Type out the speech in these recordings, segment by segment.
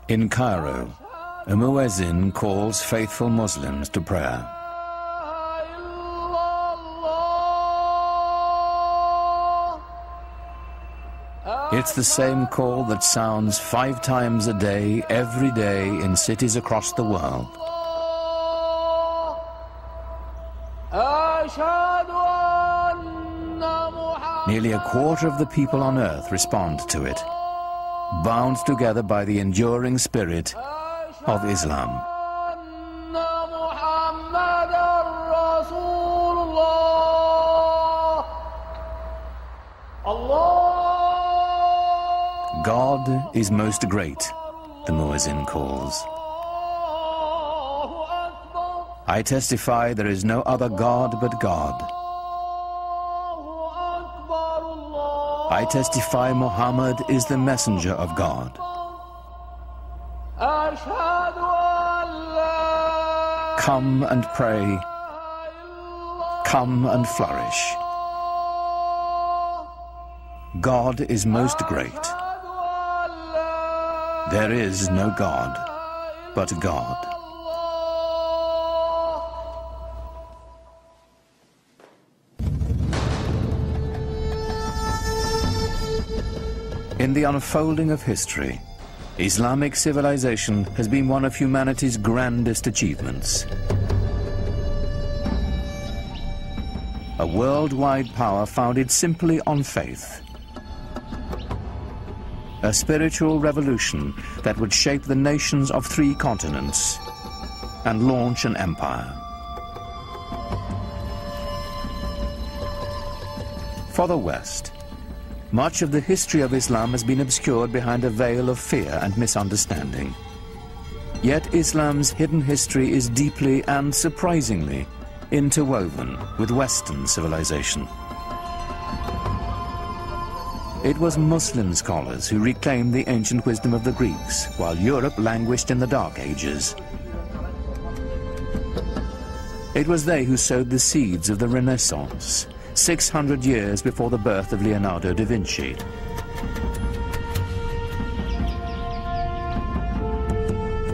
In Cairo, a muezzin calls faithful Muslims to prayer. It's the same call that sounds 5 times a day, every day, in cities across the world. Nearly a quarter of the people on earth respond to it, bound together by the enduring spirit of Islam. God is most great, the muezzin calls. I testify there is no other God but God. I testify Muhammad is the messenger of God. Come and pray. Come and flourish. God is most great. There is no God but God. In the unfolding of history, Islamic civilization has been one of humanity's grandest achievements. A worldwide power founded simply on faith. A spiritual revolution that would shape the nations of 3 continents and launch an empire. For the West, much of the history of Islam has been obscured behind a veil of fear and misunderstanding. Yet Islam's hidden history is deeply and surprisingly interwoven with Western civilization. It was Muslim scholars who reclaimed the ancient wisdom of the Greeks, while Europe languished in the Dark Ages. It was they who sowed the seeds of the Renaissance, 600 years before the birth of Leonardo da Vinci.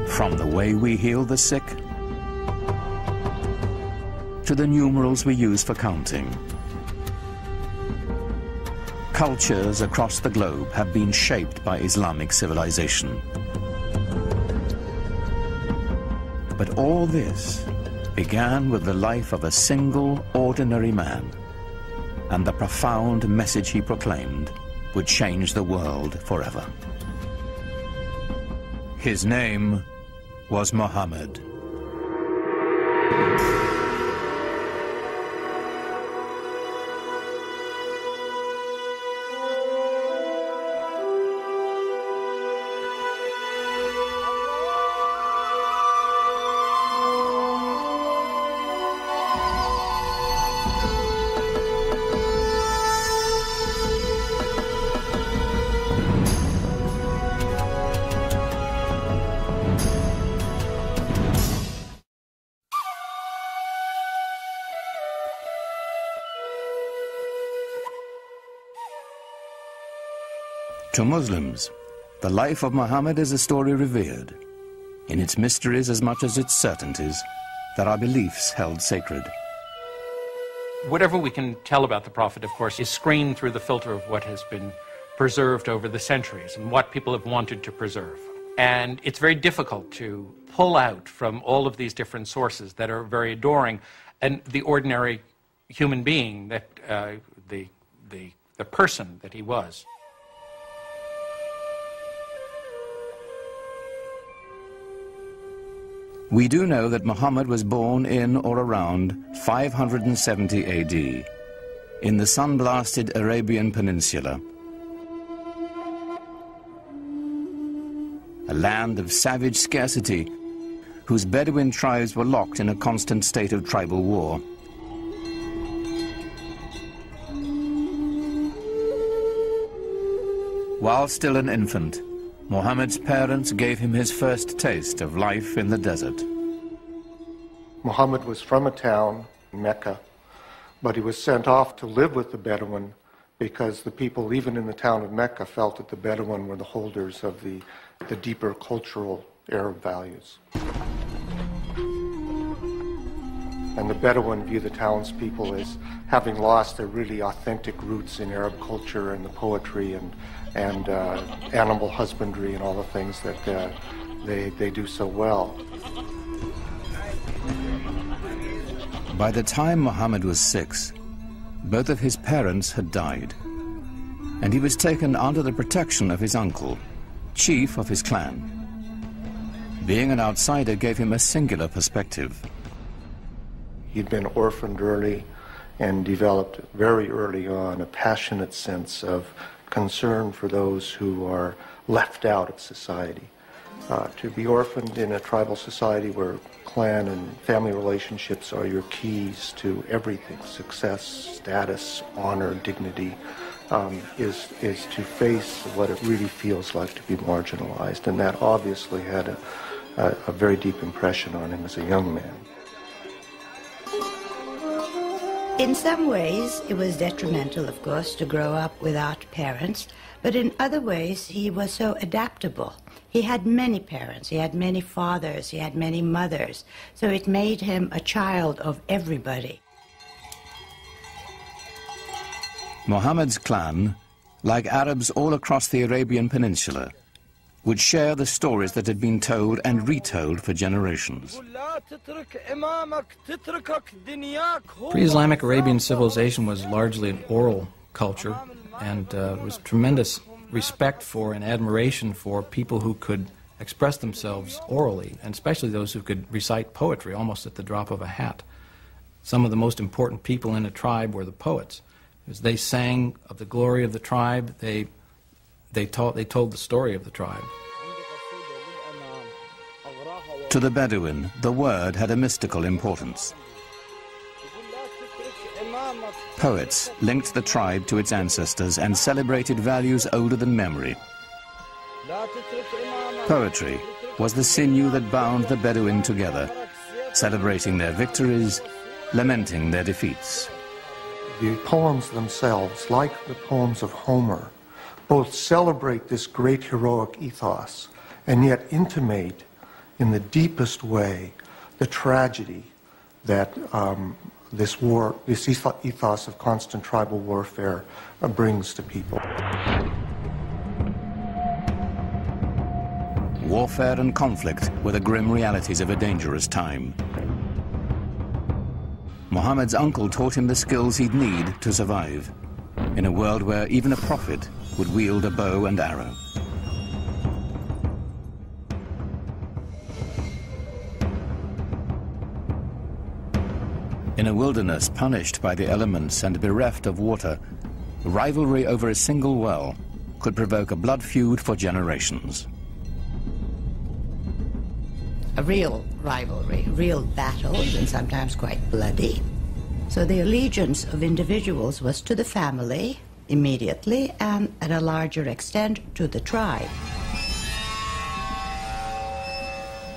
From the way we heal the sick to the numerals we use for counting, cultures across the globe have been shaped by Islamic civilization. But all this began with the life of a single, ordinary man, and the profound message he proclaimed would change the world forever. His name was Muhammad. To Muslims, the life of Muhammad is a story revered, in its mysteries as much as its certainties, that our beliefs held sacred. Whatever we can tell about the Prophet, of course, is screened through the filter of what has been preserved over the centuries and what people have wanted to preserve. And it's very difficult to pull out from all of these different sources that are very adoring and the ordinary human being, that the person that he was. We do know that Muhammad was born in or around 570 AD in the sun-blasted Arabian Peninsula, a land of savage scarcity whose Bedouin tribes were locked in a constant state of tribal war. While still an infant, Muhammad's parents gave him his first taste of life in the desert. Muhammad was from a town, Mecca, but he was sent off to live with the Bedouin because the people, even in the town of Mecca, felt that the Bedouin were the holders of the deeper cultural Arab values. And the Bedouin view the townspeople as having lost their really authentic roots in Arab culture and the poetry and animal husbandry and all the things that they do so well. By the time Muhammad was 6, both of his parents had died, and he was taken under the protection of his uncle, chief of his clan. Being an outsider gave him a singular perspective. He'd been orphaned early and developed very early on a passionate sense of concern for those who are left out of society. To be orphaned in a tribal society where clan and family relationships are your keys to everything, success, status, honor, dignity, is to face what it really feels like to be marginalized. And that obviously had a very deep impression on him as a young man. In some ways, it was detrimental, of course, to grow up without parents, but in other ways, he was so adaptable. He had many parents, he had many fathers, he had many mothers, so it made him a child of everybody. Muhammad's clan, like Arabs all across the Arabian Peninsula, would share the stories that had been told and retold for generations. Pre-Islamic Arabian civilization was largely an oral culture, and was tremendous respect for and admiration for people who could express themselves orally, and especially those who could recite poetry almost at the drop of a hat. Some of the most important people in a tribe were the poets. As they sang of the glory of the tribe, they told the story of the tribe. To the Bedouin, the word had a mystical importance. Poets linked the tribe to its ancestors and celebrated values older than memory. Poetry was the sinew that bound the Bedouin together, celebrating their victories, lamenting their defeats. The poems themselves, like the poems of Homer, both celebrate this great heroic ethos and yet intimate in the deepest way the tragedy that this ethos of constant tribal warfare brings to people. Warfare and conflict were the grim realities of a dangerous time. Muhammad's uncle taught him the skills he'd need to survive, in a world where even a prophet would wield a bow and arrow. In a wilderness punished by the elements and bereft of water, rivalry over a single well could provoke a blood feud for generations. A real rivalry, real battles, and sometimes quite bloody. So the allegiance of individuals was to the family, immediately, and at a larger extent to the tribe.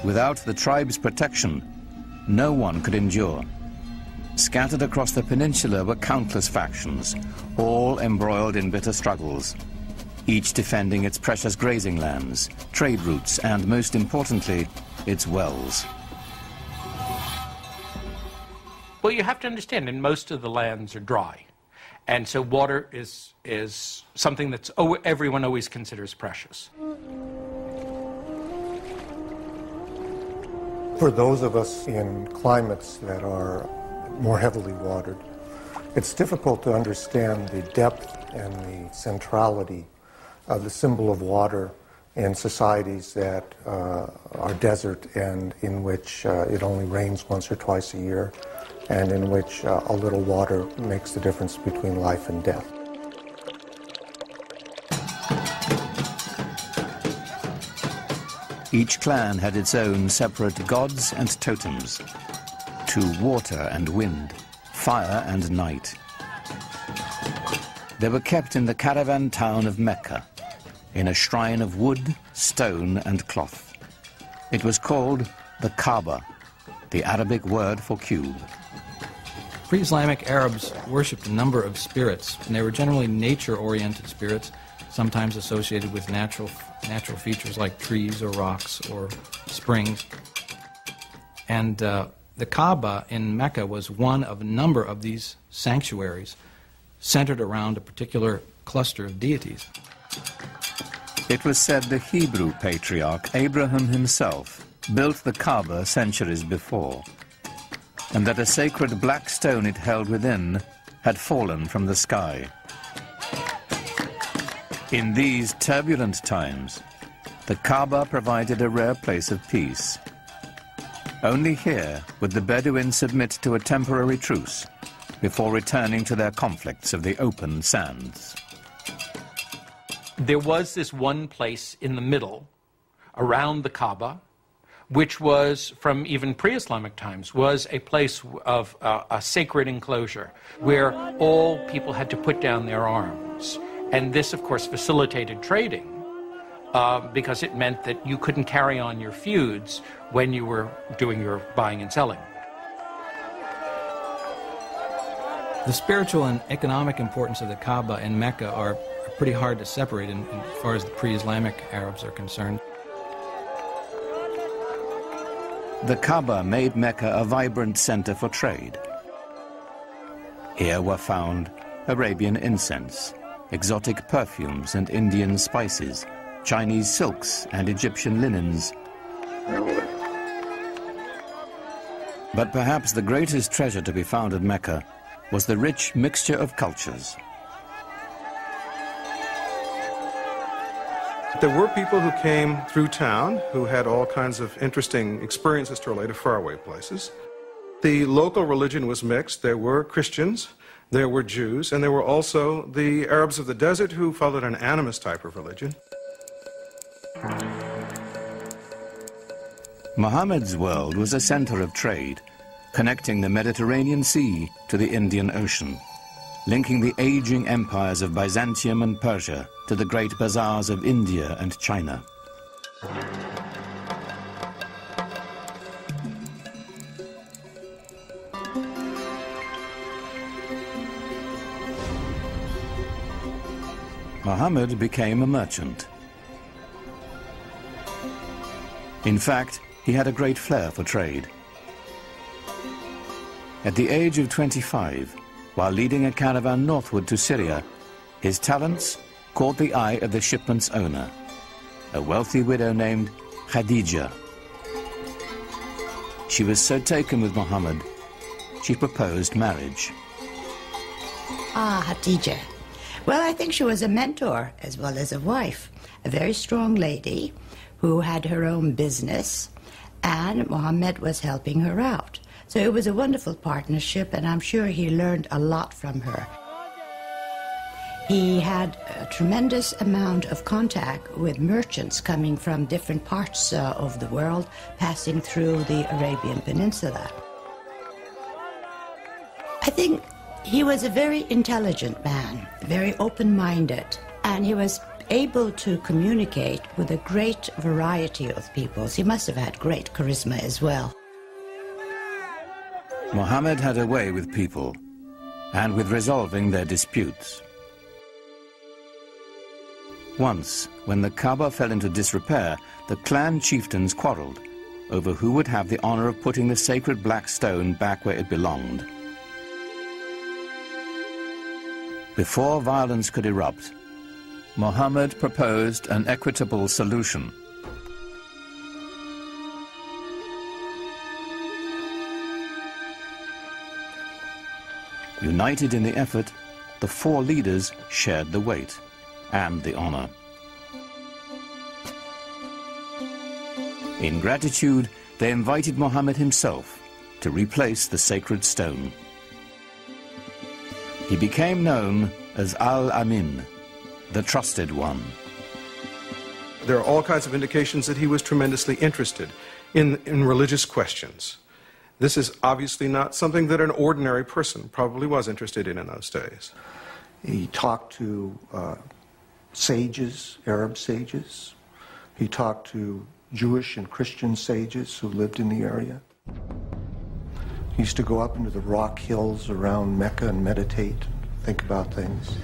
Without the tribe's protection, no one could endure. Scattered across the peninsula were countless factions, all embroiled in bitter struggles, each defending its precious grazing lands, trade routes, and most importantly, its wells. Well, you have to understand, and most of the lands are dry. And so water is something that's everyone always considers precious. For those of us in climates that are more heavily watered, it's difficult to understand the depth and the centrality of the symbol of water in societies that are desert and in which it only rains once or twice a year, and in which a little water makes the difference between life and death. Each clan had its own separate gods and totems, to water and wind, fire and night. They were kept in the caravan town of Mecca, in a shrine of wood, stone, and cloth. It was called the Kaaba, the Arabic word for cube. Pre-Islamic Arabs worshipped a number of spirits, and they were generally nature-oriented spirits, sometimes associated with natural features like trees or rocks or springs. And the Kaaba in Mecca was one of a number of these sanctuaries centered around a particular cluster of deities. It was said the Hebrew patriarch Abraham himself built the Kaaba centuries before, and that a sacred black stone it held within had fallen from the sky. In these turbulent times, the Kaaba provided a rare place of peace. Only here would the Bedouins submit to a temporary truce before returning to their conflicts of the open sands. There was this one place in the middle, around the Kaaba, which was, from even pre-Islamic times, was a place of a sacred enclosure where all people had to put down their arms. And this, of course, facilitated trading because it meant that you couldn't carry on your feuds when you were doing your buying and selling. The spiritual and economic importance of the Kaaba in Mecca are pretty hard to separate as far as the pre-Islamic Arabs are concerned. The Kaaba made Mecca a vibrant center for trade. Here were found Arabian incense, exotic perfumes and Indian spices, Chinese silks and Egyptian linens. But perhaps the greatest treasure to be found at Mecca was the rich mixture of cultures. There were people who came through town who had all kinds of interesting experiences to relate to faraway places. The local religion was mixed. There were Christians, there were Jews, and there were also the Arabs of the desert who followed an animist type of religion. Muhammad's world was a center of trade, connecting the Mediterranean Sea to the Indian Ocean, linking the aging empires of Byzantium and Persia to the great bazaars of India and China. Muhammad became a merchant. In fact, he had a great flair for trade. At the age of 25, while leading a caravan northward to Syria, his talents caught the eye of the shipment's owner, a wealthy widow named Khadija. She was so taken with Muhammad, she proposed marriage. Ah, Khadija. Well, I think she was a mentor as well as a wife, a very strong lady who had her own business, and Muhammad was helping her out. So it was a wonderful partnership, and I'm sure he learned a lot from her. He had a tremendous amount of contact with merchants coming from different parts of the world, passing through the Arabian Peninsula. I think he was a very intelligent man, very open-minded, and he was able to communicate with a great variety of peoples. He must have had great charisma as well. Muhammad had a way with people and with resolving their disputes. Once, when the Kaaba fell into disrepair, the clan chieftains quarreled over who would have the honor of putting the sacred black stone back where it belonged. Before violence could erupt, Muhammad proposed an equitable solution. United in the effort, the four leaders shared the weight and the honor. In gratitude, they invited Muhammad himself to replace the sacred stone. He became known as Al-Amin, the trusted one. There are all kinds of indications that he was tremendously interested in religious questions. This is obviously not something that an ordinary person probably was interested in those days. He talked to sages, Arab sages. He talked to Jewish and Christian sages who lived in the area. He used to go up into the rock hills around Mecca and meditate, think about things.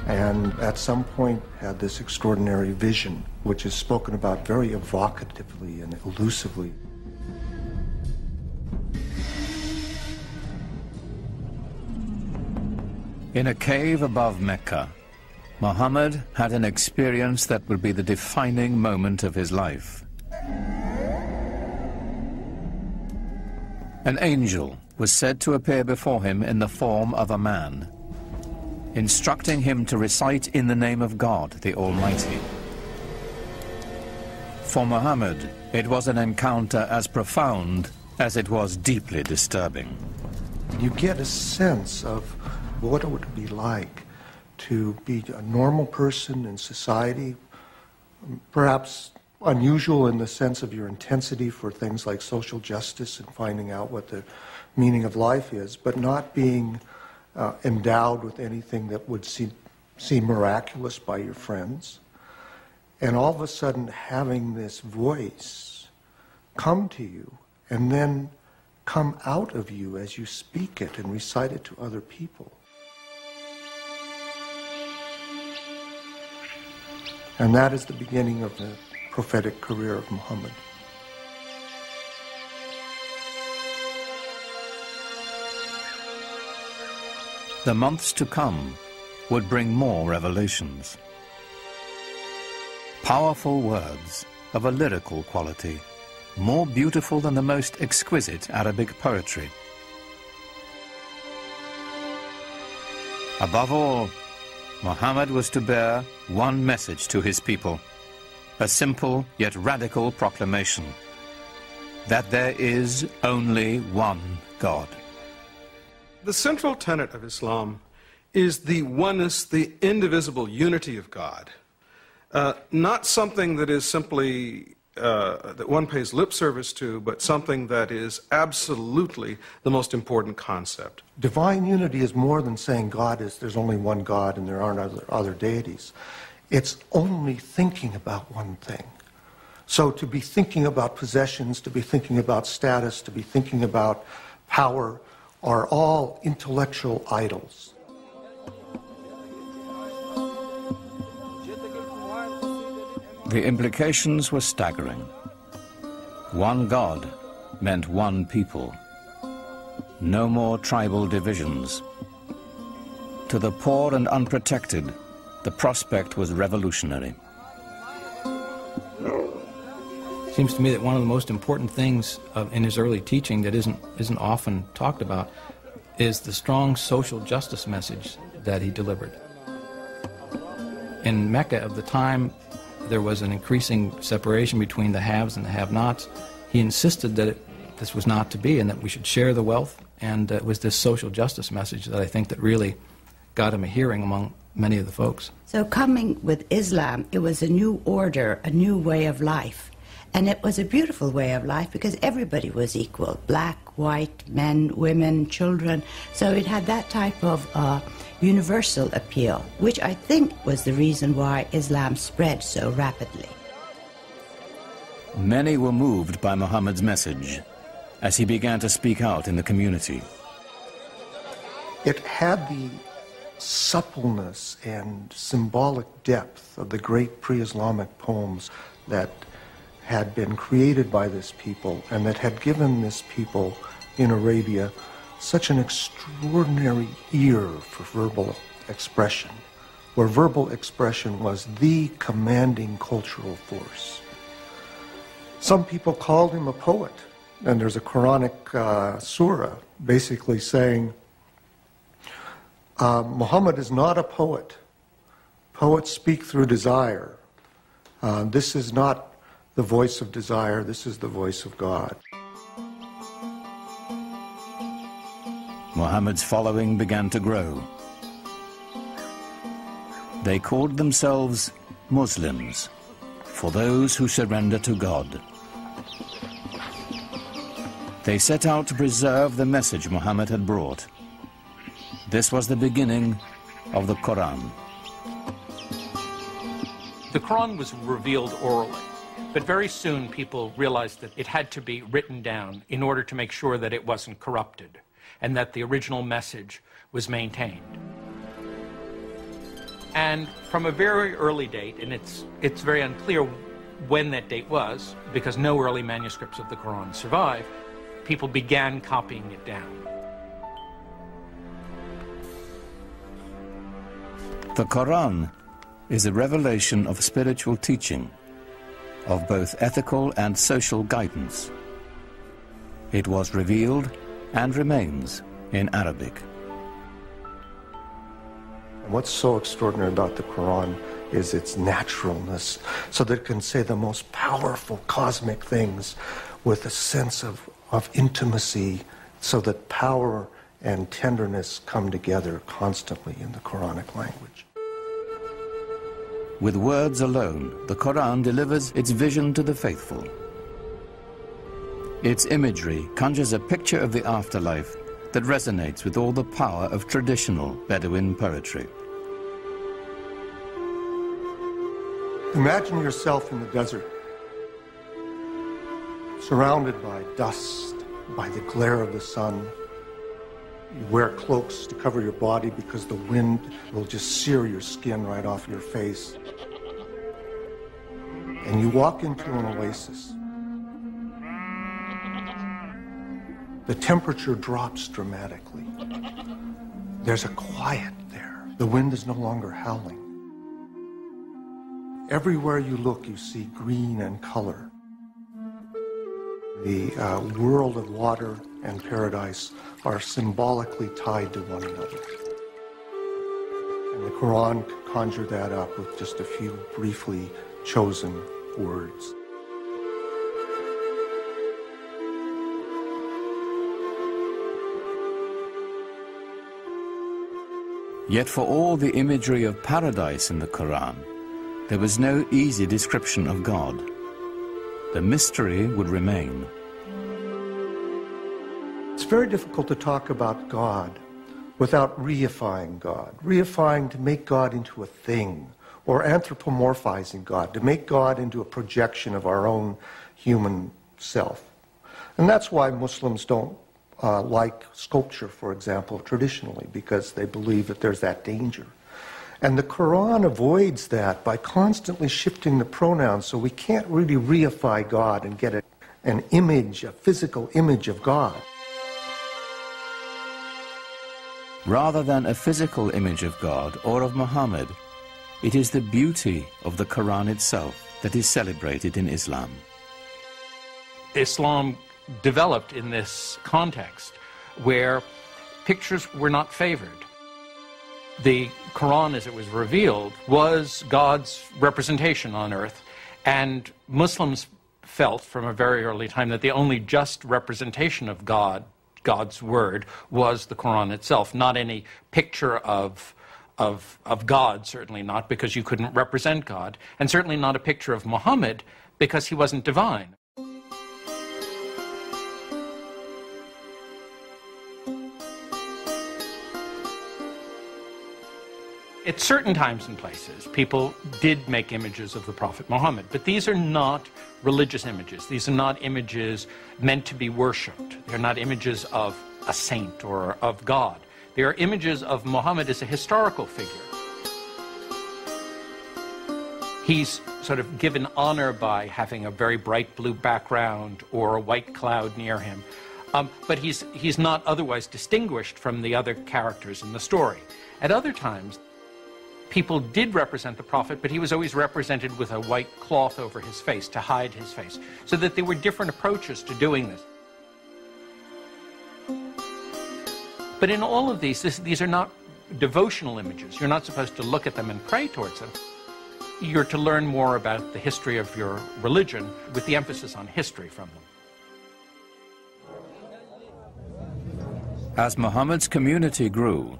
And at some point had this extraordinary vision, which is spoken about very evocatively and elusively. In a cave above Mecca, Muhammad had an experience that would be the defining moment of his life. An angel was said to appear before him in the form of a man, instructing him to recite in the name of God, the Almighty. For Muhammad, it was an encounter as profound as it was deeply disturbing. You get a sense of what it would be like to be a normal person in society, perhaps unusual in the sense of your intensity for things like social justice and finding out what the meaning of life is, but not being endowed with anything that would seem miraculous by your friends. And all of a sudden having this voice come to you and then come out of you as you speak it and recite it to other people. And that is the beginning of the prophetic career of Muhammad. The months to come would bring more revelations. Powerful words of a lyrical quality, more beautiful than the most exquisite Arabic poetry. Above all, Muhammad was to bear one message to his people, a simple yet radical proclamation, that there is only one God. The central tenet of Islam is the oneness, the indivisible unity of God. Not something that is simply that one pays lip service to, but something that is absolutely the most important concept. Divine unity is more than saying there's only one God and there aren't other deities. It's only thinking about one thing. So to be thinking about possessions, to be thinking about status, to be thinking about power are all intellectual idols. The implications were staggering. One God meant one people. No more tribal divisions. To the poor and unprotected, the prospect was revolutionary. Seems to me that one of the most important things in his early teaching that isn't often talked about is the strong social justice message that he delivered. In Mecca of the time, there was an increasing separation between the haves and the have-nots. He insisted that this was not to be and that we should share the wealth, and it was this social justice message that I think that really got him a hearing among many of the folks. So coming with Islam, it was a new order, a new way of life. And it was a beautiful way of life because everybody was equal, black, white, men, women, children. So it had that type of universal appeal, which I think was the reason why Islam spread so rapidly. Many were moved by Muhammad's message as he began to speak out in the community. It had the suppleness and symbolic depth of the great pre-Islamic poems that had been created by this people and that had given this people in Arabia such an extraordinary ear for verbal expression, where verbal expression was the commanding cultural force. Some people called him a poet, and there's a Quranic surah basically saying, Muhammad is not a poet. Poets speak through desire. This is not the voice of desire, this is the voice of God. Muhammad's following began to grow. They called themselves Muslims, for those who surrender to God. They set out to preserve the message Muhammad had brought. This was the beginning of the Quran. The Quran was revealed orally, but very soon people realized that it had to be written down in order to make sure that it wasn't corrupted and that the original message was maintained. And from a very early date, and it's very unclear when that date was, because no early manuscripts of the Quran survive, people began copying it down. The Quran is a revelation of spiritual teaching, of both ethical and social guidance. It was revealed and remains in Arabic. What's so extraordinary about the Quran is its naturalness, so that it can say the most powerful cosmic things with a sense of intimacy, so that power and tenderness come together constantly in the Quranic language. With words alone, the Quran delivers its vision to the faithful. Its imagery conjures a picture of the afterlife that resonates with all the power of traditional Bedouin poetry. Imagine yourself in the desert, surrounded by dust, by the glare of the sun. You wear cloaks to cover your body because the wind will just sear your skin right off your face. And you walk into an oasis. The temperature drops dramatically. There's a quiet there. The wind is no longer howling. Everywhere you look, you see green and color. The world of water and paradise are symbolically tied to one another. And the Quran can conjure that up with just a few briefly chosen words. Yet for all the imagery of paradise in the Quran, there was no easy description of God. The mystery would remain. It's very difficult to talk about God without reifying God. Reifying to make God into a thing, or anthropomorphizing God, to make God into a projection of our own human self. And that's why Muslims don't like sculpture, for example, traditionally, because they believe that there's that danger. And the Quran avoids that by constantly shifting the pronouns, so we can't really reify God and get an image, a physical image of God. Rather than a physical image of God or of Muhammad, it is the beauty of the Quran itself that is celebrated in Islam. Islam developed in this context where pictures were not favored. The Quran, as it was revealed, was God's representation on earth, and Muslims felt from a very early time that the only just representation of God's word, was the Quran itself, not any picture of God, certainly not, because you couldn't represent God, and certainly not a picture of Muhammad, because he wasn't divine. At certain times and places, people did make images of the Prophet Muhammad, but these are not religious images. These are not images meant to be worshipped. They're not images of a saint or of God. They are images of Muhammad as a historical figure. He's sort of given honor by having a very bright blue background or a white cloud near him, but he's not otherwise distinguished from the other characters in the story. At other times, people did represent the Prophet, but he was always represented with a white cloth over his face to hide his face, so that there were different approaches to doing this. But in all of these are not devotional images. You're not supposed to look at them and pray towards them. You're to learn more about the history of your religion, with the emphasis on history from them. As Muhammad's community grew,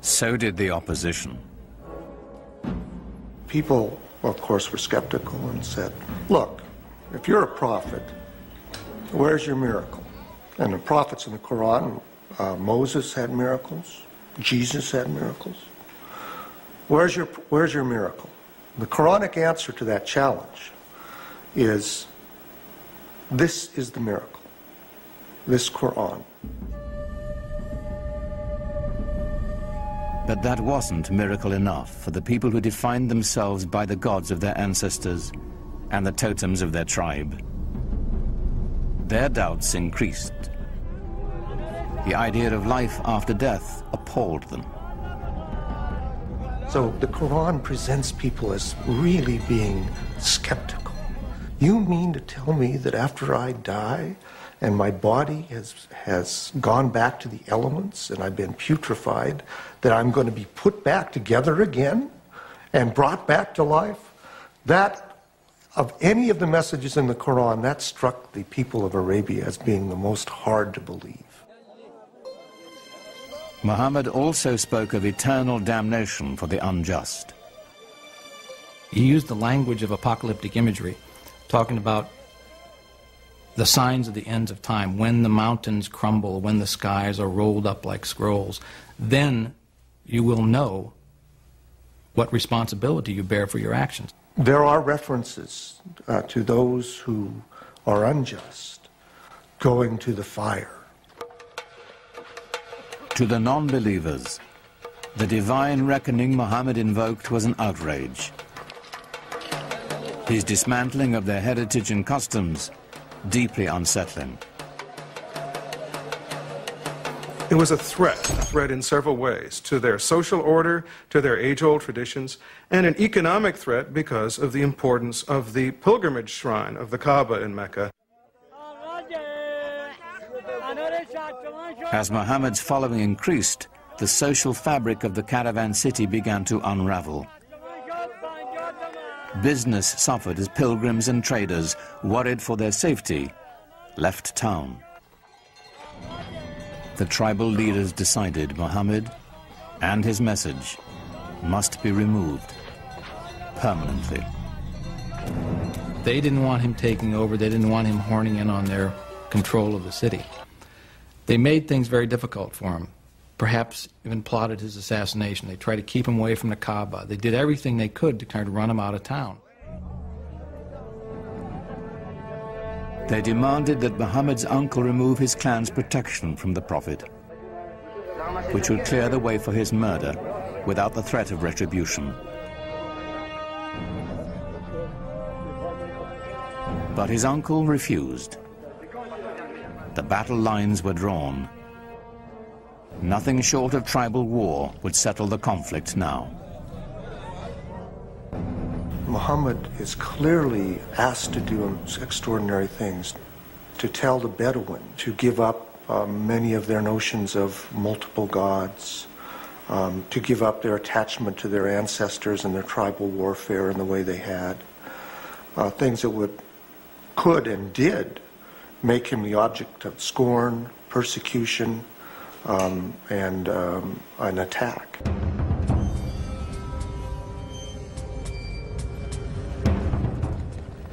so did the opposition. People, of course, were skeptical and said, look, if you're a prophet, where's your miracle? And the prophets in the Quran, Moses had miracles, Jesus had miracles. Where's your miracle? The Quranic answer to that challenge is, this is the miracle, this Quran. But that wasn't miracle enough for the people who defined themselves by the gods of their ancestors and the totems of their tribe. Their doubts increased. The idea of life after death appalled them. So the Quran presents people as really being skeptical. You mean to tell me that after I die and my body has gone back to the elements and I've been putrefied, that I'm going to be put back together again and brought back to life? That, of any of the messages in the Quran, that struck the people of Arabia as being the most hard to believe. Muhammad also spoke of eternal damnation for the unjust. He used the language of apocalyptic imagery, talking about the signs of the ends of time, when the mountains crumble, when the skies are rolled up like scrolls. Then you will know what responsibility you bear for your actions. There are references to those who are unjust going to the fire. To the non-believers, the divine reckoning Muhammad invoked was an outrage. His dismantling of their heritage and customs, deeply unsettling. It was a threat in several ways, to their social order, to their age-old traditions, and an economic threat because of the importance of the pilgrimage shrine of the Kaaba in Mecca. As Muhammad's following increased, the social fabric of the caravan city began to unravel. Business suffered as pilgrims and traders, worried for their safety, left town. The tribal leaders decided Muhammad and his message must be removed permanently. They didn't want him taking over. They didn't want him horning in on their control of the city. They made things very difficult for him, perhaps even plotted his assassination. They tried to keep him away from the Kaaba. They did everything they could to try to run him out of town. They demanded that Muhammad's uncle remove his clan's protection from the Prophet, which would clear the way for his murder without the threat of retribution. But his uncle refused. The battle lines were drawn. Nothing short of tribal war would settle the conflict now. Muhammad is clearly asked to do extraordinary things, to tell the Bedouin to give up many of their notions of multiple gods, to give up their attachment to their ancestors and their tribal warfare in the way they had, things that could and did make him the object of scorn, persecution, and an attack.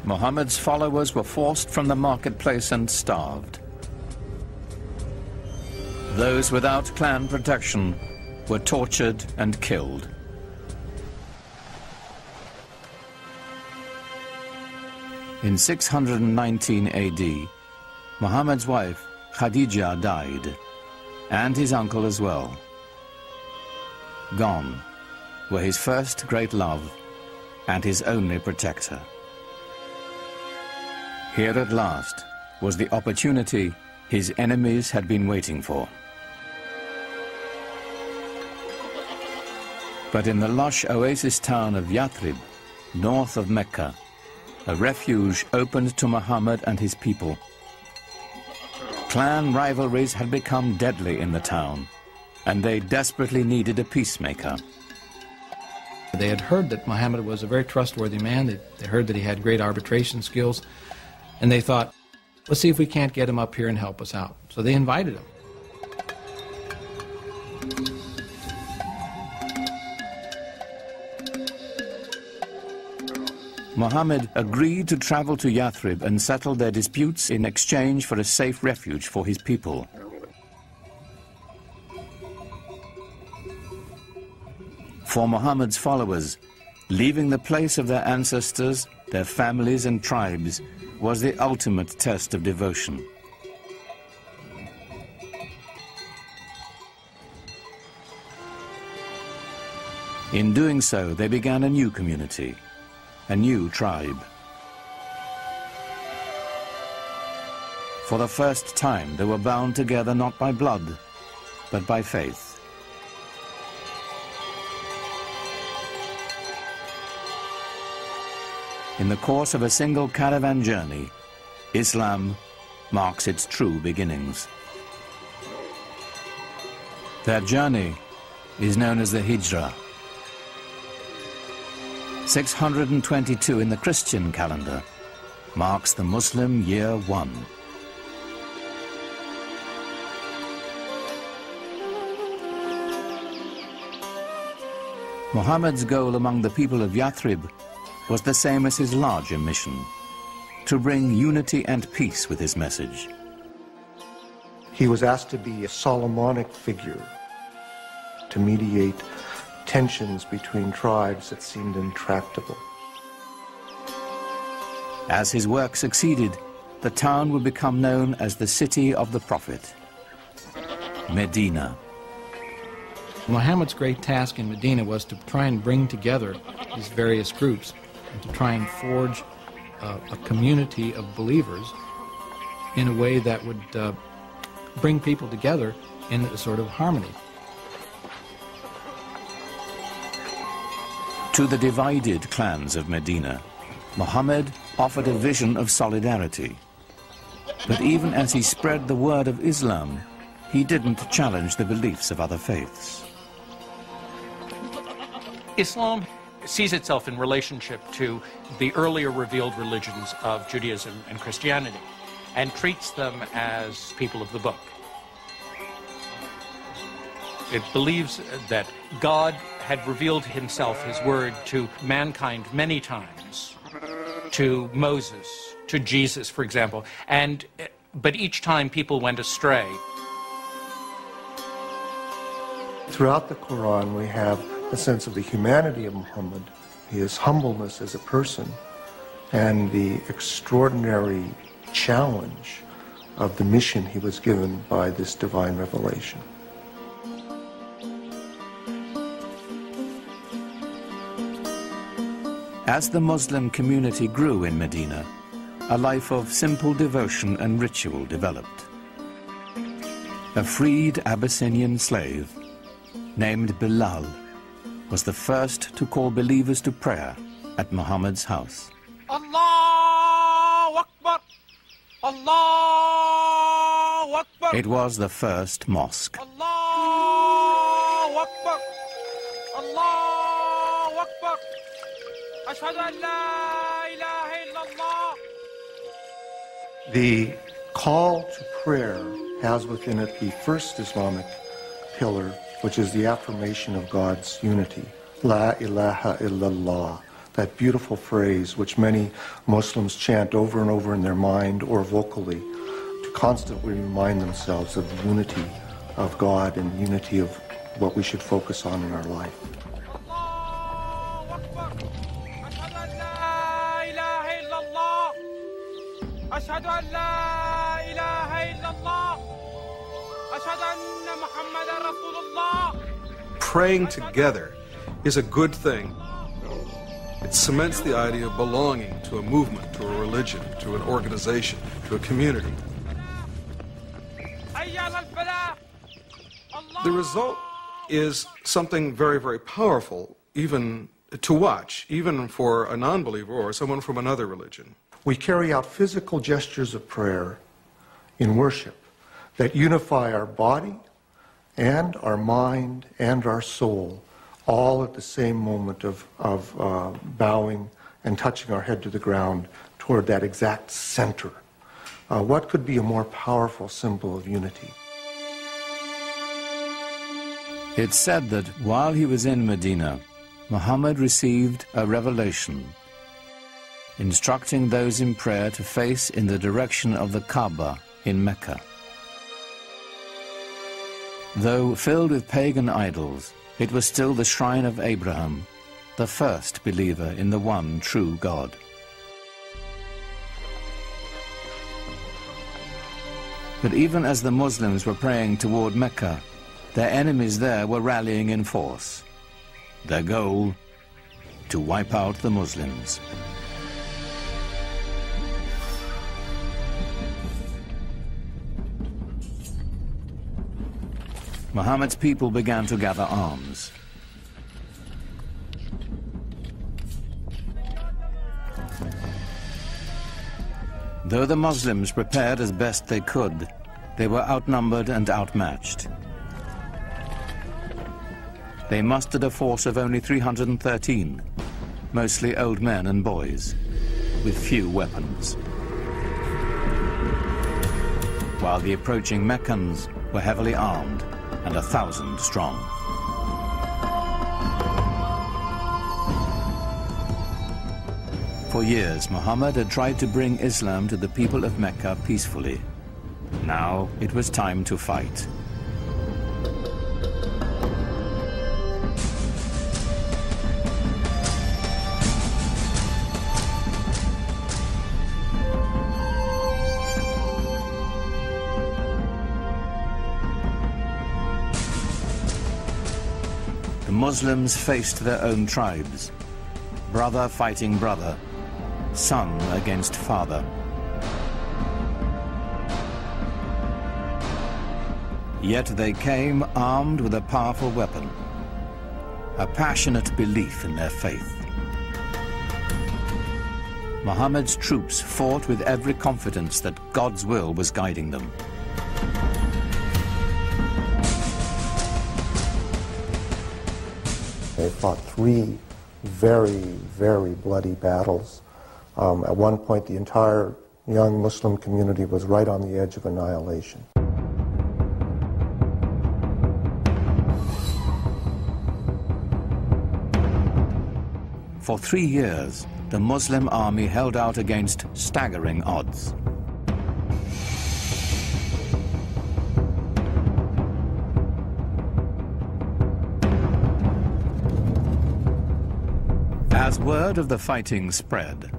Muhammad's followers were forced from the marketplace and starved. Those without clan protection were tortured and killed. In 619 AD, Muhammad's wife, Khadija, died, and his uncle as well. Gone were his first great love and his only protector. Here at last was the opportunity his enemies had been waiting for. But in the lush oasis town of Yathrib, north of Mecca, a refuge opened to Muhammad and his people. Clan rivalries had become deadly in the town, and they desperately needed a peacemaker. They had heard that Muhammad was a very trustworthy man. They heard that he had great arbitration skills, and they thought, let's see if we can't get him up here and help us out. So they invited him. Muhammad agreed to travel to Yathrib and settle their disputes in exchange for a safe refuge for his people. For Muhammad's followers, Leaving the place of their ancestors, their families and tribes, was the ultimate test of devotion. In doing so, they began a new community, a new tribe. For the first time, they were bound together not by blood, but by faith. In the course of a single caravan journey, Islam marks its true beginnings. Their journey is known as the Hijrah. 622 in the Christian calendar marks the Muslim year 1. Muhammad's goal among the people of Yathrib was the same as his larger mission, to bring unity and peace with his message. He was asked to be a Solomonic figure, to mediate tensions between tribes that seemed intractable. As his work succeeded, the town would become known as the City of the Prophet, Medina. Muhammad's great task in Medina was to try and bring together these various groups and to try and forge a community of believers in a way that would bring people together in a sort of harmony. To the divided clans of Medina, Muhammad offered a vision of solidarity. But even as he spread the word of Islam, he didn't challenge the beliefs of other faiths. Islam sees itself in relationship to the earlier revealed religions of Judaism and Christianity and treats them as people of the book. It believes that God had revealed himself, his word, to mankind many times, to Moses, to Jesus, for example, but each time people went astray. Throughout the Quran, we have a sense of the humanity of Muhammad, his humbleness as a person, and the extraordinary challenge of the mission he was given by this divine revelation. As the Muslim community grew in Medina, a life of simple devotion and ritual developed. A freed Abyssinian slave named Bilal was the first to call believers to prayer at Muhammad's house. Allahu Akbar! Allahu Akbar! It was the first mosque. Allahu Akbar! Allahu Akbar! Ashhadu an la ilaha illallah. The call to prayer has within it the first Islamic pillar, which is the affirmation of God's unity. La ilaha illallah, that beautiful phrase which many Muslims chant over and over in their mind or vocally to constantly remind themselves of the unity of God and the unity of what we should focus on in our life. Ashhadu an la ilaha illallah. Ashhadu anna Muhammadan Rasulullah. Praying together is a good thing. It cements the idea of belonging to a movement, to a religion, to an organization, to a community. The result is something very, very powerful, even to watch, even for a non-believer or someone from another religion. We carry out physical gestures of prayer in worship that unify our body and our mind and our soul, all at the same moment of bowing and touching our head to the ground toward that exact center. What could be a more powerful symbol of unity? It's said that while he was in Medina, Muhammad received a revelation instructing those in prayer to face in the direction of the Kaaba in Mecca. Though filled with pagan idols, it was still the shrine of Abraham, the first believer in the one true God. But even as the Muslims were praying toward Mecca, their enemies there were rallying in force. Their goal, to wipe out the Muslims. Muhammad's people began to gather arms. Though the Muslims prepared as best they could, they were outnumbered and outmatched. They mustered a force of only 313, mostly old men and boys, with few weapons. While the approaching Meccans were heavily armed and 1,000 strong. For years, Muhammad had tried to bring Islam to the people of Mecca peacefully. Now it was time to fight. The Muslims faced their own tribes, brother fighting brother, son against father. Yet they came armed with a powerful weapon, a passionate belief in their faith. Muhammad's troops fought with every confidence that God's will was guiding them. They fought 3 very, very bloody battles. At one point, the entire young Muslim community was right on the edge of annihilation. For 3 years, the Muslim army held out against staggering odds. As word of the fighting spread,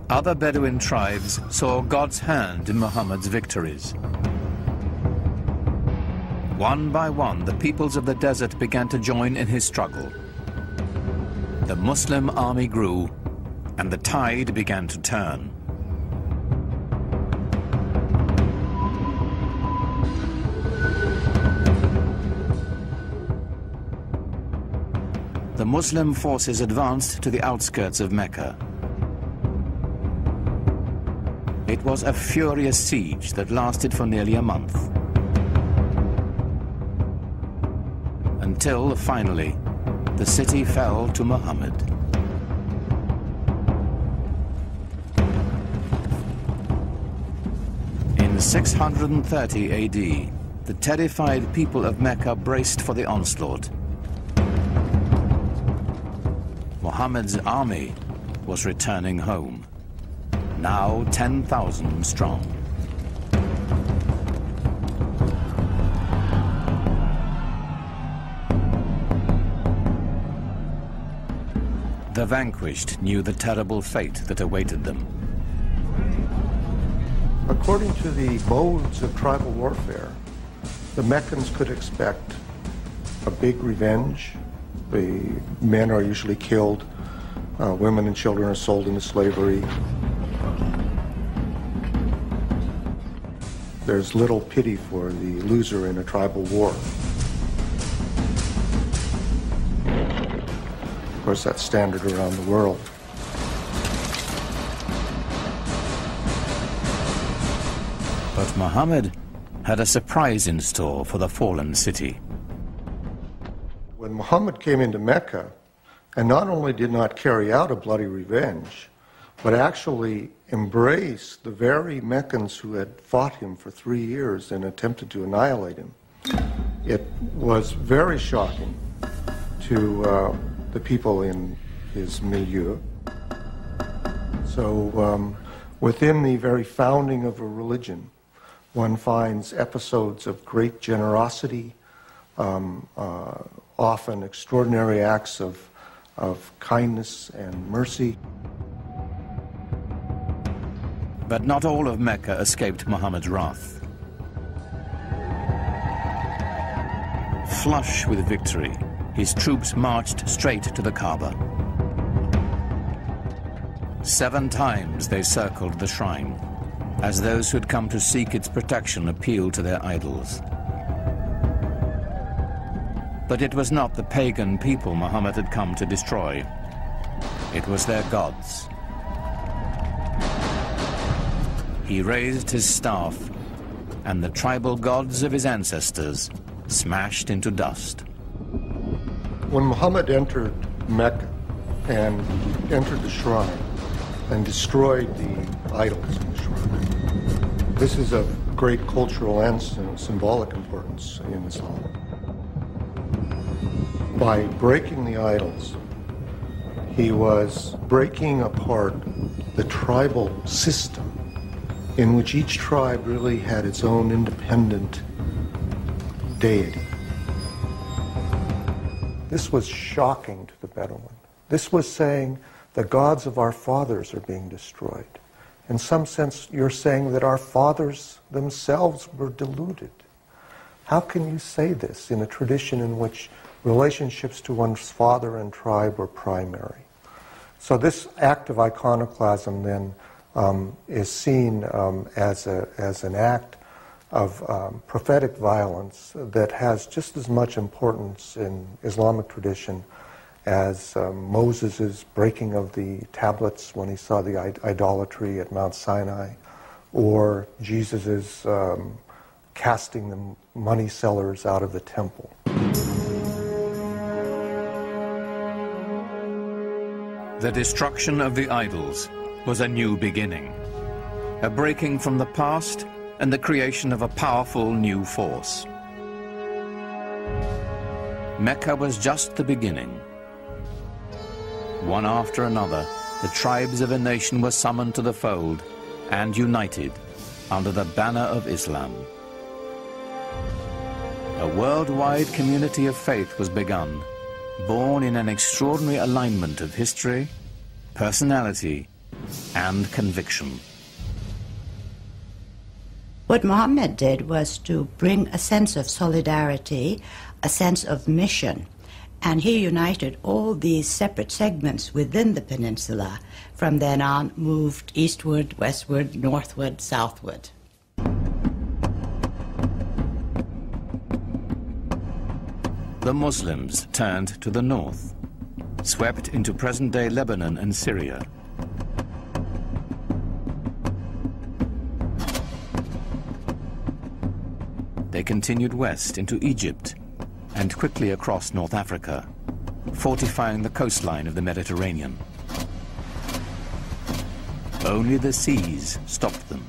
other Bedouin tribes saw God's hand in Muhammad's victories. One by one, the peoples of the desert began to join in his struggle. The Muslim army grew, and the tide began to turn. The Muslim forces advanced to the outskirts of Mecca. It was a furious siege that lasted for nearly a month. Until, finally, the city fell to Muhammad. In 630 AD, the terrified people of Mecca braced for the onslaught. Muhammad's army was returning home, now 10,000 strong. The vanquished knew the terrible fate that awaited them. According to the modes of tribal warfare, the Meccans could expect a big revenge. The men are usually killed, women and children are sold into slavery. There's little pity for the loser in a tribal war. Of course, that's standard around the world. But Muhammad had a surprise in store for the fallen city. When Muhammad came into Mecca, and not only did not carry out a bloody revenge, but actually embraced the very Meccans who had fought him for 3 years and attempted to annihilate him, it was very shocking to the people in his milieu. So within the very founding of a religion, one finds episodes of great generosity, often extraordinary acts of of kindness and mercy. But not all of Mecca escaped Muhammad's wrath. Flush with victory, his troops marched straight to the Kaaba. 7 times they circled the shrine, as those who had come to seek its protection appealed to their idols. But it was not the pagan people Muhammad had come to destroy. It was their gods. He raised his staff, and the tribal gods of his ancestors smashed into dust. When Muhammad entered Mecca and entered the shrine and destroyed the idols in the shrine, this is of great cultural and symbolic importance in Islam. By breaking the idols, he was breaking apart the tribal system in which each tribe really had its own independent deity. This was shocking to the Bedouin. This was saying the gods of our fathers are being destroyed. In some sense, you're saying that our fathers themselves were deluded. How can you say this in a tradition in which relationships to one's father and tribe were primary? So this act of iconoclasm then is seen as an act of prophetic violence that has just as much importance in Islamic tradition as Moses' breaking of the tablets when he saw the idolatry at Mount Sinai, or Jesus' casting the money sellers out of the temple. The destruction of the idols was a new beginning, a breaking from the past and the creation of a powerful new force. Mecca was just the beginning. One after another, the tribes of a nation were summoned to the fold and united under the banner of Islam. A worldwide community of faith was begun, born in an extraordinary alignment of history, personality, and conviction. What Muhammad did was to bring a sense of solidarity, a sense of mission, and he united all these separate segments within the peninsula. From then on, moved eastward, westward, northward, southward. The Muslims turned to the north, swept into present-day Lebanon and Syria. They continued west into Egypt and quickly across North Africa, fortifying the coastline of the Mediterranean. Only the seas stopped them.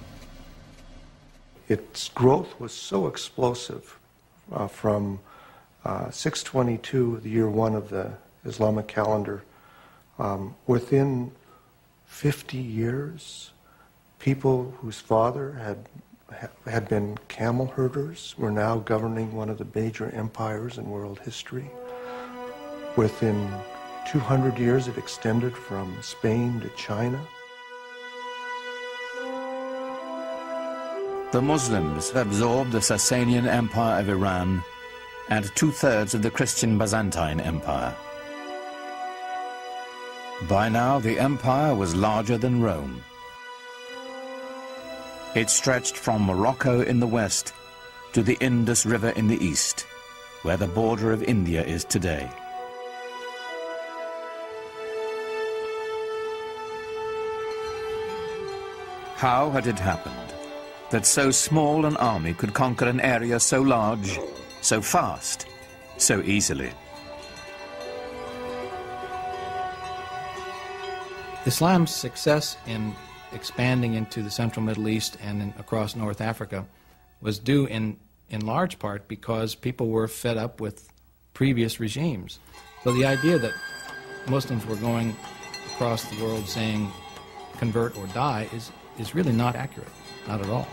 Its growth was so explosive from 622, the year 1 of the Islamic calendar. Within 50 years, people whose father had been camel herders were now governing one of the major empires in world history. Within 200 years, it extended from Spain to China. The Muslims absorbed the Sasanian Empire of Iran and 2/3 of the Christian Byzantine Empire. By now, the empire was larger than Rome. It stretched from Morocco in the west to the Indus River in the east, where the border of India is today. How had it happened that so small an army could conquer an area so large, so fast, so easily? Islam's success in expanding into the central Middle East and across North Africa was due in large part because people were fed up with previous regimes. So the idea that Muslims were going across the world saying convert or die is really not accurate, not at all.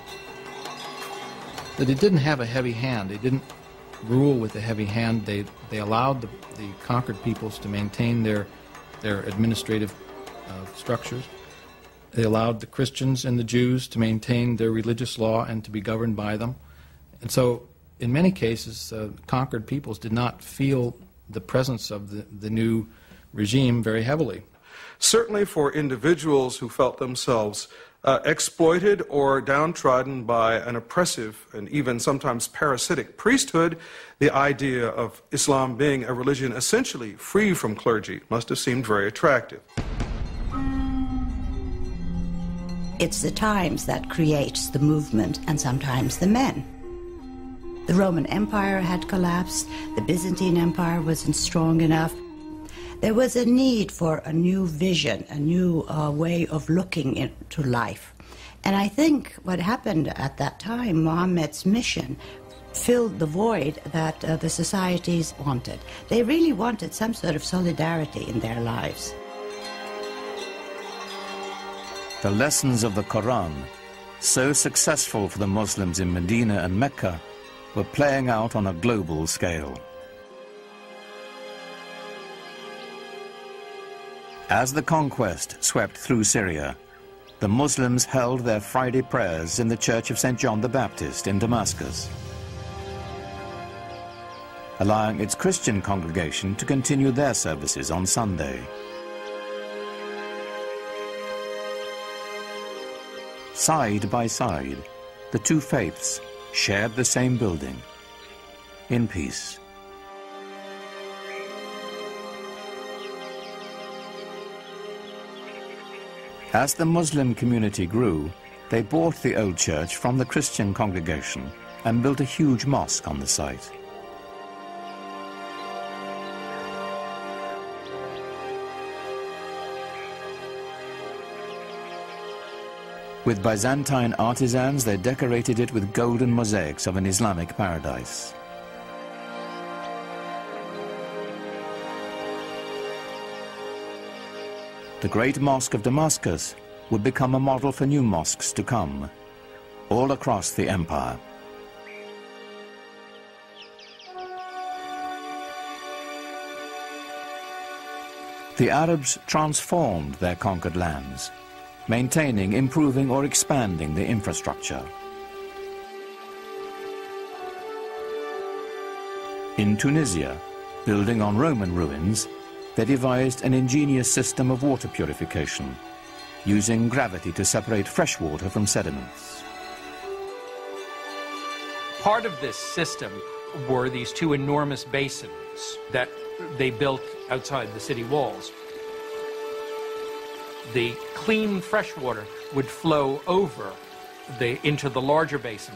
That it didn't have a heavy hand. They didn't rule with a heavy hand. They allowed the conquered peoples to maintain their their administrative structures. They allowed the Christians and the Jews to maintain their religious law and to be governed by them. And so, in many cases, conquered peoples did not feel the presence of the new regime very heavily. Certainly for individuals who felt themselves exploited or downtrodden by an oppressive and even sometimes parasitic priesthood, the idea of Islam being a religion essentially free from clergy must have seemed very attractive. It's the times that creates the movement and sometimes the men. The Roman Empire had collapsed, the Byzantine Empire wasn't strong enough. There was a need for a new vision, a new way of looking into life. And I think what happened at that time, Muhammad's mission, filled the void that the societies wanted. They really wanted some sort of solidarity in their lives. The lessons of the Quran, so successful for the Muslims in Medina and Mecca, were playing out on a global scale. As the conquest swept through Syria, the Muslims held their Friday prayers in the Church of St. John the Baptist in Damascus, allowing its Christian congregation to continue their services on Sunday. Side by side, the two faiths shared the same building, in peace. As the Muslim community grew, they bought the old church from the Christian congregation and built a huge mosque on the site. With Byzantine artisans, they decorated it with golden mosaics of an Islamic paradise. The Great Mosque of Damascus would become a model for new mosques to come, all across the empire. The Arabs transformed their conquered lands, maintaining, improving, or expanding the infrastructure. In Tunisia, building on Roman ruins, they devised an ingenious system of water purification, using gravity to separate fresh water from sediments. Part of this system were these two enormous basins that they built outside the city walls. The clean fresh water would flow over into the larger basin,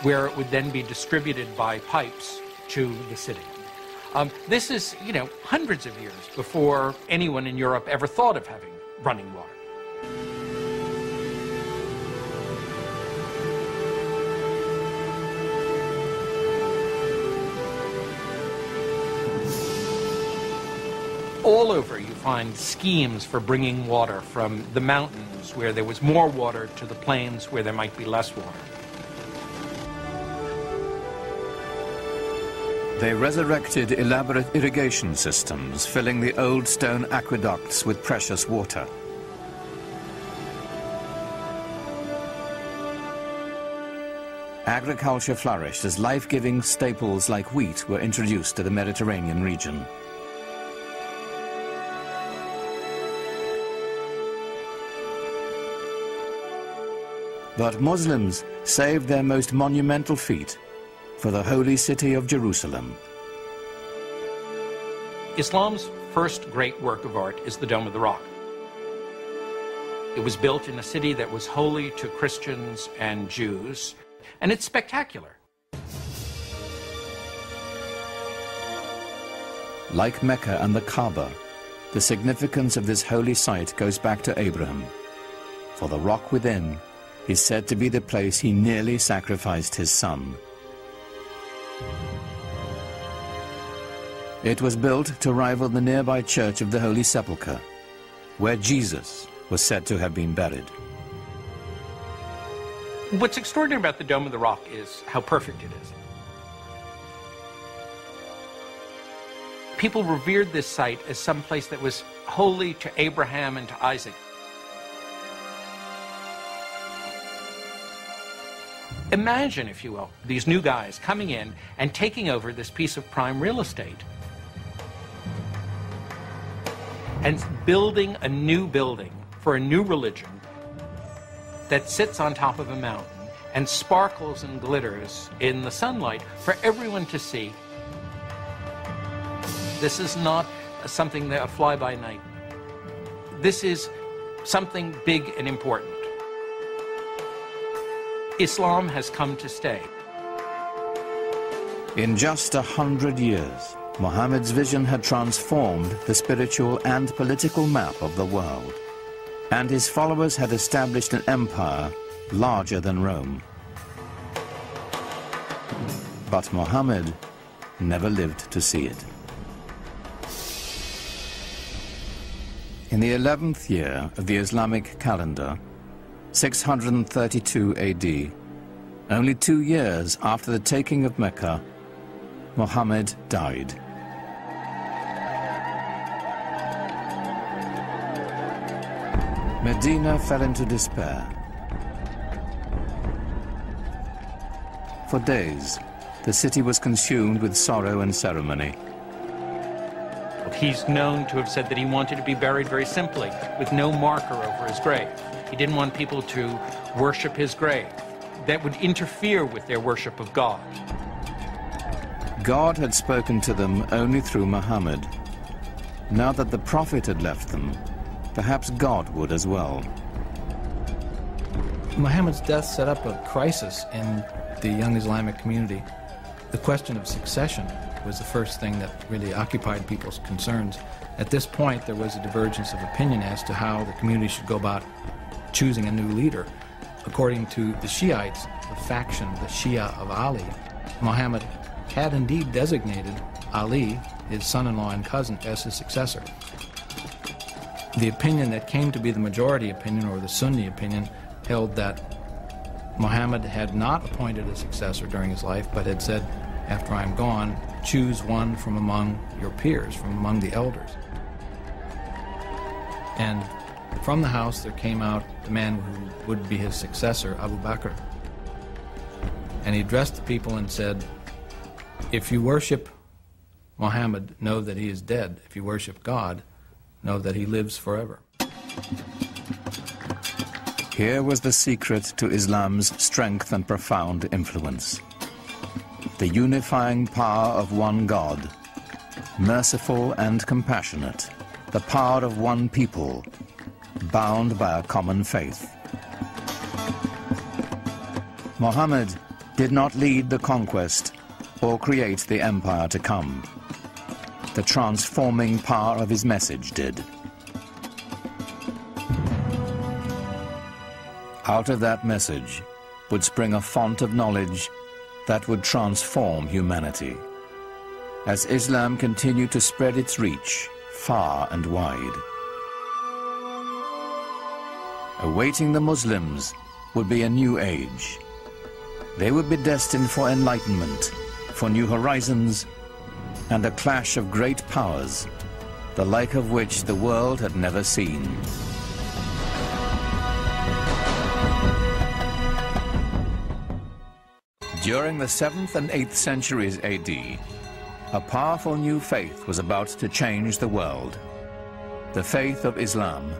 where it would then be distributed by pipes to the city. This is, hundreds of years before anyone in Europe ever thought of having running water. All over you find schemes for bringing water from the mountains where there was more water to the plains where there might be less water. They resurrected elaborate irrigation systems, filling the old stone aqueducts with precious water. Agriculture flourished as life-giving staples like wheat were introduced to the Mediterranean region. But Muslims saved their most monumental feat for the holy city of Jerusalem. Islam's first great work of art is the Dome of the Rock. It was built in a city that was holy to Christians and Jews, and it's spectacular. Like Mecca and the Kaaba, the significance of this holy site goes back to Abraham, for the rock within is said to be the place he nearly sacrificed his son. It was built to rival the nearby Church of the Holy Sepulchre, where Jesus was said to have been buried. What's extraordinary about the Dome of the Rock is how perfect it is. People revered this site as some place that was holy to Abraham and to Isaac. Imagine, if you will, these new guys coming in and taking over this piece of prime real estate and building a new building for a new religion that sits on top of a mountain and sparkles and glitters in the sunlight for everyone to see. This is not something that a fly-by-night. This is something big and important. Islam has come to stay. In just 100 years, Muhammad's vision had transformed the spiritual and political map of the world, and his followers had established an empire larger than Rome. But Muhammad never lived to see it. In the 11th year of the Islamic calendar, 632 AD, only 2 years after the taking of Mecca, Muhammad died. Medina fell into despair. For days, the city was consumed with sorrow and ceremony. He's known to have said that he wanted to be buried very simply, with no marker over his grave. He didn't want people to worship his grave. That would interfere with their worship of God. God had spoken to them only through Muhammad. Now that the Prophet had left them, perhaps God would as well. Muhammad's death set up a crisis in the young Islamic community. The question of succession was the first thing that really occupied people's concerns. At this point, there was a divergence of opinion as to how the community should go about choosing a new leader. According to the Shiites, the faction, the Shia of Ali, Muhammad had indeed designated Ali, his son-in-law and cousin, as his successor. The opinion that came to be the majority opinion, or the Sunni opinion, held that Muhammad had not appointed a successor during his life, but had said, after I'm gone, choose one from among your peers, from among the elders. And from the house there came out the man who would be his successor, Abu Bakr. And he addressed the people and said, if you worship Muhammad, know that he is dead. If you worship God, know that he lives forever. Here was the secret to Islam's strength and profound influence. The unifying power of one God, merciful and compassionate, the power of one people, bound by a common faith. Muhammad did not lead the conquest or create the empire to come. The transforming power of his message did. Out of that message would spring a font of knowledge that would transform humanity, as Islam continued to spread its reach far and wide. Awaiting the Muslims would be a new age. They would be destined for enlightenment, for new horizons, and a clash of great powers, the like of which the world had never seen. During the 7th and 8th centuries AD, a powerful new faith was about to change the world, the faith of Islam.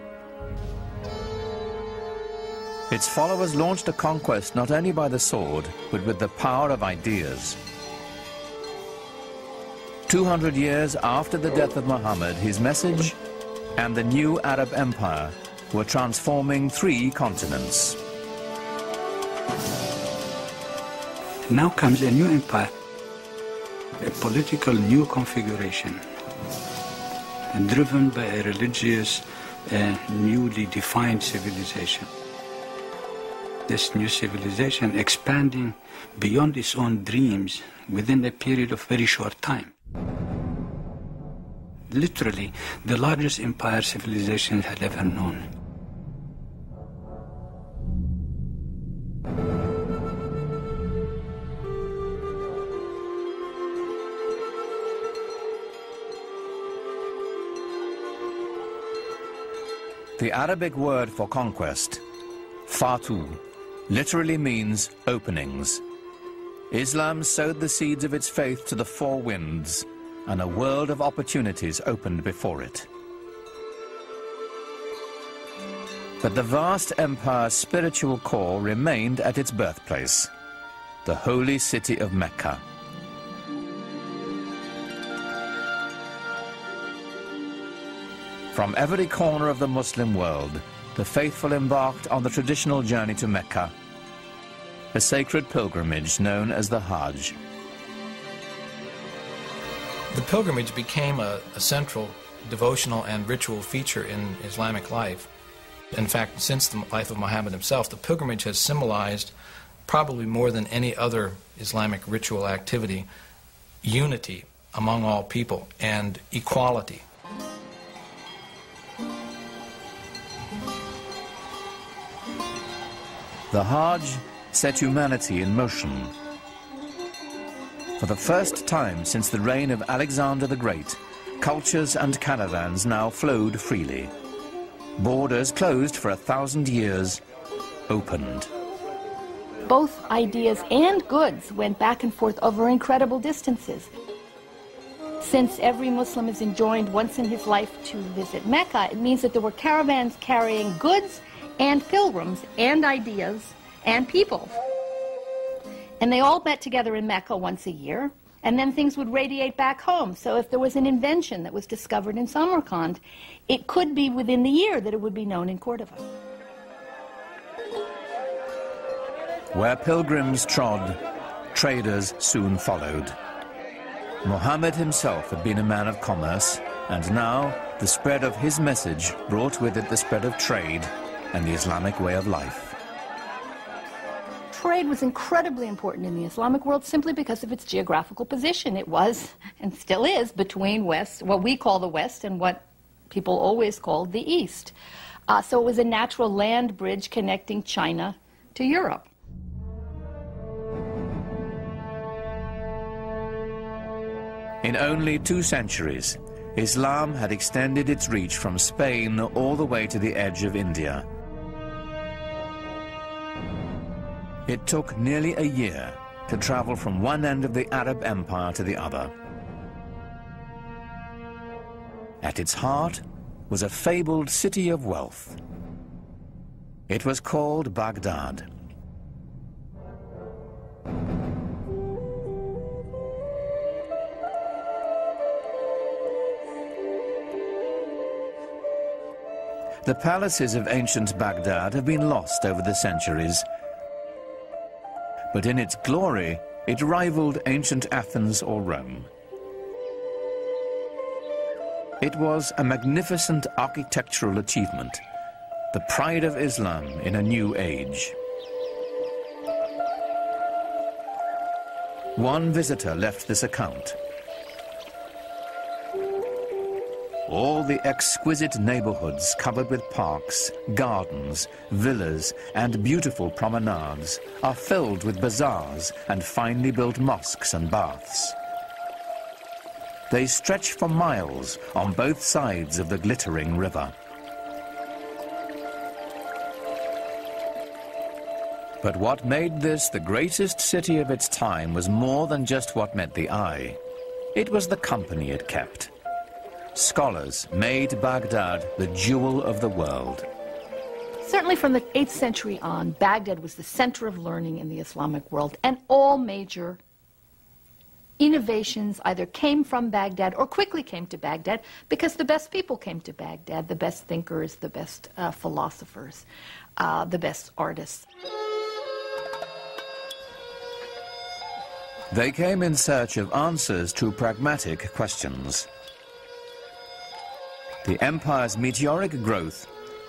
Its followers launched a conquest not only by the sword, but with the power of ideas. 200 years after the death of Muhammad, his message and the new Arab Empire were transforming 3 continents. Now comes a new empire, a political new configuration, driven by a religious, newly defined civilization. This new civilization expanding beyond its own dreams within a period of very short time. Literally, the largest empire civilization had ever known. The Arabic word for conquest, fatu, literally means openings. Islam sowed the seeds of its faith to the four winds, and a world of opportunities opened before it. But the vast empire's spiritual core remained at its birthplace, the holy city of Mecca. From every corner of the Muslim world, the faithful embarked on the traditional journey to Mecca, a sacred pilgrimage known as the Hajj. The pilgrimage became a central devotional and ritual feature in Islamic life. In fact, since the life of Muhammad himself, the pilgrimage has symbolized, probably more than any other Islamic ritual activity, unity among all people and equality. The Hajj set humanity in motion. For the first time since the reign of Alexander the Great, cultures and caravans now flowed freely. Borders closed for 1,000 years opened. Both ideas and goods went back and forth over incredible distances. Since every Muslim is enjoined once in his life to visit Mecca, it means that there were caravans carrying goods and pilgrims and ideas and people. And they all met together in Mecca once a year, and then things would radiate back home. So if there was an invention that was discovered in Samarkand, it could be within the year that it would be known in Cordova. Where pilgrims trod, traders soon followed. Muhammad himself had been a man of commerce, and now the spread of his message brought with it the spread of trade and the Islamic way of life. Trade was incredibly important in the Islamic world simply because of its geographical position. It was, and still is, between West, what we call the West, and what people always called the East. So it was a natural land bridge connecting China to Europe. In only 2 centuries, Islam had extended its reach from Spain all the way to the edge of India. It took nearly a year to travel from one end of the Arab Empire to the other. At its heart was a fabled city of wealth. It was called Baghdad. The palaces of ancient Baghdad have been lost over the centuries, but in its glory, it rivaled ancient Athens or Rome. It was a magnificent architectural achievement, the pride of Islam in a new age. One visitor left this account. All the exquisite neighborhoods covered with parks, gardens, villas, and beautiful promenades are filled with bazaars and finely built mosques and baths. They stretch for miles on both sides of the glittering river. But what made this the greatest city of its time was more than just what met the eye. It was the company it kept. Scholars made Baghdad the jewel of the world. Certainly from the 8th century on, Baghdad was the center of learning in the Islamic world, and all major innovations either came from Baghdad or quickly came to Baghdad because the best people came to Baghdad, the best thinkers, the best philosophers, the best artists. They came in search of answers to pragmatic questions. The empire's meteoric growth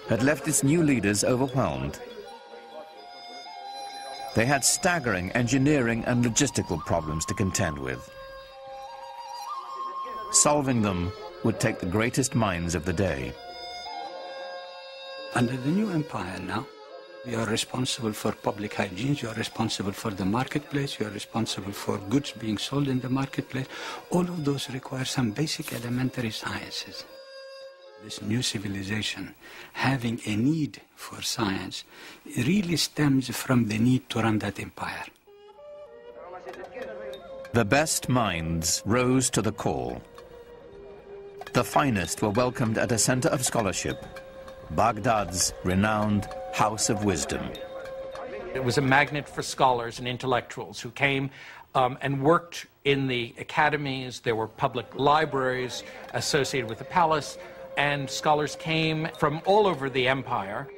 had left its new leaders overwhelmed. They had staggering engineering and logistical problems to contend with. Solving them would take the greatest minds of the day. Under the new empire now, you are responsible for public hygiene, you are responsible for the marketplace, you are responsible for goods being sold in the marketplace. All of those require some basic elementary sciences. This new civilization having a need for science really stems from the need to run that empire. The best minds rose to the call. The finest were welcomed at a center of scholarship, Baghdad's renowned House of Wisdom. It was a magnet for scholars and intellectuals who came and worked in the academies. There were public libraries associated with the palace, and scholars came from all over the empire.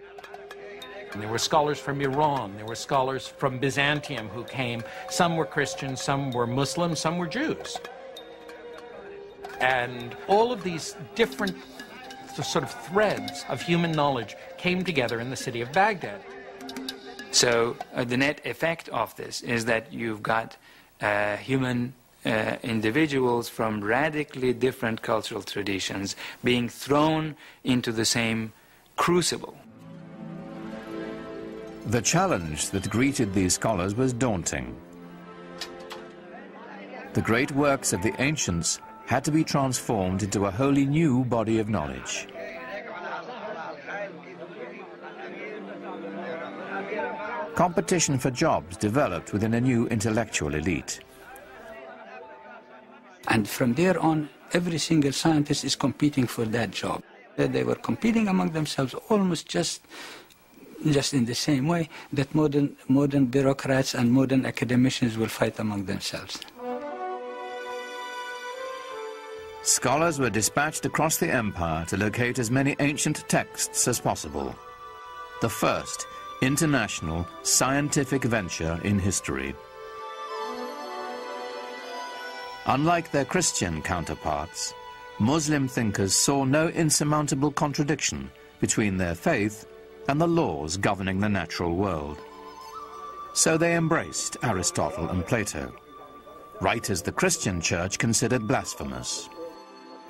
And there were scholars from Iran, there were scholars from Byzantium who came. Some were Christians, some were Muslims, some were Jews. And all of these different sort of threads of human knowledge came together in the city of Baghdad. So the net effect of this is that you've got human individuals from radically different cultural traditions being thrown into the same crucible. The challenge that greeted these scholars was daunting. The great works of the ancients had to be transformed into a wholly new body of knowledge. Competition for jobs developed within a new intellectual elite. And from there on, every single scientist is competing for that job. They were competing among themselves almost just in the same way that modern bureaucrats and modern academicians will fight among themselves. Scholars were dispatched across the empire to locate as many ancient texts as possible. The first international scientific venture in history. Unlike their Christian counterparts, Muslim thinkers saw no insurmountable contradiction between their faith and the laws governing the natural world. So they embraced Aristotle and Plato, writers the Christian church considered blasphemous.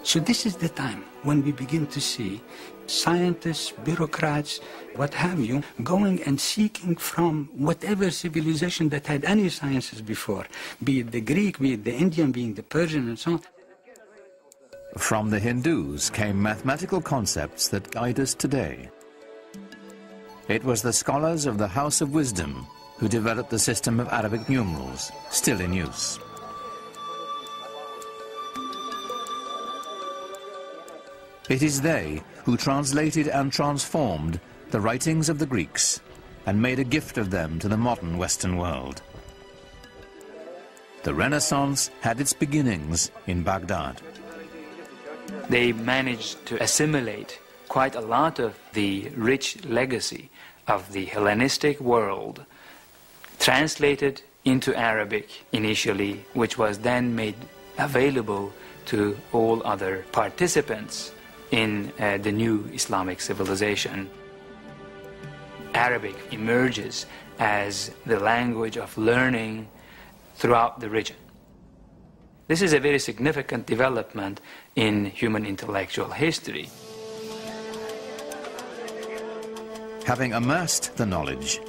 So this is the time when we begin to see scientists, bureaucrats, what have you, going and seeking from whatever civilization that had any sciences before, be it the Greek, be it the Indian, be it the Persian, and so on. From the Hindus came mathematical concepts that guide us today. It was the scholars of the House of Wisdom who developed the system of Arabic numerals, still in use. It is they who translated and transformed the writings of the Greeks and made a gift of them to the modern Western world. The Renaissance had its beginnings in Baghdad. They managed to assimilate quite a lot of the rich legacy of the Hellenistic world, translated into Arabic initially, which was then made available to all other participants in the new Islamic civilization. Arabic emerges as the language of learning throughout the region. This is a very significant development in human intellectual history. Having amassed the knowledge,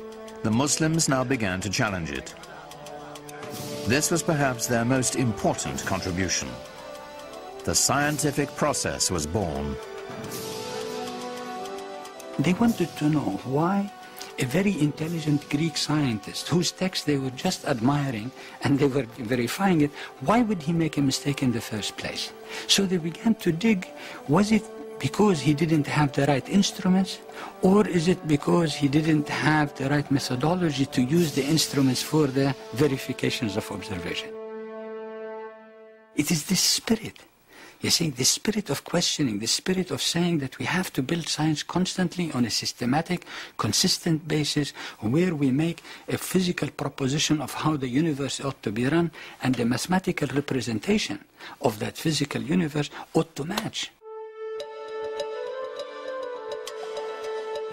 the Muslims now began to challenge it. This was perhaps their most important contribution. The scientific process was born. They wanted to know why a very intelligent Greek scientist, whose text they were just admiring and they were verifying it, why would he make a mistake in the first place? So they began to dig. Was it because he didn't have the right instruments, or is it because he didn't have the right methodology to use the instruments for the verifications of observation? It is this spirit. You see, the spirit of questioning, the spirit of saying that we have to build science constantly on a systematic, consistent basis where we make a physical proposition of how the universe ought to be run, and the mathematical representation of that physical universe ought to match.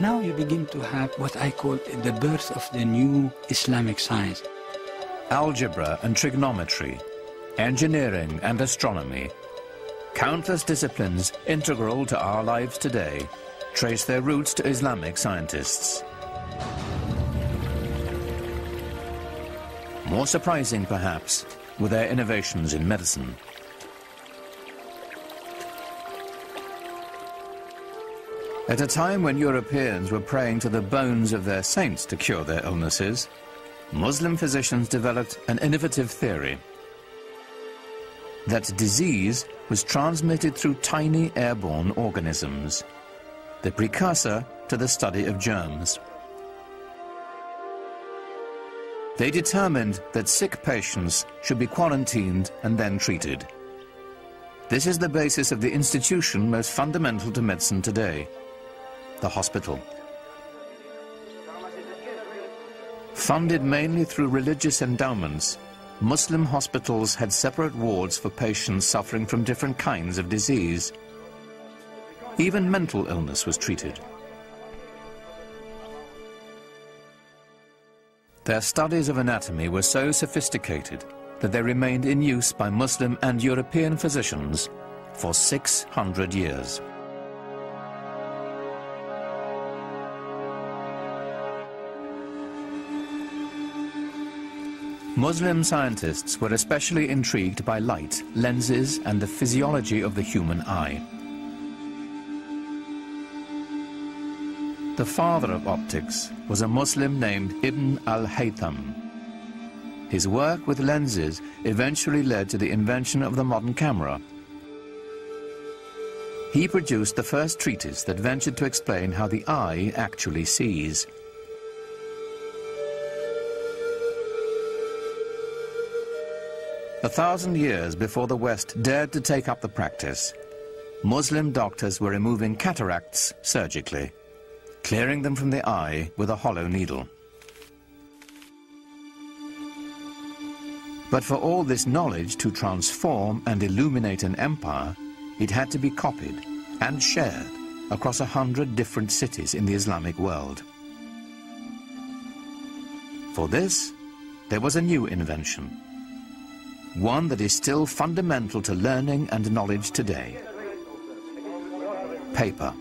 Now you begin to have what I call the birth of the new Islamic science. Algebra and trigonometry, engineering and astronomy, countless disciplines integral to our lives today trace their roots to Islamic scientists. More surprising, perhaps, were their innovations in medicine. At a time when Europeans were praying to the bones of their saints to cure their illnesses, Muslim physicians developed an innovative theory that disease was transmitted through tiny airborne organisms, the precursor to the study of germs. They determined that sick patients should be quarantined and then treated. This is the basis of the institution most fundamental to medicine today, the hospital. Funded mainly through religious endowments, Muslim hospitals had separate wards for patients suffering from different kinds of disease. Even mental illness was treated. Their studies of anatomy were so sophisticated that they remained in use by Muslim and European physicians for 600 years. Muslim scientists were especially intrigued by light, lenses, and the physiology of the human eye. The father of optics was a Muslim named Ibn al-Haytham. His work with lenses eventually led to the invention of the modern camera. He produced the first treatise that ventured to explain how the eye actually sees. A 1,000 years before the West dared to take up the practice, Muslim doctors were removing cataracts surgically, clearing them from the eye with a hollow needle. But for all this knowledge to transform and illuminate an empire, it had to be copied and shared across 100 different cities in the Islamic world. For this, there was a new invention, one that is still fundamental to learning and knowledge today: paper.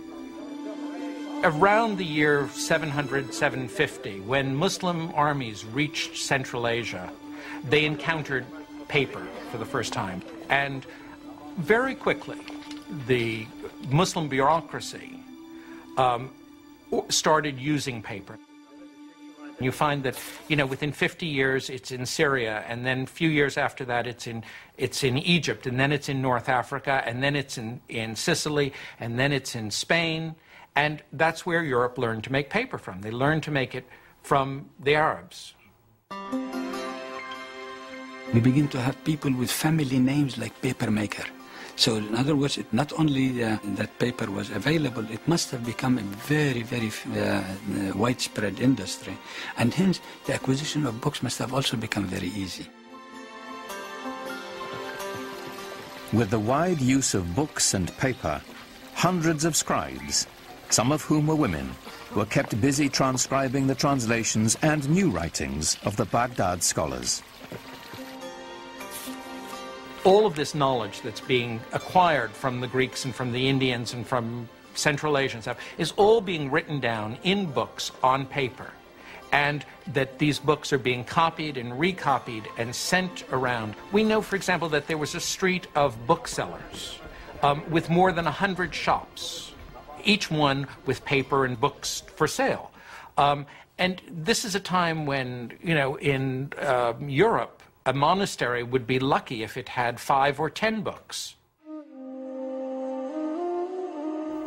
Around the year 700, 750, when Muslim armies reached Central Asia, they encountered paper for the first time. And very quickly, the Muslim bureaucracy started using paper. You find that, within 50 years it's in Syria, and then a few years after that it's in Egypt, and then it's in North Africa, and then it's in Sicily, and then it's in Spain. And that's where Europe learned to make paper from. They learned to make it from the Arabs. We begin to have people with family names like papermaker. So in other words, not only that paper was available, it must have become a very, very widespread industry. And hence, the acquisition of books must have also become very easy. With the wide use of books and paper, hundreds of scribes, some of whom were women, were kept busy transcribing the translations and new writings of the Baghdad scholars. All of this knowledge that's being acquired from the Greeks and from the Indians and from Central Asia and stuff is all being written down in books on paper, and that these books are being copied and recopied and sent around. We know, for example, that there was a street of booksellers with more than 100 shops, each one with paper and books for sale. And this is a time when, in Europe, a monastery would be lucky if it had 5 or 10 books.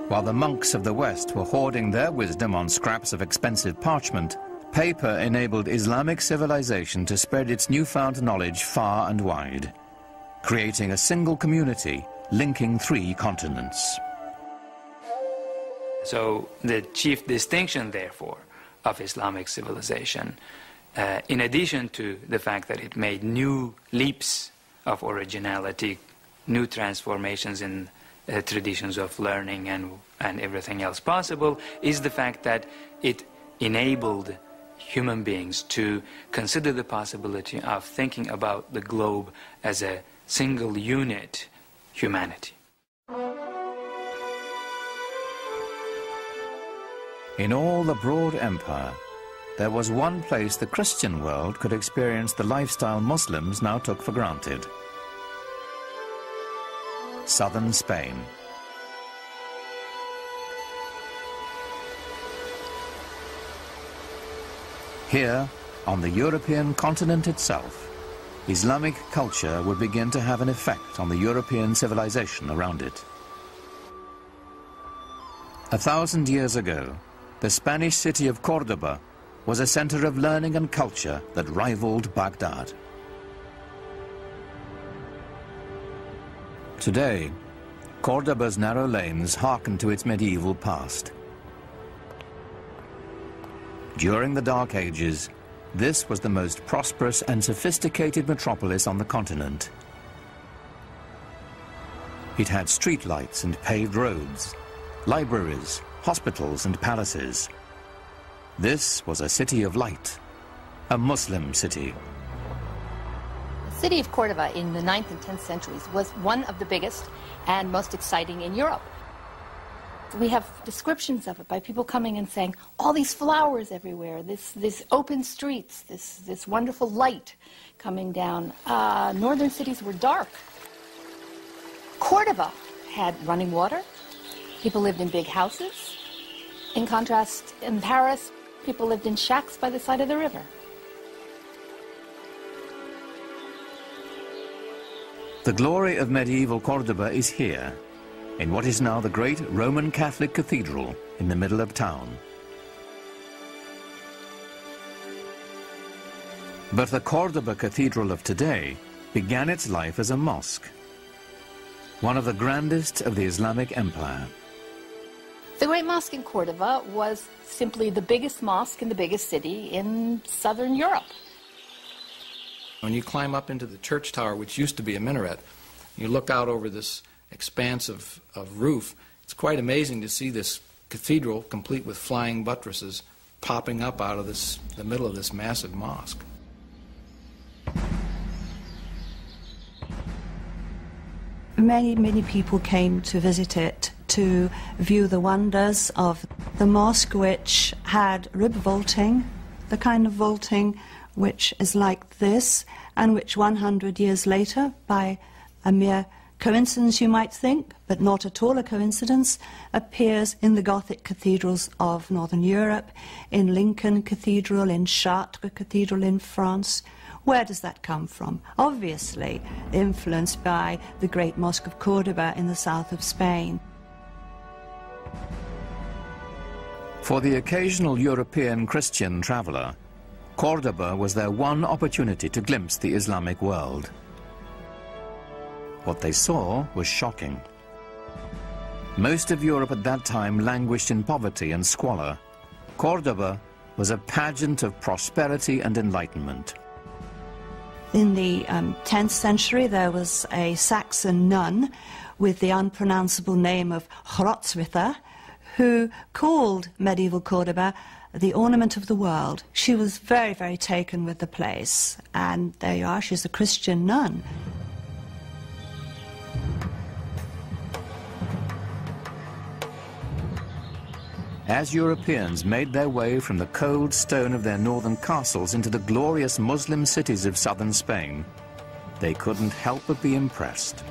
While the monks of the West were hoarding their wisdom on scraps of expensive parchment, paper enabled Islamic civilization to spread its newfound knowledge far and wide, creating a single community linking 3 continents. So the chief distinction, therefore, of Islamic civilization, in addition to the fact that it made new leaps of originality, new transformations in traditions of learning and everything else possible, is the fact that it enabled human beings to consider the possibility of thinking about the globe as a single unit, humanity. In all the broad empire, there was one place the Christian world could experience the lifestyle Muslims now took for granted: southern Spain. Here, on the European continent itself, Islamic culture would begin to have an effect on the European civilization around it. 1,000 years ago, the Spanish city of Córdoba was a center of learning and culture that rivaled Baghdad. Today, Córdoba's narrow lanes hearken to its medieval past. During the Dark Ages, this was the most prosperous and sophisticated metropolis on the continent. It had streetlights and paved roads, libraries, hospitals and palaces. This was a city of light, a Muslim city. The city of Cordoba in the 9th and 10th centuries was one of the biggest and most exciting in Europe. We have descriptions of it by people coming and saying, all these flowers everywhere, this open streets, this wonderful light coming down. Northern cities were dark. Cordoba had running water. People lived in big houses. In contrast, in Paris, people lived in shacks by the side of the river. The glory of medieval Córdoba is here, in what is now the great Roman Catholic cathedral in the middle of town. But the Córdoba Cathedral of today began its life as a mosque, one of the grandest of the Islamic Empire. The Great Mosque in Cordoba was simply the biggest mosque in the biggest city in southern Europe. When you climb up into the church tower, which used to be a minaret, you look out over this expanse of roof. It's quite amazing to see this cathedral, complete with flying buttresses, popping up out of the middle of this massive mosque. Many people came to visit it to view the wonders of the mosque, which had rib vaulting, the kind of vaulting which is like this, and which 100 years later, by a mere coincidence you might think, but not at all a coincidence, appears in the Gothic cathedrals of Northern Europe, in Lincoln Cathedral, in Chartres Cathedral in France. Where does that come from? Obviously influenced by the great Mosque of Córdoba in the south of Spain. For the occasional European Christian traveler, Córdoba was their one opportunity to glimpse the Islamic world. What they saw was shocking. Most of Europe at that time languished in poverty and squalor. Córdoba was a pageant of prosperity and enlightenment. In the 10th century, there was a Saxon nun with the unpronounceable name of Hrotswitha, who called medieval Córdoba the ornament of the world. She was very taken with the place, and there you are, she's a Christian nun. As Europeans made their way from the cold stone of their northern castles into the glorious Muslim cities of southern Spain, they couldn't help but be impressed.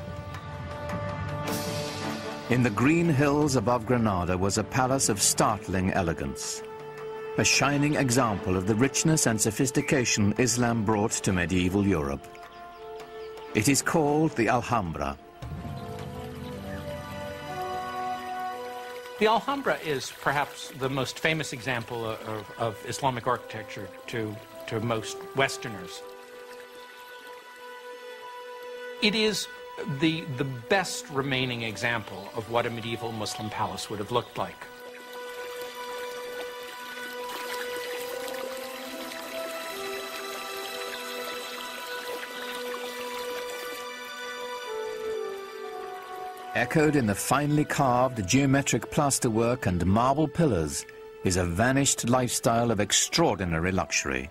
In the green hills above Granada was a palace of startling elegance, a shining example of the richness and sophistication Islam brought to medieval Europe. It is called the Alhambra. The Alhambra is perhaps the most famous example of Islamic architecture to most Westerners. It is the best remaining example of what a medieval Muslim palace would have looked like. Echoed in the finely carved geometric plasterwork and marble pillars is a vanished lifestyle of extraordinary luxury.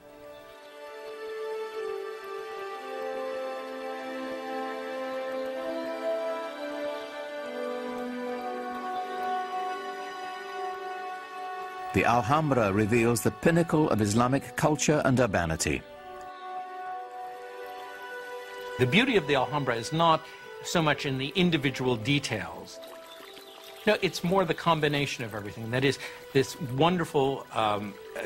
The Alhambra reveals the pinnacle of Islamic culture and urbanity. The beauty of the Alhambra is not so much in the individual details. No, it's more the combination of everything. That is, this wonderful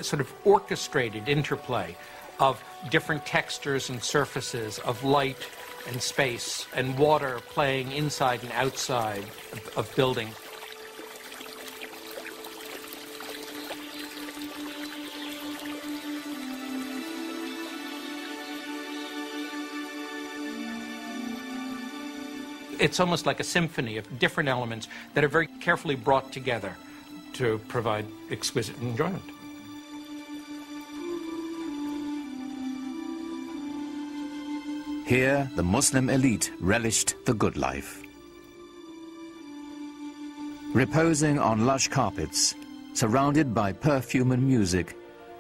sort of orchestrated interplay of different textures and surfaces, of light and space and water playing inside and outside of building. It's almost like a symphony of different elements that are very carefully brought together to provide exquisite enjoyment. Here, the Muslim elite relished the good life. Reposing on lush carpets, surrounded by perfume and music,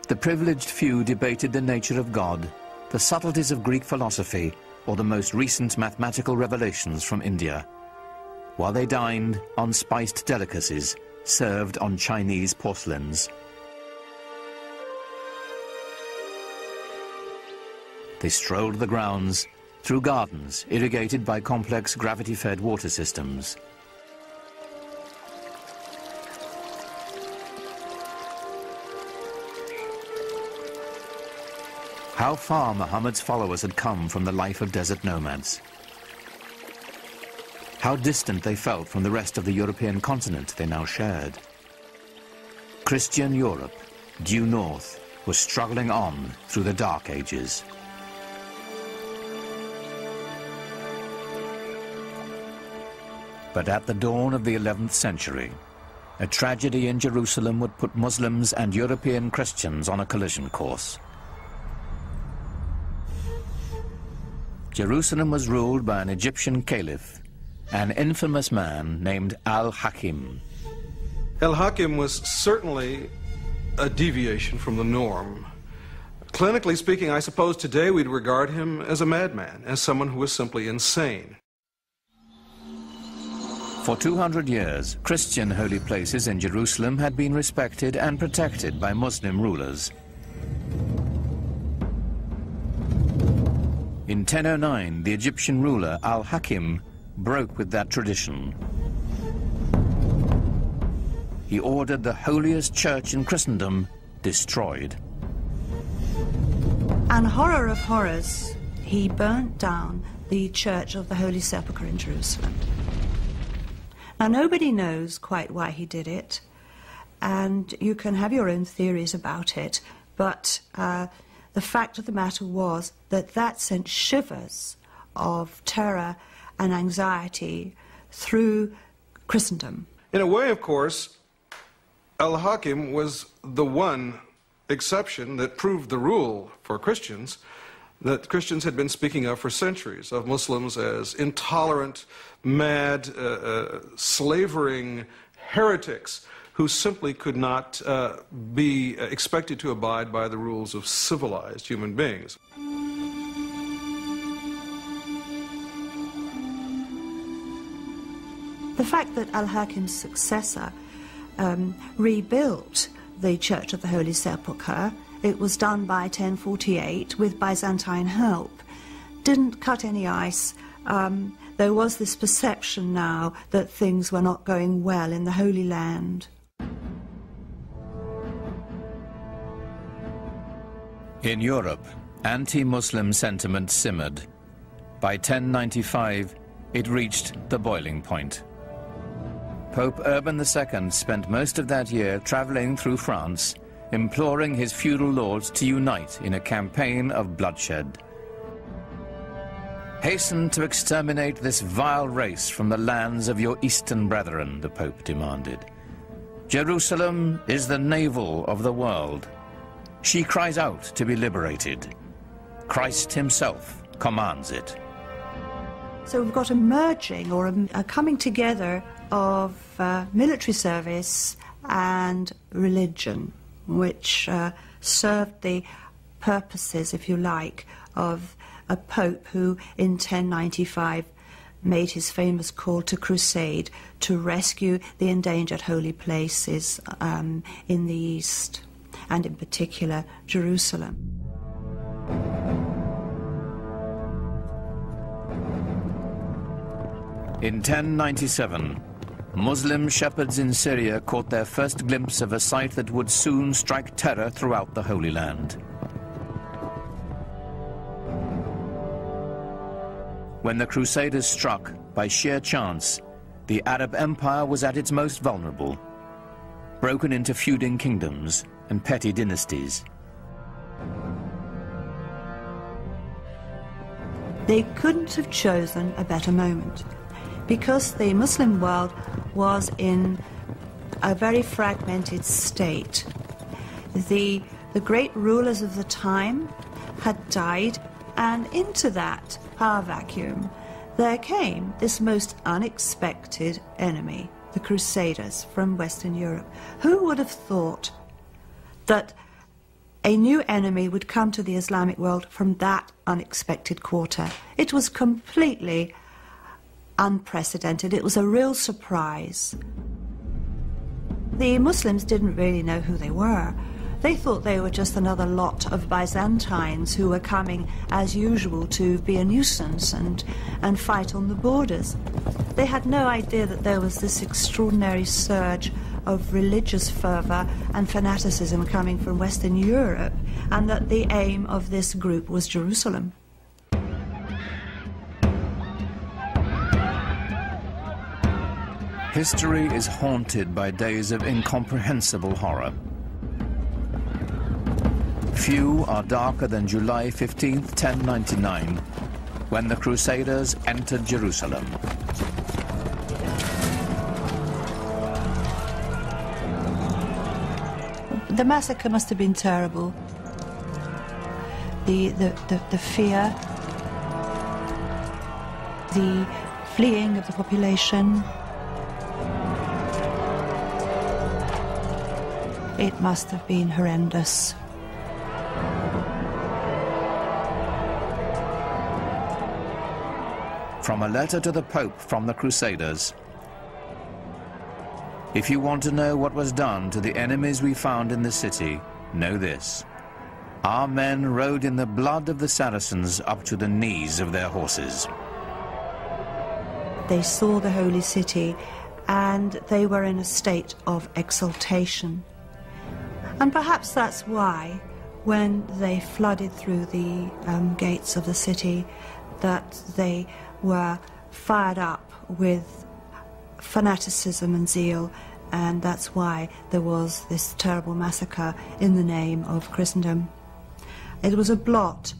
the privileged few debated the nature of God, the subtleties of Greek philosophy, or the most recent mathematical revelations from India, while they dined on spiced delicacies served on Chinese porcelains. They strolled the grounds through gardens irrigated by complex gravity-fed water systems. How far Muhammad's followers had come from the life of desert nomads. How distant they felt from the rest of the European continent they now shared. Christian Europe, due north, was struggling on through the Dark Ages. But at the dawn of the 11th century, a tragedy in Jerusalem would put Muslims and European Christians on a collision course. Jerusalem was ruled by an Egyptian caliph, an infamous man named Al-Hakim. Al-Hakim was certainly a deviation from the norm. Clinically speaking, I suppose today we'd regard him as a madman, as someone who was simply insane. For 200 years, Christian holy places in Jerusalem had been respected and protected by Muslim rulers. In 1009, the Egyptian ruler Al-Hakim broke with that tradition. He ordered the holiest church in Christendom destroyed. And horror of horrors, he burnt down the Church of the Holy Sepulchre in Jerusalem. Now, nobody knows quite why he did it, and you can have your own theories about it, but the fact of the matter was that that sent shivers of terror and anxiety through Christendom. In a way, of course, Al-Hakim was the one exception that proved the rule for Christians that Christians had been speaking of for centuries, of Muslims as intolerant, mad, slavering heretics who simply could not be expected to abide by the rules of civilized human beings. The fact that Al-Hakim's successor rebuilt the Church of the Holy Sepulchre, it was done by 1048 with Byzantine help, didn't cut any ice. There was this perception now that things were not going well in the Holy Land. In Europe, anti-Muslim sentiment simmered. By 1095, it reached the boiling point. Pope Urban II spent most of that year traveling through France, imploring his feudal lords to unite in a campaign of bloodshed. Hasten to exterminate this vile race from the lands of your eastern brethren, the Pope demanded. Jerusalem is the navel of the world. She cries out to be liberated. Christ himself commands it. So we've got a merging or a coming together of military service and religion, which served the purposes, if you like, of a pope who in 1095 made his famous call to crusade to rescue the endangered holy places in the East, and in particular Jerusalem. In 1097, Muslim shepherds in Syria caught their first glimpse of a sight that would soon strike terror throughout the Holy Land. When the Crusaders struck, by sheer chance, the Arab Empire was at its most vulnerable, broken into feuding kingdoms and petty dynasties. They couldn't have chosen a better moment, because the Muslim world was in a very fragmented state. The great rulers of the time had died, and into that power vacuum there came this most unexpected enemy, the Crusaders from Western Europe. Who would have thought that a new enemy would come to the Islamic world from that unexpected quarter? It was completely unprecedented. It was a real surprise. The Muslims didn't really know who they were. They thought they were just another lot of Byzantines who were coming, as usual, to be a nuisance and fight on the borders. They had no idea that there was this extraordinary surge of religious fervour and fanaticism coming from Western Europe, and that the aim of this group was Jerusalem. History is haunted by days of incomprehensible horror. Few are darker than July 15th, 1099, when the Crusaders entered Jerusalem. The massacre must have been terrible. The fear, the fleeing of the population. It must have been horrendous. From a letter to the Pope from the Crusaders. If you want to know what was done to the enemies we found in the city, know this. Our men rode in the blood of the Saracens up to the knees of their horses. They saw the holy city and they were in a state of exultation. And perhaps that's why, when they flooded through the gates of the city, that they were fired up with fanaticism and zeal, and that's why there was this terrible massacre in the name of Christendom. It was a blot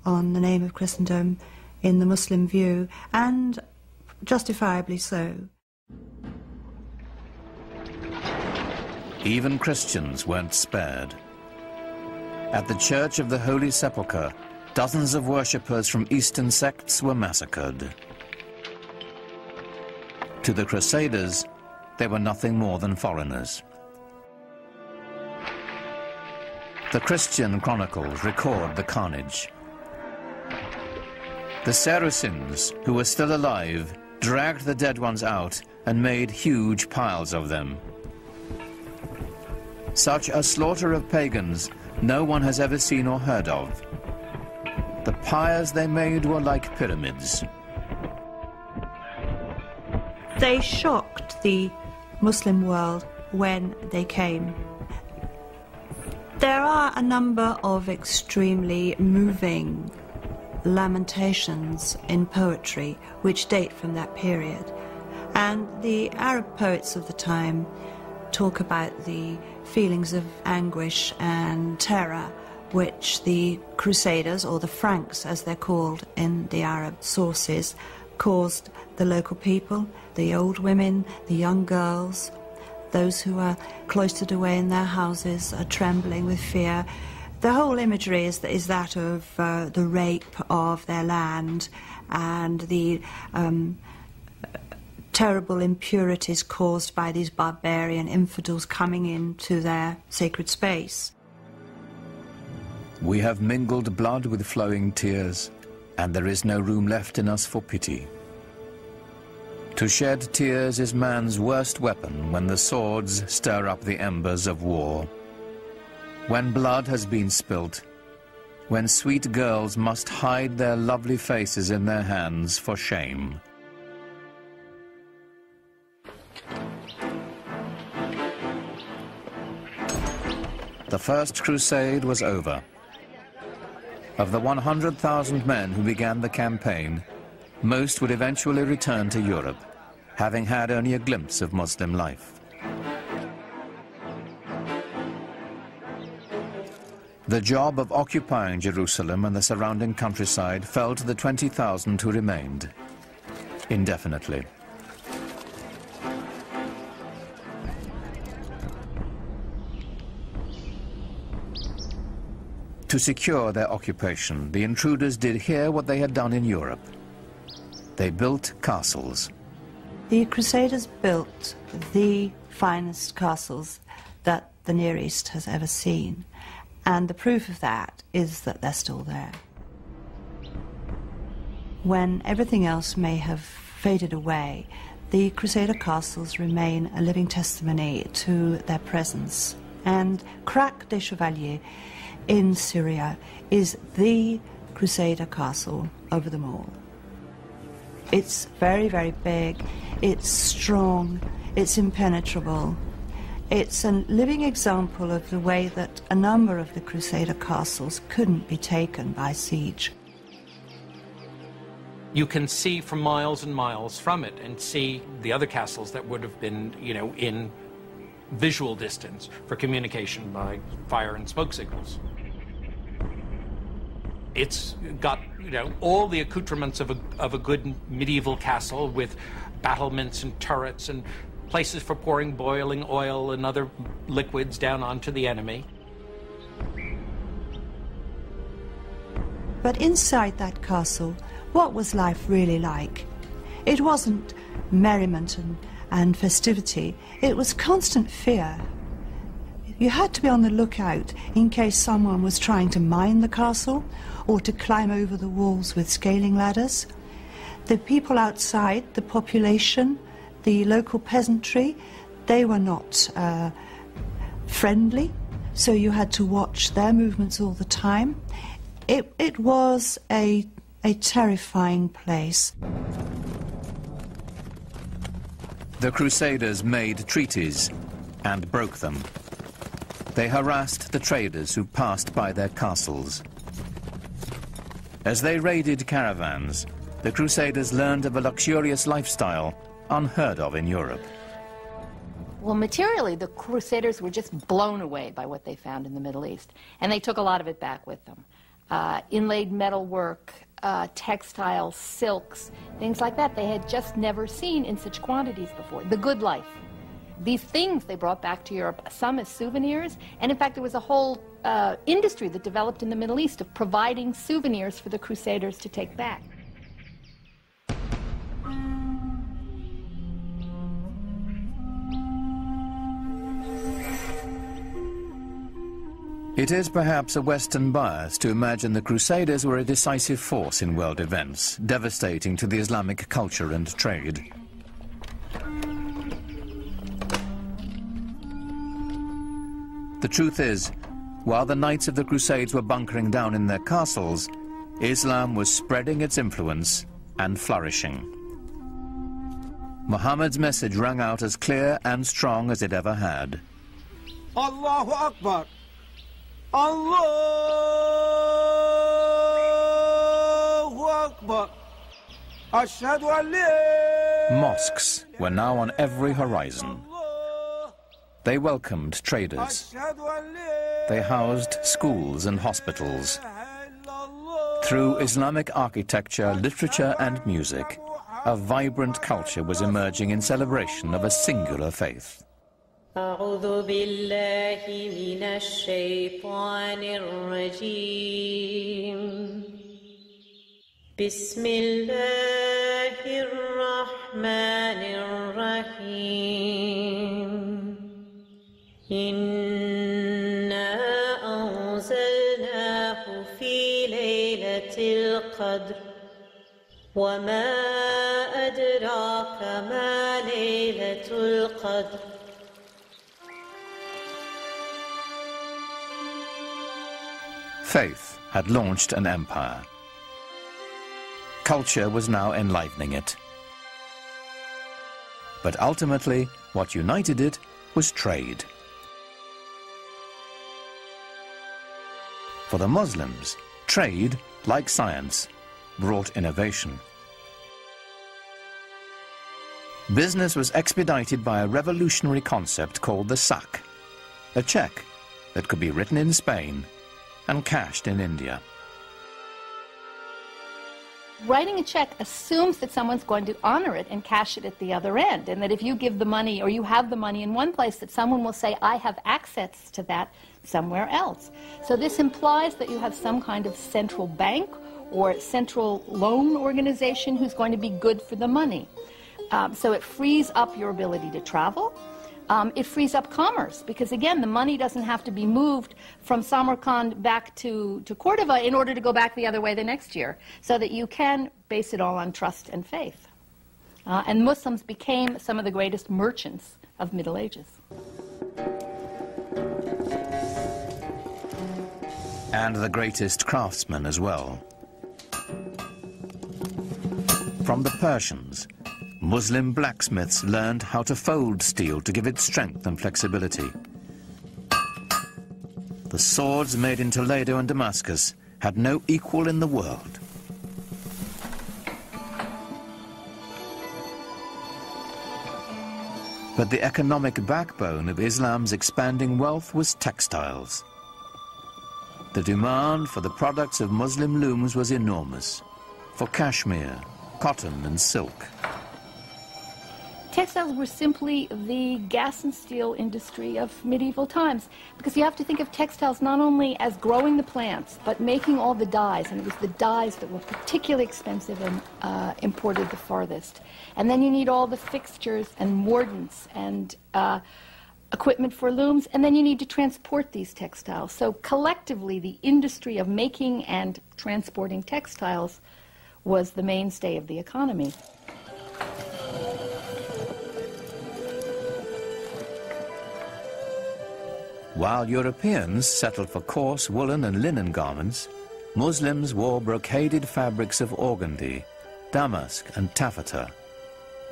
on the name of Christendom in the Muslim view, and justifiably so. Even Christians weren't spared. At the Church of the Holy Sepulchre, dozens of worshippers from Eastern sects were massacred. To the Crusaders, they were nothing more than foreigners. The Christian chronicles record the carnage. The Saracens, who were still alive, dragged the dead ones out and made huge piles of them. Such a slaughter of pagans no one has ever seen or heard of. The pyres they made were like pyramids. They shocked the Muslim world when they came. There are a number of extremely moving lamentations in poetry which date from that period. And the Arab poets of the time talk about the feelings of anguish and terror which the Crusaders, or the Franks as they're called in the Arab sources, caused the local people, the old women, the young girls, those who are cloistered away in their houses, are trembling with fear. The whole imagery is that of the rape of their land and the terrible impurities caused by these barbarian infidels coming into their sacred space. We have mingled blood with flowing tears, and there is no room left in us for pity. To shed tears is man's worst weapon when the swords stir up the embers of war. When blood has been spilt, when sweet girls must hide their lovely faces in their hands for shame. The First Crusade was over. Of the 100,000 men who began the campaign, most would eventually return to Europe, having had only a glimpse of Muslim life. The job of occupying Jerusalem and the surrounding countryside fell to the 20,000 who remained, indefinitely. To secure their occupation, the intruders did here what they had done in Europe. They built castles. The Crusaders built the finest castles that the Near East has ever seen, and the proof of that is that they're still there. When everything else may have faded away, the Crusader castles remain a living testimony to their presence. And Crac des Chevaliers in Syria is the Crusader castle over them all. It's very, very big, it's strong, it's impenetrable. It's a living example of the way that a number of the Crusader castles couldn't be taken by siege. You can see for miles and miles from it and see the other castles that would have been, in visual distance for communication by fire and smoke signals. It's got, all the accoutrements of a good medieval castle with battlements and turrets and places for pouring boiling oil and other liquids down onto the enemy. But inside that castle, what was life really like? It wasn't merriment and festivity, it was constant fear. You had to be on the lookout in case someone was trying to mine the castle or to climb over the walls with scaling ladders. The people outside, the population, the local peasantry, they were not friendly, so you had to watch their movements all the time. It was a terrifying place. The Crusaders made treaties and broke them. They harassed the traders who passed by their castles. As they raided caravans, the Crusaders learned of a luxurious lifestyle unheard of in Europe. Well, materially, the Crusaders were just blown away by what they found in the Middle East, and they took a lot of it back with them. Inlaid metalwork, textiles, silks, things like that they had just never seen in such quantities before. The good life. These things they brought back to Europe, some as souvenirs, and in fact there was a whole industry that developed in the Middle East of providing souvenirs for the Crusaders to take back. It is perhaps a Western bias to imagine the Crusaders were a decisive force in world events, devastating to the Islamic culture and trade. The truth is, while the knights of the Crusades were bunkering down in their castles, Islam was spreading its influence and flourishing. Muhammad's message rang out as clear and strong as it ever had. Allahu Akbar! Allahu Akbar! Ashhadu an la... Mosques were now on every horizon. They welcomed traders. They housed schools and hospitals. Through Islamic architecture, literature and music, a vibrant culture was emerging in celebration of a singular faith. أعوذ بالله من الشيطان الرجيم بسم الله الرحمن الرحيم إنا أنزلناه في ليلة القدر وما أدراك ما ليلة القدر Faith had launched an empire. Culture was now enlivening it. But ultimately, what united it was trade. For the Muslims, trade, like science, brought innovation. Business was expedited by a revolutionary concept called the sak, a cheque that could be written in Spain and cashed in India. Writing a check assumes that someone's going to honor it and cash it at the other end, and that if you give the money or you have the money in one place, that someone will say, I have access to that somewhere else. So this implies that you have some kind of central bank or central loan organization who's going to be good for the money. So it frees up your ability to travel. It frees up commerce, because again, the money doesn't have to be moved from Samarkand back to Cordova in order to go back the other way the next year, so that you can base it all on trust and faith. And Muslims became some of the greatest merchants of Middle Ages. And the greatest craftsmen as well. From the Persians, Muslim blacksmiths learned how to fold steel to give it strength and flexibility. The swords made in Toledo and Damascus had no equal in the world. But the economic backbone of Islam's expanding wealth was textiles. The demand for the products of Muslim looms was enormous, for cashmere, cotton and silk. Textiles were simply the gas and steel industry of medieval times, because you have to think of textiles not only as growing the plants, but making all the dyes, and it was the dyes that were particularly expensive and imported the farthest. And then you need all the fixtures and mordants and equipment for looms, and then you need to transport these textiles. So collectively, the industry of making and transporting textiles was the mainstay of the economy. While Europeans settled for coarse woolen and linen garments, Muslims wore brocaded fabrics of organdie, damask and taffeta,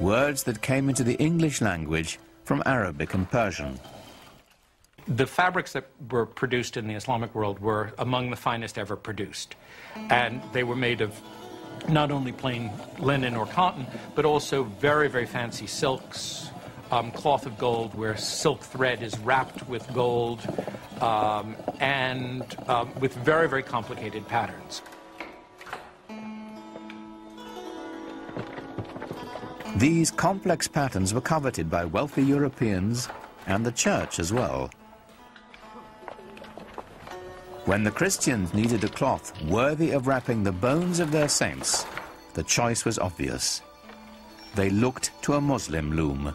words that came into the English language from Arabic and Persian. The fabrics that were produced in the Islamic world were among the finest ever produced. And they were made of not only plain linen or cotton, but also very, very fancy silks, cloth of gold where silk thread is wrapped with gold, and with very, very complicated patterns. These complex patterns were coveted by wealthy Europeans and the church as well. When the Christians needed a cloth worthy of wrapping the bones of their saints, the choice was obvious. They looked to a Muslim loom.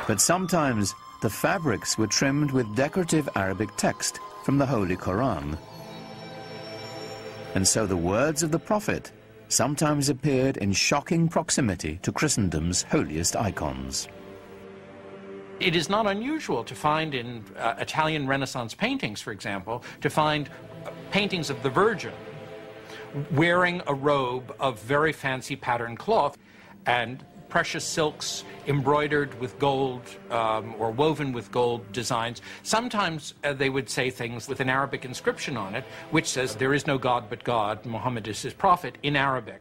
But sometimes the fabrics were trimmed with decorative Arabic text from the Holy Quran. And so the words of the Prophet sometimes appeared in shocking proximity to Christendom's holiest icons. It is not unusual to find in Italian Renaissance paintings, for example, to find paintings of the Virgin wearing a robe of very fancy patterned cloth and precious silks embroidered with gold or woven with gold designs. Sometimes they would say things with an Arabic inscription on it, which says, "There is no God but God, Muhammad is his prophet," in Arabic.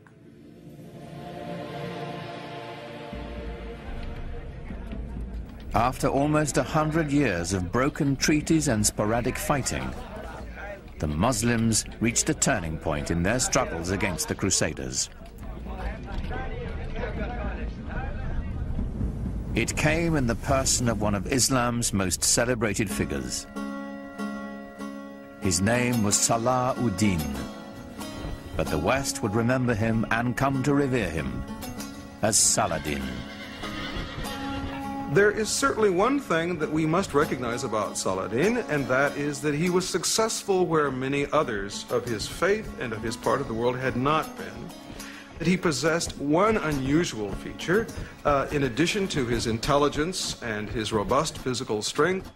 After almost 100 years of broken treaties and sporadic fighting, the Muslims reached a turning point in their struggles against the Crusaders. It came in the person of one of Islam's most celebrated figures. His name was Salah ud-Din, but the West would remember him and come to revere him as Saladin. There is certainly one thing that we must recognize about Saladin, and that is that he was successful where many others of his faith and of his part of the world had not been. That he possessed one unusual feature, in addition to his intelligence and his robust physical strength.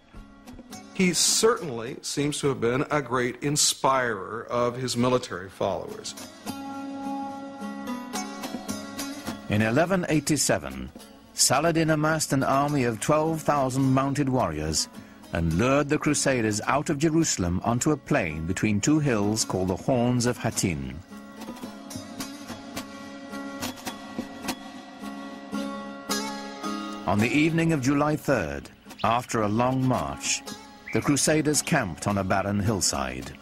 He certainly seems to have been a great inspirer of his military followers. In 1187, Saladin amassed an army of 12,000 mounted warriors and lured the Crusaders out of Jerusalem onto a plain between two hills called the Horns of Hattin. On the evening of July 3rd, after a long march, the Crusaders camped on a barren hillside.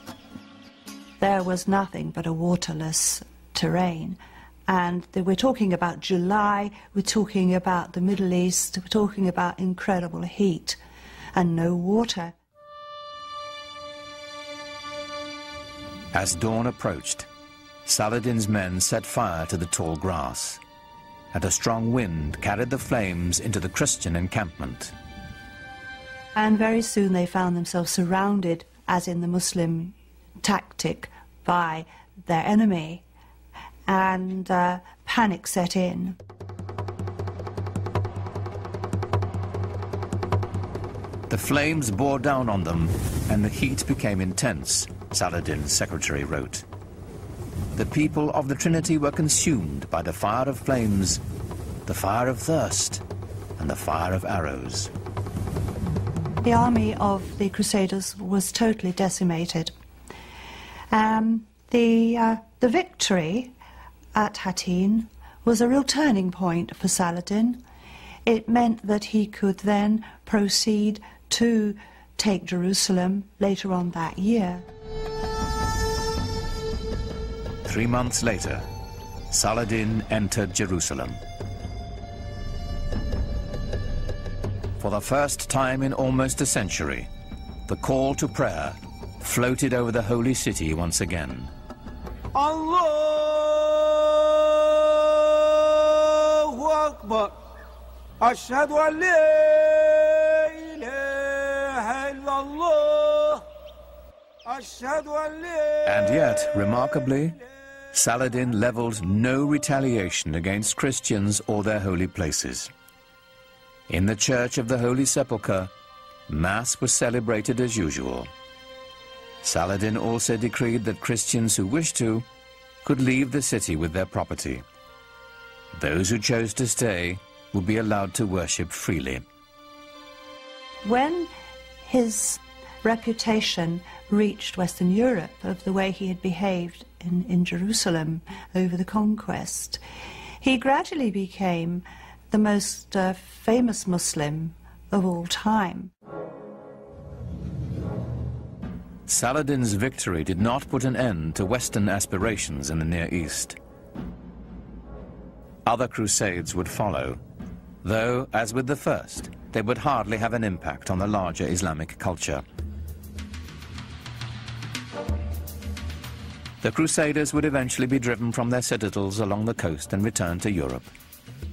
There was nothing but a waterless terrain. And we're talking about July, we're talking about the Middle East, we're talking about incredible heat and no water. As dawn approached, Saladin's men set fire to the tall grass, and a strong wind carried the flames into the Christian encampment. And very soon they found themselves surrounded, as in the Muslim tactic, by their enemy, and panic set in. The flames bore down on them, and the heat became intense, Saladin's secretary wrote. The people of the Trinity were consumed by the fire of flames, the fire of thirst, and the fire of arrows. The army of the Crusaders was totally decimated. The victory at Hattin was a real turning point for Saladin. It meant that he could then proceed to take Jerusalem later on that year. 3 months later, Saladin entered Jerusalem. For the first time in almost a century, the call to prayer floated over the holy city once again. Allahu Akbar. Ashhadu an la ilaha illallah. Ashhadu an la. And yet, remarkably, Saladin leveled no retaliation against Christians or their holy places. In the Church of the Holy Sepulchre, Mass was celebrated as usual. Saladin also decreed that Christians who wished to could leave the city with their property. Those who chose to stay would be allowed to worship freely. When his reputation reached Western Europe of the way he had behaved in Jerusalem over the conquest, he gradually became the most famous Muslim of all time. Saladin's victory did not put an end to Western aspirations in the Near East. Other crusades would follow, though, as with the first, they would hardly have an impact on the larger Islamic culture. The Crusaders would eventually be driven from their citadels along the coast and return to Europe.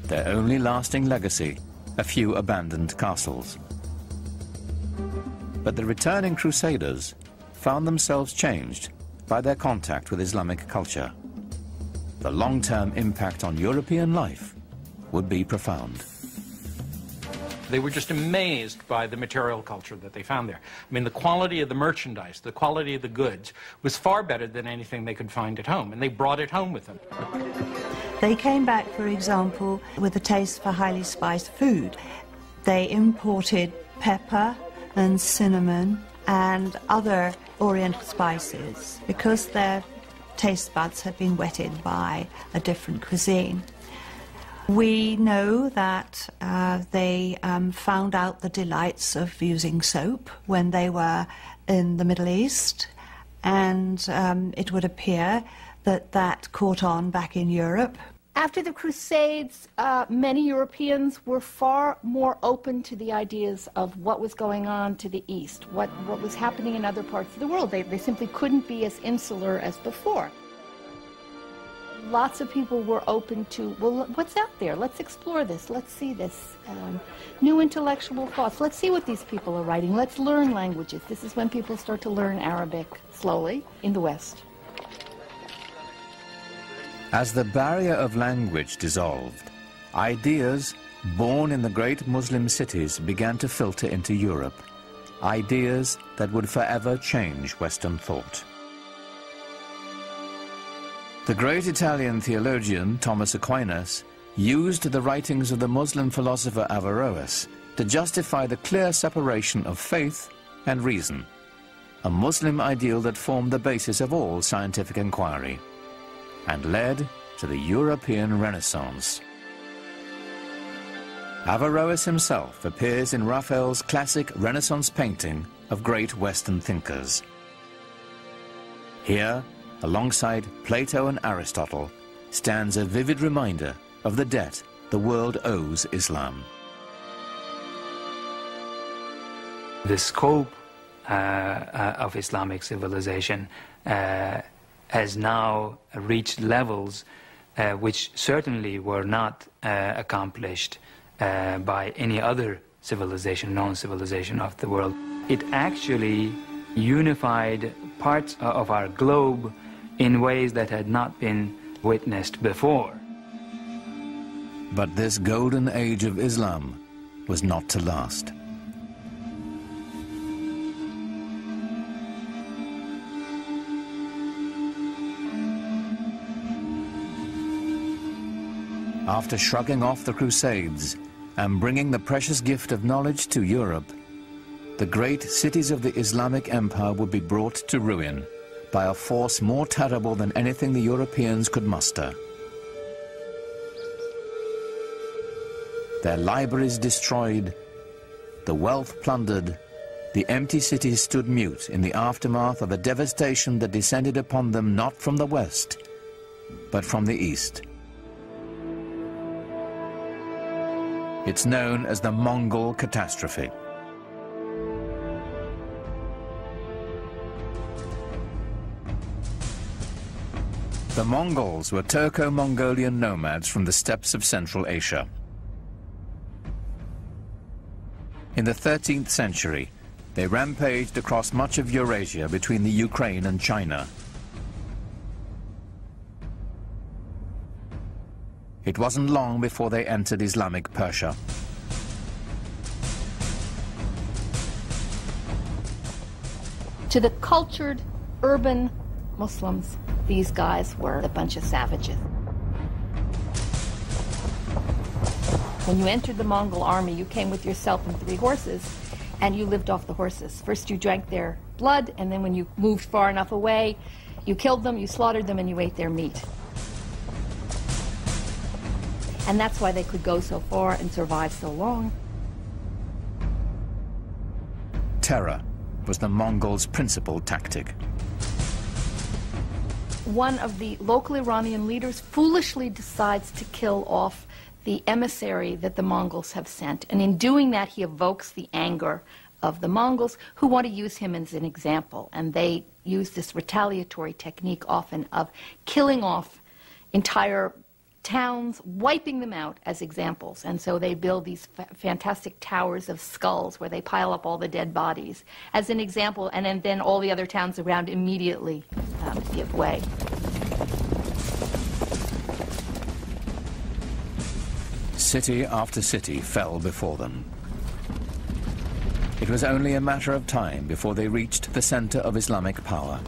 Their only lasting legacy, a few abandoned castles. But the returning Crusaders found themselves changed by their contact with Islamic culture. The long-term impact on European life would be profound. They were just amazed by the material culture that they found there. I mean, the quality of the merchandise, the quality of the goods was far better than anything they could find at home, and they brought it home with them. They came back, for example, with a taste for highly spiced food. They imported pepper and cinnamon and other Oriental spices because their taste buds had been whetted by a different cuisine. We know that they found out the delights of using soap when they were in the Middle East, and it would appear that that caught on back in Europe. After the Crusades, many Europeans were far more open to the ideas of what was going on to the East, what was happening in other parts of the world. They simply couldn't be as insular as before. Lots of people were open to, well, what's out there? Let's explore this. Let's see this. New intellectual thoughts. Let's see what these people are writing. Let's learn languages. This is when people start to learn Arabic slowly in the West. As the barrier of language dissolved, ideas born in the great Muslim cities began to filter into Europe, ideas that would forever change Western thought. The great Italian theologian Thomas Aquinas used the writings of the Muslim philosopher Averroes to justify the clear separation of faith and reason, a Muslim ideal that formed the basis of all scientific inquiry and led to the European Renaissance. Averroes himself appears in Raphael's classic Renaissance painting of great Western thinkers. Here, alongside Plato and Aristotle, stands a vivid reminder of the debt the world owes Islam. The scope of Islamic civilization has now reached levels which certainly were not accomplished by any other civilization, known civilization of the world. It actually unified parts of our globe in ways that had not been witnessed before. But this golden age of Islam was not to last. After shrugging off the Crusades and bringing the precious gift of knowledge to Europe, the great cities of the Islamic Empire would be brought to ruin by a force more terrible than anything the Europeans could muster. Their libraries destroyed, the wealth plundered, the empty cities stood mute in the aftermath of a devastation that descended upon them not from the west, but from the east. It's known as the Mongol catastrophe. The Mongols were Turco-Mongolian nomads from the steppes of Central Asia. In the 13th century, they rampaged across much of Eurasia between the Ukraine and China. It wasn't long before they entered Islamic Persia. To the cultured, urban Muslims, these guys were a bunch of savages. When you entered the Mongol army, you came with yourself and 3 horses, and you lived off the horses. First you drank their blood, and then when you moved far enough away, you killed them, you slaughtered them, and you ate their meat. And that's why they could go so far and survive so long. Terror was the Mongols' principal tactic. One of the local Iranian leaders foolishly decides to kill off the emissary that the Mongols have sent. And in doing that, he evokes the anger of the Mongols, who want to use him as an example. And they use this retaliatory technique often of killing off entire towns, wiping them out as examples. And so they build these fantastic towers of skulls where they pile up all the dead bodies as an example, and then all the other towns around immediately give way. City after city fell before them. It was only a matter of time before they reached the center of Islamic power.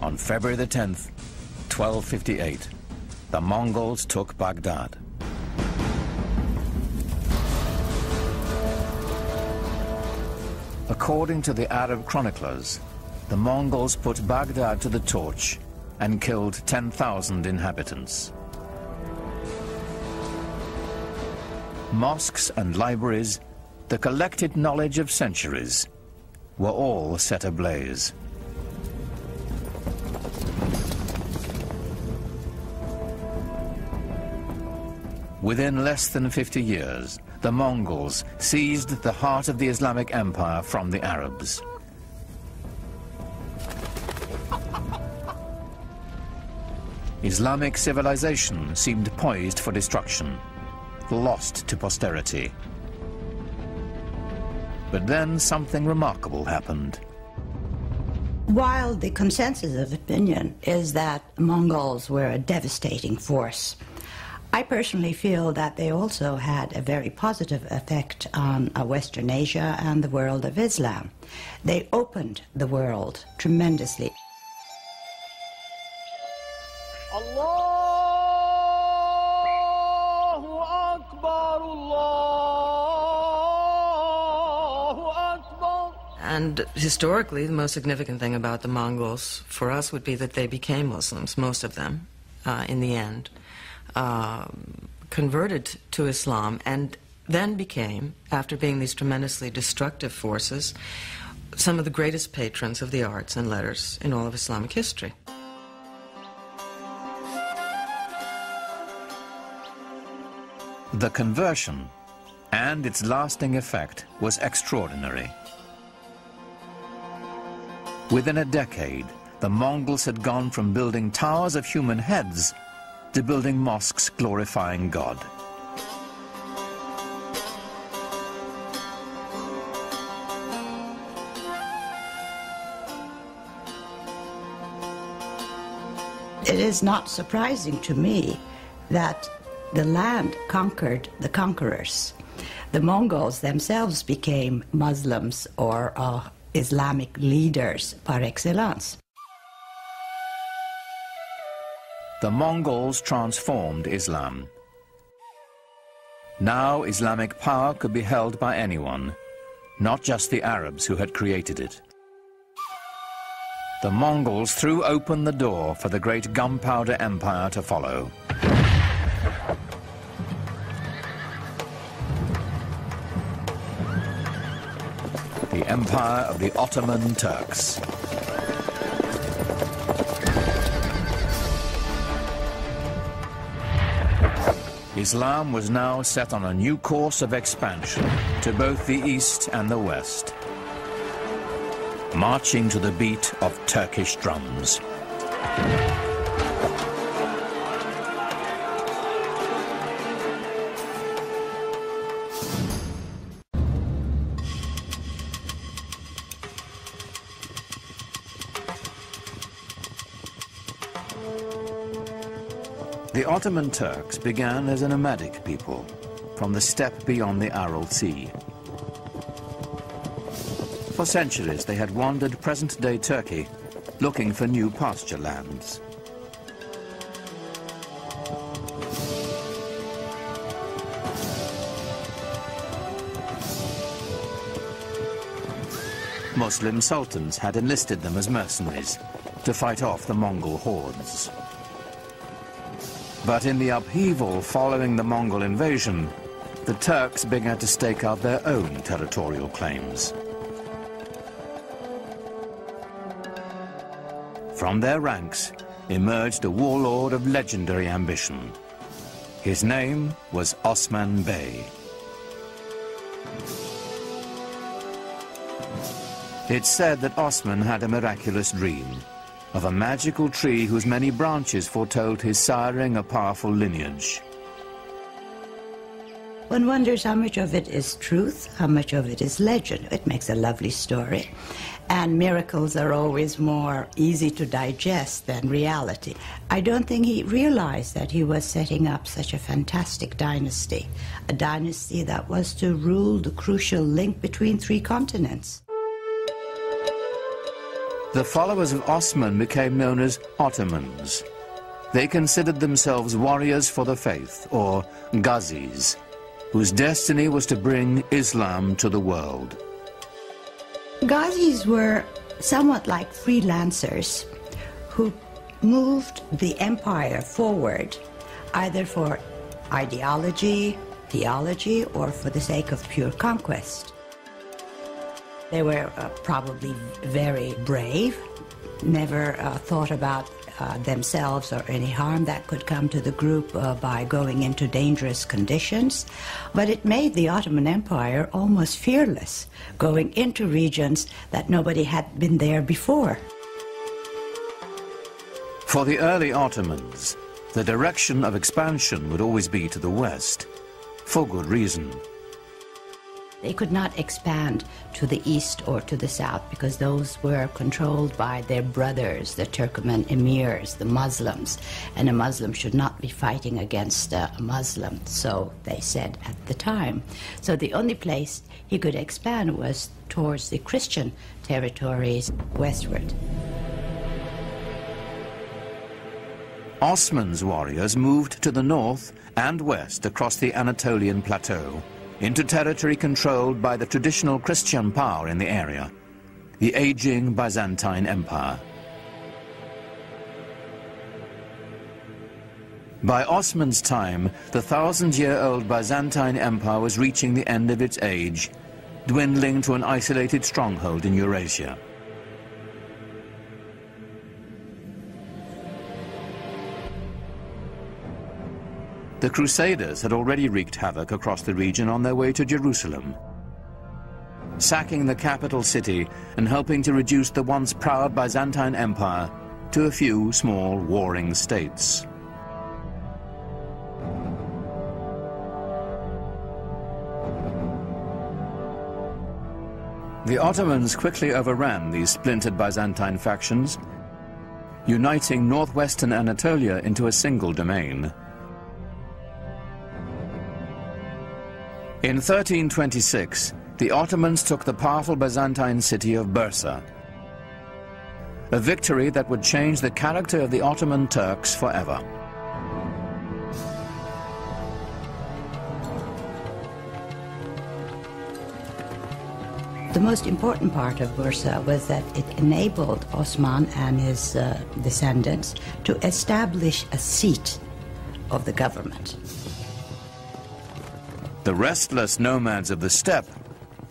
On February the 10th, 1258, the Mongols took Baghdad. According to the Arab chroniclers, the Mongols put Baghdad to the torch and killed 10,000 inhabitants. Mosques and libraries, the collected knowledge of centuries, were all set ablaze. Within less than 50 years, the Mongols seized the heart of the Islamic Empire from the Arabs. Islamic civilization seemed poised for destruction, lost to posterity. But then something remarkable happened. While the consensus of opinion is that Mongols were a devastating force, I personally feel that they also had a very positive effect on Western Asia and the world of Islam. They opened the world tremendously. Allah And historically, the most significant thing about the Mongols for us would be that they became Muslims, most of them, in the end, converted to Islam, and then became, after being these tremendously destructive forces, some of the greatest patrons of the arts and letters in all of Islamic history. The conversion and its lasting effect was extraordinary. Within a decade, the Mongols had gone from building towers of human heads to building mosques glorifying God. It is not surprising to me that the land conquered the conquerors. The Mongols themselves became Muslims or Islamic leaders par excellence. The Mongols transformed Islam. Now Islamic power could be held by anyone, not just the Arabs who had created it. The Mongols threw open the door for the great gunpowder empire to follow. The empire of the Ottoman Turks. Islam was now set on a new course of expansion to both the East and the West, marching to the beat of Turkish drums. The Ottoman Turks began as a nomadic people from the steppe beyond the Aral Sea. For centuries they had wandered present-day Turkey looking for new pasture lands. Muslim sultans had enlisted them as mercenaries to fight off the Mongol hordes. But in the upheaval following the Mongol invasion, the Turks began to stake out their own territorial claims. From their ranks emerged a warlord of legendary ambition. His name was Osman Bey. It's said that Osman had a miraculous dream of a magical tree whose many branches foretold his siring a powerful lineage. One wonders how much of it is truth, how much of it is legend. It makes a lovely story. And miracles are always more easy to digest than reality. I don't think he realized that he was setting up such a fantastic dynasty, a dynasty that was to rule the crucial link between 3 continents. The followers of Osman became known as Ottomans. They considered themselves warriors for the faith, or Ghazis, whose destiny was to bring Islam to the world. Ghazis were somewhat like freelancers who moved the empire forward either for ideology, theology, or for the sake of pure conquest. They were probably very brave, never thought about themselves or any harm that could come to the group by going into dangerous conditions. But it made the Ottoman Empire almost fearless, going into regions that nobody had been there before. For the early Ottomans, the direction of expansion would always be to the west, for good reason. They could not expand to the east or to the south because those were controlled by their brothers, the Turkoman emirs, the Muslims, and a Muslim should not be fighting against a Muslim, so they said at the time. So the only place he could expand was towards the Christian territories westward. Osman's warriors moved to the north and west across the Anatolian plateau, into territory controlled by the traditional Christian power in the area, the aging Byzantine Empire. By Osman's time, the 1,000-year-old Byzantine Empire was reaching the end of its age, dwindling to an isolated stronghold in Eurasia. The Crusaders had already wreaked havoc across the region on their way to Jerusalem, sacking the capital city and helping to reduce the once proud Byzantine Empire to a few small warring states. The Ottomans quickly overran these splintered Byzantine factions, uniting northwestern Anatolia into a single domain. In 1326, the Ottomans took the powerful Byzantine city of Bursa, a victory that would change the character of the Ottoman Turks forever. The most important part of Bursa was that it enabled Osman and his descendants to establish a seat of the government. The restless nomads of the steppe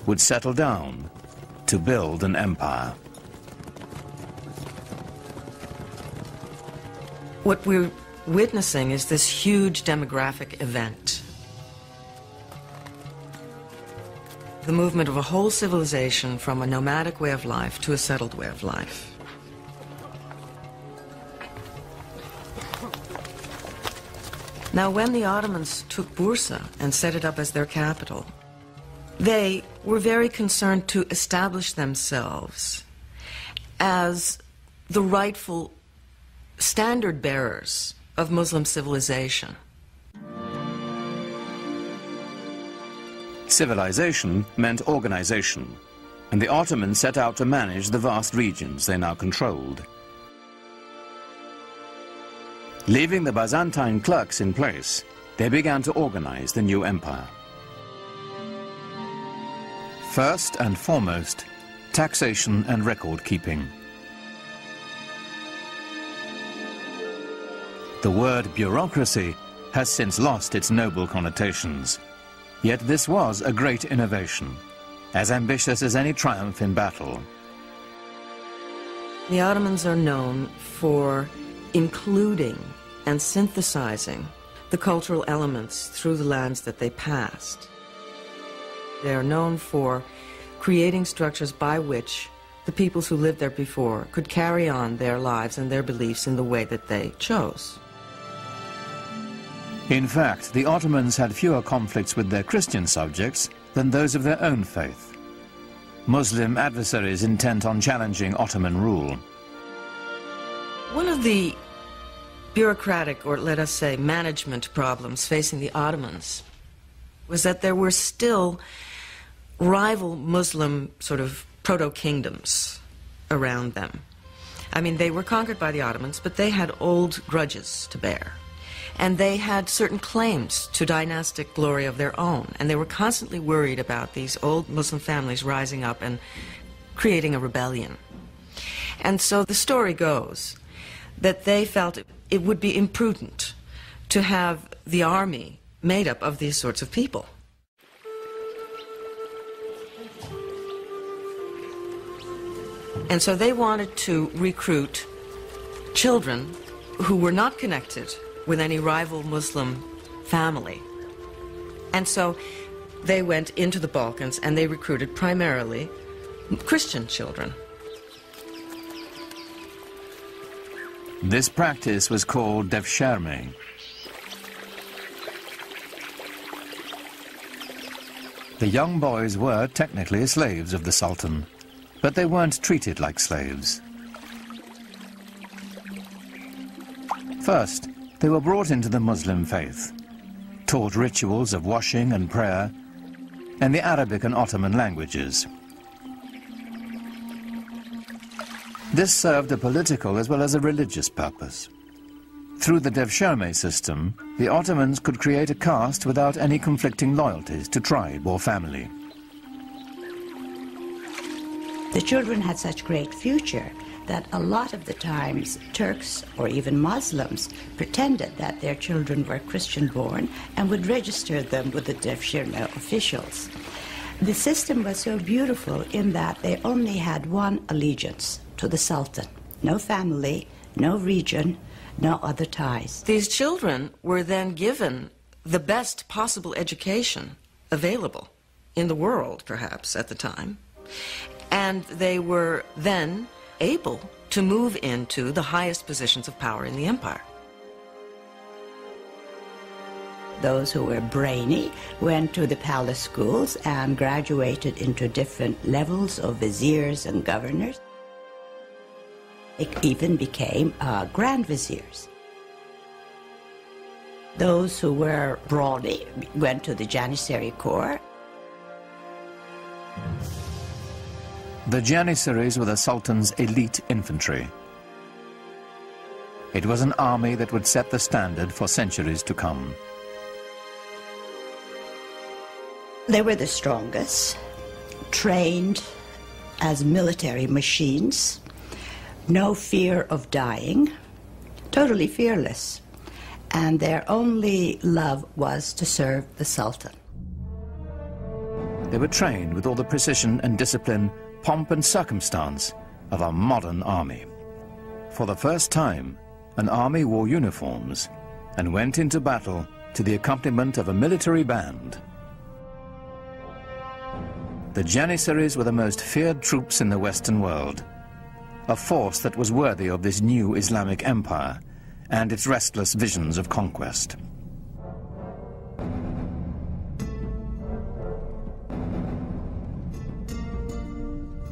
would settle down to build an empire. What we're witnessing is this huge demographic event. The movement of a whole civilization from a nomadic way of life to a settled way of life. Now, when the Ottomans took Bursa and set it up as their capital, they were very concerned to establish themselves as the rightful standard bearers of Muslim civilization. Civilization meant organization, and the Ottomans set out to manage the vast regions they now controlled. Leaving the Byzantine clerks in place, they began to organize the new empire. First and foremost, taxation and record-keeping. The word bureaucracy has since lost its noble connotations. Yet this was a great innovation, as ambitious as any triumph in battle. The Ottomans are known for including and synthesizing the cultural elements through the lands that they passed. They are known for creating structures by which the peoples who lived there before could carry on their lives and their beliefs in the way that they chose. In fact, the Ottomans had fewer conflicts with their Christian subjects than those of their own faith. Muslim adversaries intent on challenging Ottoman rule. One of the bureaucratic, or let us say management problems facing the Ottomans was that there were still rival Muslim sort of proto-kingdoms around them. I mean, they were conquered by the Ottomans, but they had old grudges to bear. And they had certain claims to dynastic glory of their own, and they were constantly worried about these old Muslim families rising up and creating a rebellion. And so the story goes that they felt it would be imprudent to have the army made up of these sorts of people. And so they wanted to recruit children who were not connected with any rival Muslim family. And so they went into the Balkans and they recruited primarily Christian children. This practice was called devshirme. The young boys were technically slaves of the Sultan, but they weren't treated like slaves. First, they were brought into the Muslim faith, taught rituals of washing and prayer, and the Arabic and Ottoman languages. This served a political as well as a religious purpose. Through the devshirme system, the Ottomans could create a caste without any conflicting loyalties to tribe or family. The children had such great future that a lot of the times Turks or even Muslims pretended that their children were Christian-born and would register them with the Devshirme officials. The system was so beautiful in that they only had one allegiance, to the Sultan. No family, no region, no other ties. These children were then given the best possible education available in the world, perhaps, at the time. And they were then able to move into the highest positions of power in the empire. Those who were brainy went to the palace schools and graduated into different levels of viziers and governors. It even became grand viziers. Those who were brawny went to the Janissary Corps. The Janissaries were the Sultan's elite infantry. It was an army that would set the standard for centuries to come. They were the strongest, trained as military machines, no fear of dying, totally fearless, and their only love was to serve the Sultan. They were trained with all the precision and discipline, pomp and circumstance of a modern army. For the first time, an army wore uniforms and went into battle to the accompaniment of a military band. The Janissaries were the most feared troops in the Western world, a force that was worthy of this new Islamic empire and its restless visions of conquest.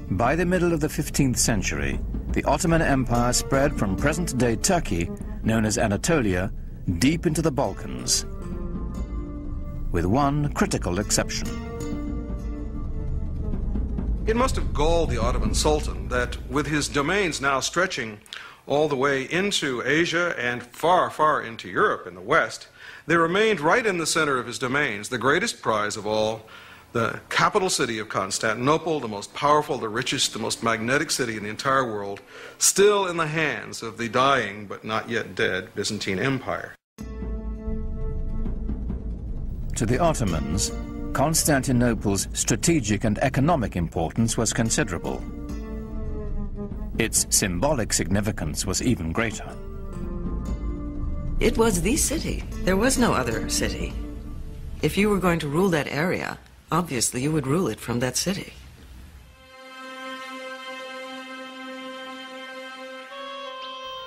By the middle of the 15th century, the Ottoman Empire spread from present-day Turkey, known as Anatolia, deep into the Balkans, with one critical exception. It must have galled the Ottoman Sultan that with his domains now stretching all the way into Asia and far, far into Europe in the West, there remained right in the center of his domains the greatest prize of all, the capital city of Constantinople, the most powerful, the richest, the most magnetic city in the entire world, still in the hands of the dying but not yet dead Byzantine Empire. To the Ottomans, Constantinople's strategic and economic importance was considerable. Its symbolic significance was even greater. It was the city. There was no other city. If you were going to rule that area, obviously you would rule it from that city.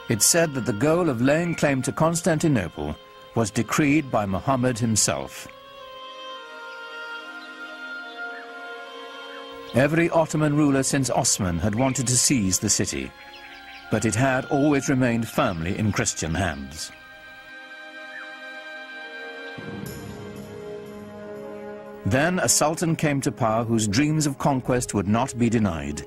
It's said that the goal of laying claim to Constantinople was decreed by Muhammad himself. Every Ottoman ruler since Osman had wanted to seize the city, but it had always remained firmly in Christian hands. Then a sultan came to power whose dreams of conquest would not be denied.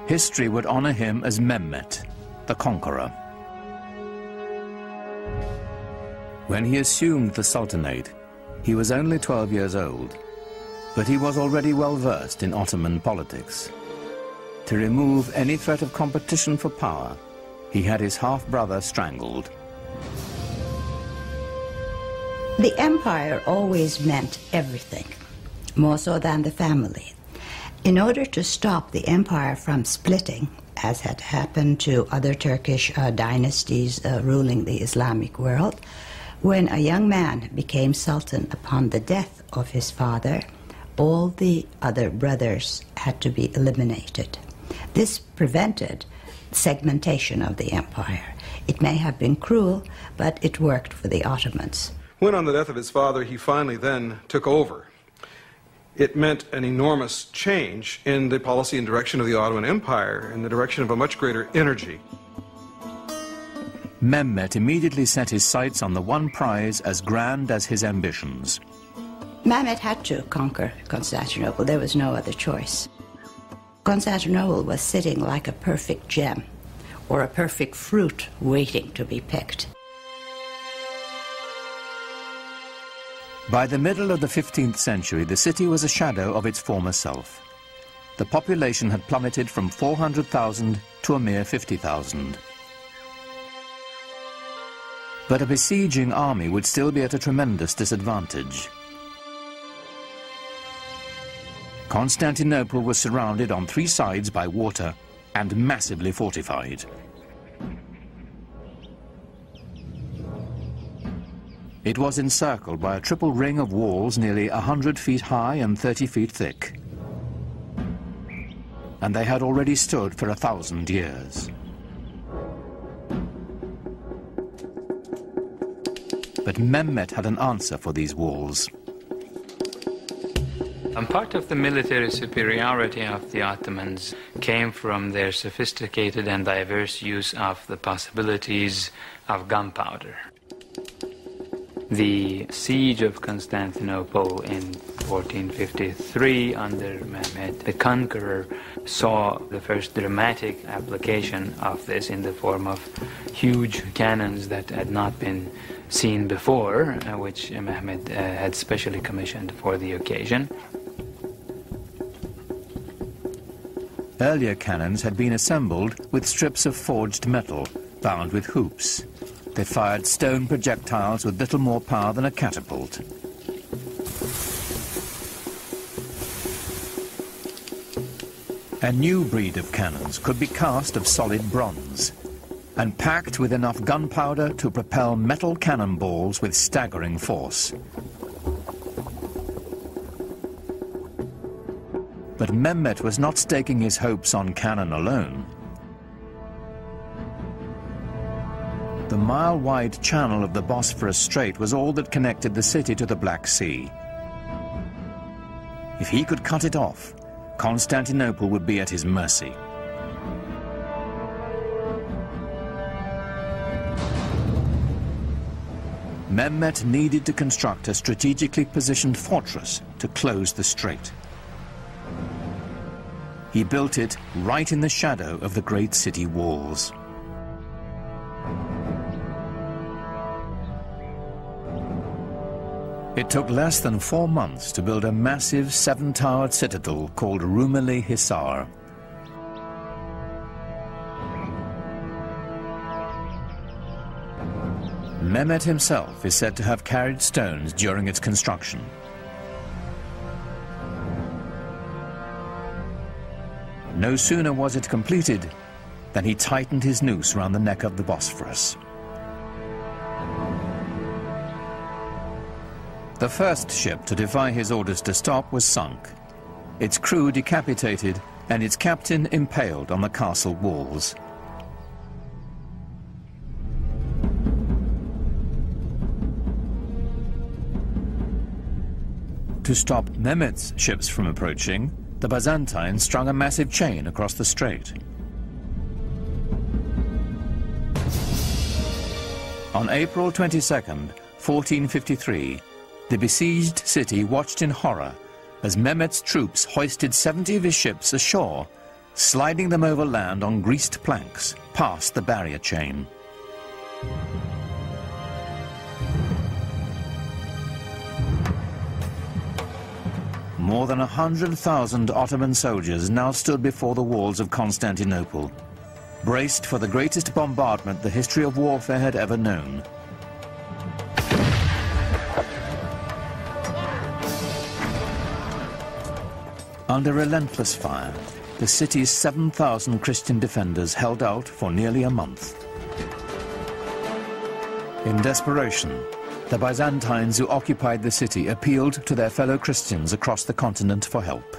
History would honor him as Mehmet, the conqueror. When he assumed the sultanate, he was only 12 years old, but he was already well versed in Ottoman politics. To remove any threat of competition for power, he had his half-brother strangled. The empire always meant everything, more so than the family. In order to stop the empire from splitting, as had happened to other Turkish dynasties ruling the Islamic world, when a young man became sultan upon the death of his father, all the other brothers had to be eliminated. This prevented segmentation of the empire. It may have been cruel, but it worked for the Ottomans. When on the death of his father he finally then took over, it meant an enormous change in the policy and direction of the Ottoman Empire, in the direction of a much greater energy. Mehmet immediately set his sights on the one prize as grand as his ambitions. Mehmet had to conquer Constantinople. There was no other choice. Constantinople was sitting like a perfect gem or a perfect fruit waiting to be picked. By the middle of the 15th century, the city was a shadow of its former self. The population had plummeted from 400,000 to a mere 50,000. But a besieging army would still be at a tremendous disadvantage. Constantinople was surrounded on 3 sides by water and massively fortified. It was encircled by a triple ring of walls nearly 100 feet high and 30 feet thick. And they had already stood for 1,000 years. But Mehmet had an answer for these walls. And part of the military superiority of the Ottomans came from their sophisticated and diverse use of the possibilities of gunpowder. The siege of Constantinople in 1453 under Mehmed the Conqueror saw the first dramatic application of this in the form of huge cannons that had not been seen before, which Mehmed had specially commissioned for the occasion. Earlier cannons had been assembled with strips of forged metal bound with hoops. They fired stone projectiles with little more power than a catapult. A new breed of cannons could be cast of solid bronze and packed with enough gunpowder to propel metal cannonballs with staggering force. But Mehmet was not staking his hopes on cannon alone. The mile-wide channel of the Bosphorus Strait was all that connected the city to the Black Sea. If he could cut it off, Constantinople would be at his mercy. Mehmet needed to construct a strategically positioned fortress to close the strait. He built it right in the shadow of the great city walls. It took less than 4 months to build a massive 7-towered citadel called Rumeli Hisar. Mehmet himself is said to have carried stones during its construction. No sooner was it completed than he tightened his noose around the neck of the Bosphorus. The first ship to defy his orders to stop was sunk, its crew decapitated and its captain impaled on the castle walls. To stop Mehmet's ships from approaching, the Byzantines strung a massive chain across the strait. On April 22nd, 1453, the besieged city watched in horror as Mehmet's troops hoisted 70 of his ships ashore, sliding them over land on greased planks past the barrier chain. More than 100,000 Ottoman soldiers now stood before the walls of Constantinople, braced for the greatest bombardment the history of warfare had ever known. Under relentless fire, the city's 7,000 Christian defenders held out for nearly a month. In desperation, the Byzantines who occupied the city appealed to their fellow Christians across the continent for help.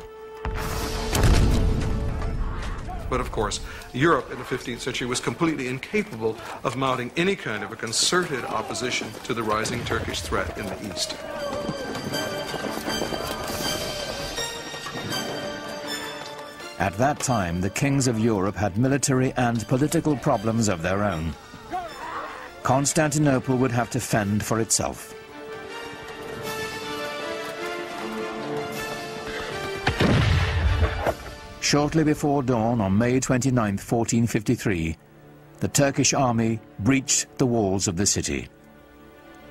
But of course, Europe in the 15th century was completely incapable of mounting any kind of a concerted opposition to the rising Turkish threat in the east. At that time, the kings of Europe had military and political problems of their own. Constantinople would have to fend for itself. Shortly before dawn on May 29, 1453, the Turkish army breached the walls of the city.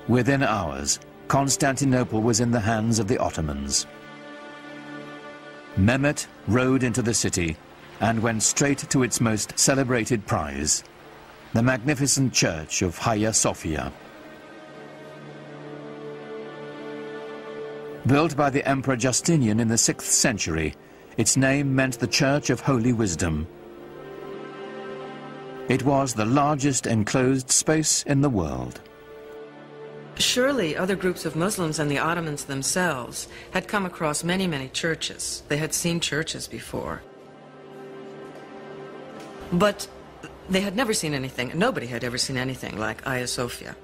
Within hours, Constantinople was in the hands of the Ottomans. Mehmet rode into the city and went straight to its most celebrated prize, the magnificent church of Hagia Sophia. Built by the Emperor Justinian in the 6th century, its name meant the Church of Holy Wisdom. It was the largest enclosed space in the world. Surely other groups of Muslims and the Ottomans themselves had come across many, many churches. They had seen churches before. But they had never seen anything, nobody had ever seen anything like Hagia Sophia.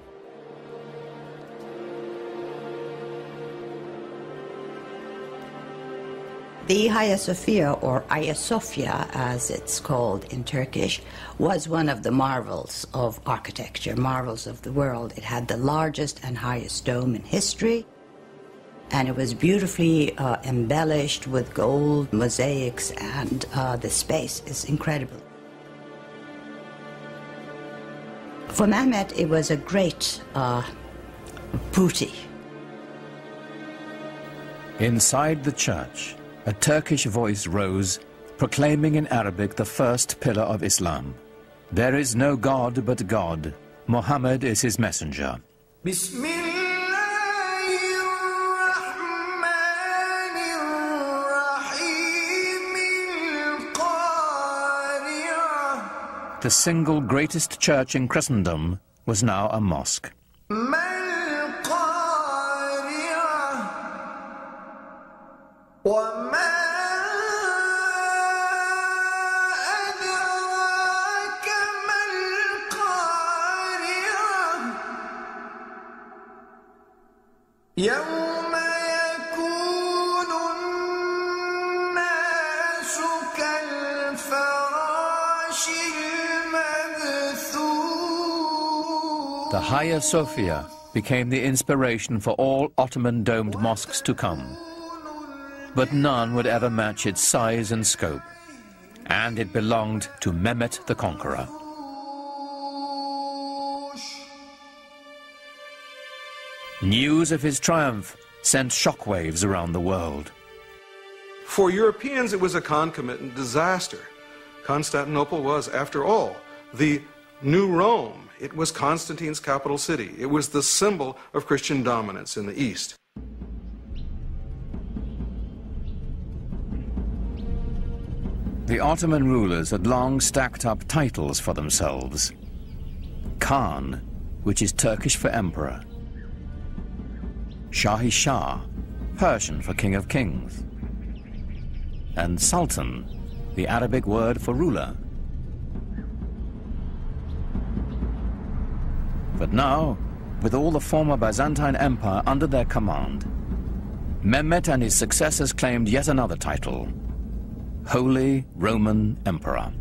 The Hagia Sophia, or Hagia Sophia as it's called in Turkish, was one of the marvels of architecture, marvels of the world. It had the largest and highest dome in history, and it was beautifully embellished with gold mosaics, and the space is incredible. For Mehmet, it was a great booty. Inside the church, a Turkish voice rose, proclaiming in Arabic the first pillar of Islam. There is no God but God. Muhammad is his messenger. The single greatest church in Christendom was now a mosque. The Hagia Sophia became the inspiration for all Ottoman domed mosques to come. But none would ever match its size and scope, and it belonged to Mehmet the Conqueror. News of his triumph sent shockwaves around the world. For Europeans, it was a concomitant disaster. Constantinople was, after all, the new Rome. It was Constantine's capital city. It was the symbol of Christian dominance in the East. The Ottoman rulers had long stacked up titles for themselves. Khan, which is Turkish for emperor. Shahi Shah, Persian for king of kings. And Sultan, the Arabic word for ruler. But now, with all the former Byzantine Empire under their command, Mehmet and his successors claimed yet another title, Holy Roman Emperor.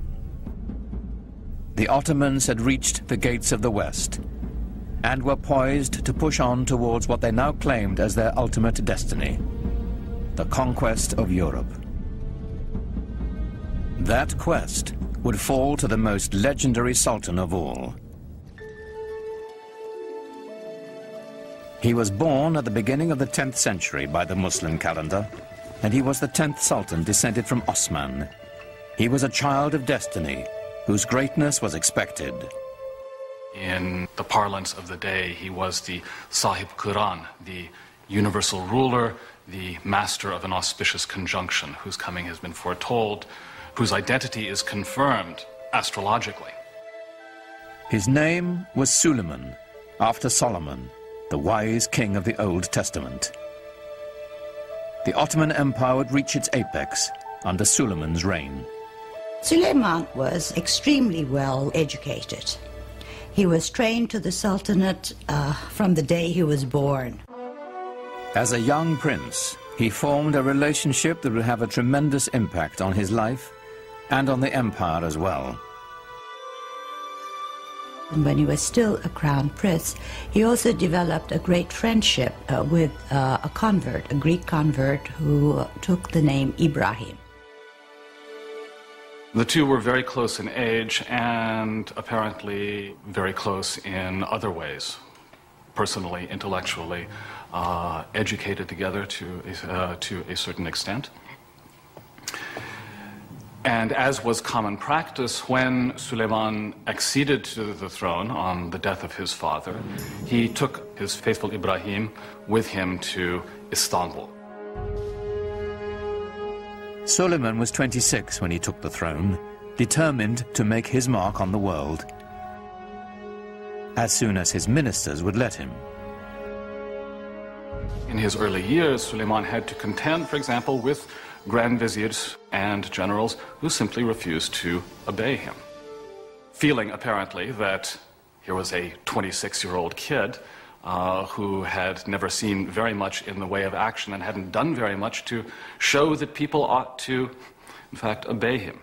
The Ottomans had reached the gates of the West and were poised to push on towards what they now claimed as their ultimate destiny, the conquest of Europe. That quest would fall to the most legendary sultan of all. He was born at the beginning of the 10th century by the Muslim calendar, and he was the 10th sultan descended from Osman. He was a child of destiny, whose greatness was expected. In the parlance of the day, he was the Sahib Quran, the universal ruler, the master of an auspicious conjunction, whose coming has been foretold, whose identity is confirmed astrologically. His name was Suleiman, after Solomon, the wise king of the Old Testament. The Ottoman Empire would reach its apex under Suleiman's reign. Suleiman was extremely well educated. He was trained to the Sultanate from the day he was born. As a young prince, he formed a relationship that would have a tremendous impact on his life and on the empire as well. And when he was still a crown prince, he also developed a great friendship with a convert, a Greek convert who took the name Ibrahim. The two were very close in age and apparently very close in other ways. personally, intellectually educated together to a certain extent. And as was common practice, when Suleiman acceded to the throne on the death of his father, he took his faithful Ibrahim with him to Istanbul. Suleiman was 26 when he took the throne, determined to make his mark on the world as soon as his ministers would let him. In his early years, Suleiman had to contend, for example, with grand viziers and generals who simply refused to obey him. Feeling, apparently, that here was a 26-year-old kid who had never seen very much in the way of action and hadn't done very much to show that people ought to, in fact, obey him.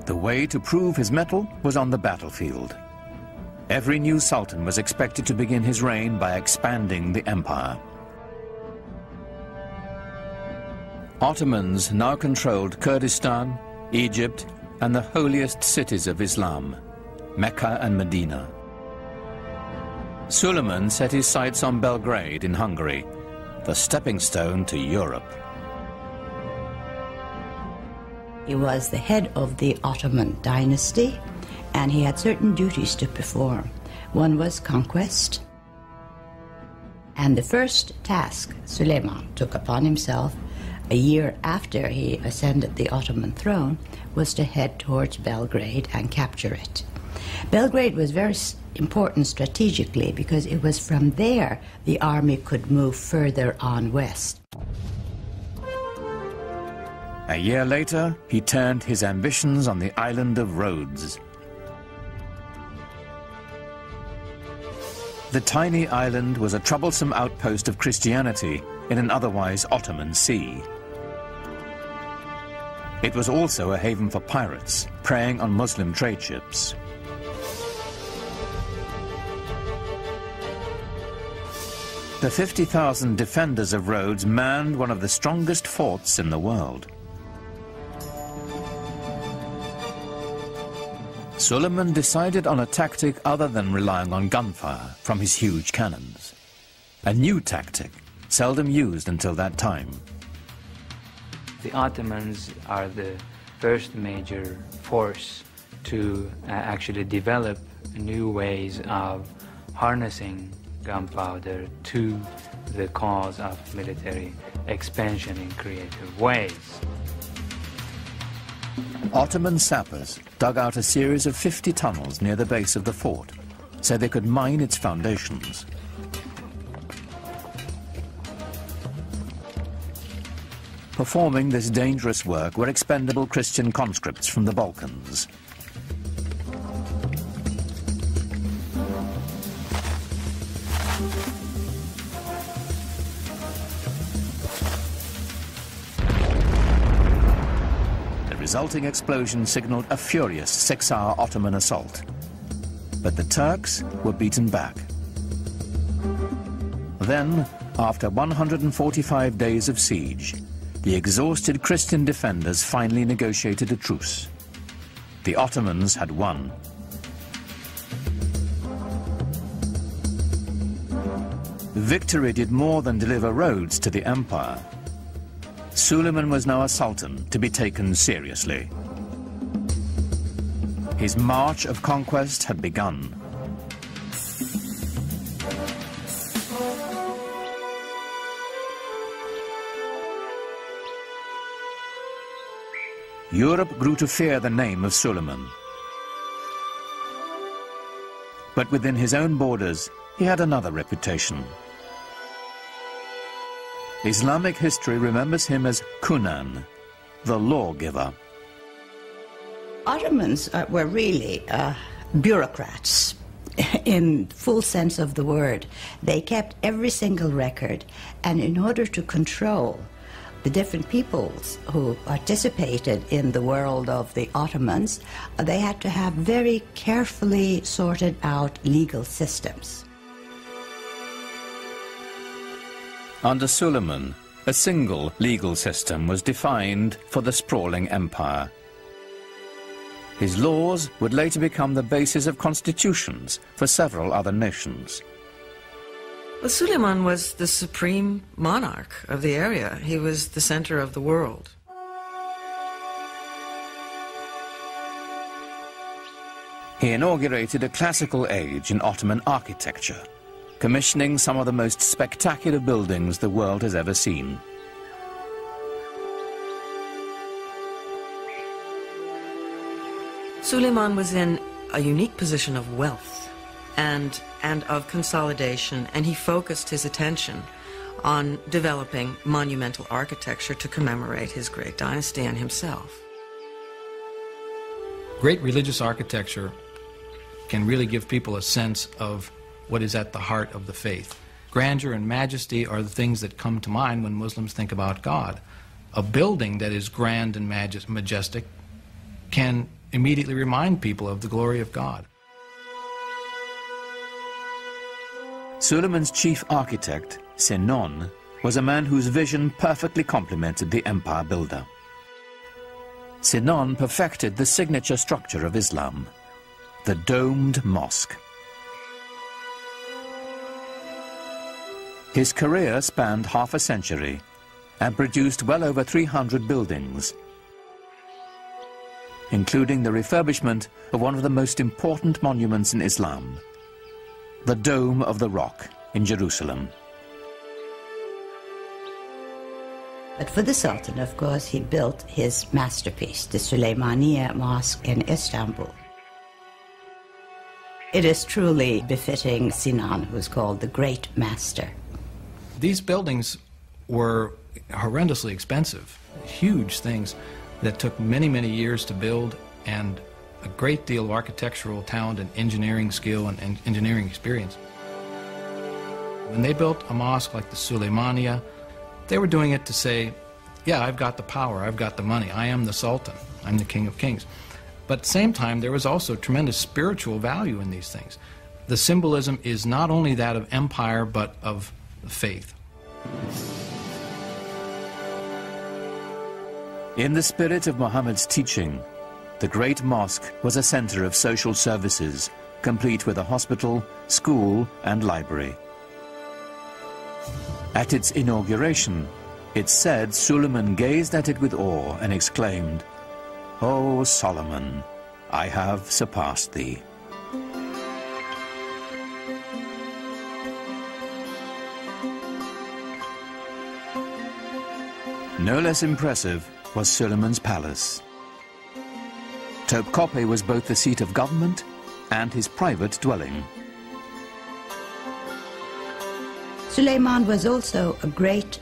The way to prove his mettle was on the battlefield. Every new sultan was expected to begin his reign by expanding the empire. Ottomans now controlled Kurdistan, Egypt, and the holiest cities of Islam, Mecca and Medina. Suleiman set his sights on Belgrade in Hungary, the stepping stone to Europe. He was the head of the Ottoman dynasty, and he had certain duties to perform. One was conquest, and the first task Suleiman took upon himself a year after he ascended the Ottoman throne was to head towards Belgrade and capture it. Belgrade was very important strategically because it was from there the army could move further on west. A year later, he turned his ambitions on the island of Rhodes. The tiny island was a troublesome outpost of Christianity in an otherwise Ottoman sea. It was also a haven for pirates, preying on Muslim trade ships. The 50,000 defenders of Rhodes manned one of the strongest forts in the world. Suleiman decided on a tactic other than relying on gunfire from his huge cannons. A new tactic, seldom used until that time. The Ottomans are the first major force to actually develop new ways of harnessing gunpowder to the cause of military expansion in creative ways. Ottoman sappers dug out a series of 50 tunnels near the base of the fort so they could mine its foundations. Performing this dangerous work were expendable Christian conscripts from the Balkans. The resulting explosion signaled a furious 6-hour Ottoman assault. But the Turks were beaten back. Then, after 145 days of siege, the exhausted Christian defenders finally negotiated a truce. The Ottomans had won. Victory did more than deliver Rhodes to the empire. Suleiman was now a sultan to be taken seriously. His march of conquest had begun. Europe grew to fear the name of Suleiman. But within his own borders, he had another reputation. Islamic history remembers him as Kunan, the lawgiver. Ottomans were really bureaucrats in full sense of the word. They kept every single record, and in order to control the different peoples who participated in the world of the Ottomans, they had to have very carefully sorted out legal systems. Under Suleiman, a single legal system was defined for the sprawling empire. His laws would later become the basis of constitutions for several other nations. Well, Suleiman was the supreme monarch of the area. He was the center of the world. He inaugurated a classical age in Ottoman architecture, commissioning some of the most spectacular buildings the world has ever seen. Suleiman was in a unique position of wealth and of consolidation, and he focused his attention on developing monumental architecture to commemorate his great dynasty and himself. Great religious architecture can really give people a sense of what is at the heart of the faith. Grandeur and majesty are the things that come to mind when Muslims think about God. A building that is grand and majestic can immediately remind people of the glory of God. Suleiman's chief architect, Sinon, was a man whose vision perfectly complemented the empire builder. Sinon perfected the signature structure of Islam, the domed mosque. His career spanned half a century and produced well over 300 buildings, including the refurbishment of one of the most important monuments in Islam, the Dome of the Rock in Jerusalem. But for the Sultan, of course, he built his masterpiece, the Süleymaniye Mosque in Istanbul. It is truly befitting Sinan, who's called the Great Master. These buildings were horrendously expensive, huge things that took many, many years to build, and a great deal of architectural talent and engineering skill and engineering experience. When they built a mosque like the Süleymaniye, they were doing it to say, yeah, I've got the power, I've got the money, I am the Sultan, I'm the King of Kings. But at the same time, there was also tremendous spiritual value in these things. The symbolism is not only that of empire, but of faith. In the spirit of Muhammad's teaching, the Great Mosque was a center of social services, complete with a hospital, school, and library. At its inauguration, it's said Suleiman gazed at it with awe and exclaimed, "O Solomon, I have surpassed thee." No less impressive was Suleiman's palace. Topik was both the seat of government and his private dwelling. Suleiman was also a great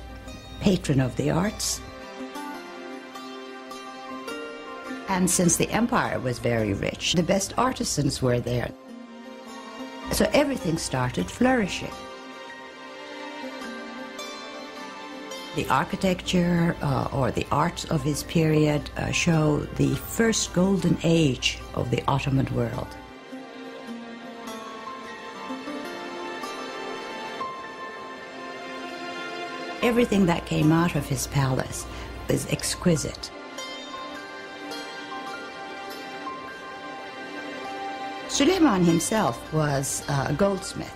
patron of the arts. And since the empire was very rich, the best artisans were there. So everything started flourishing. The architecture or the arts of his period show the first golden age of the Ottoman world. Everything that came out of his palace is exquisite. Suleiman himself was a goldsmith.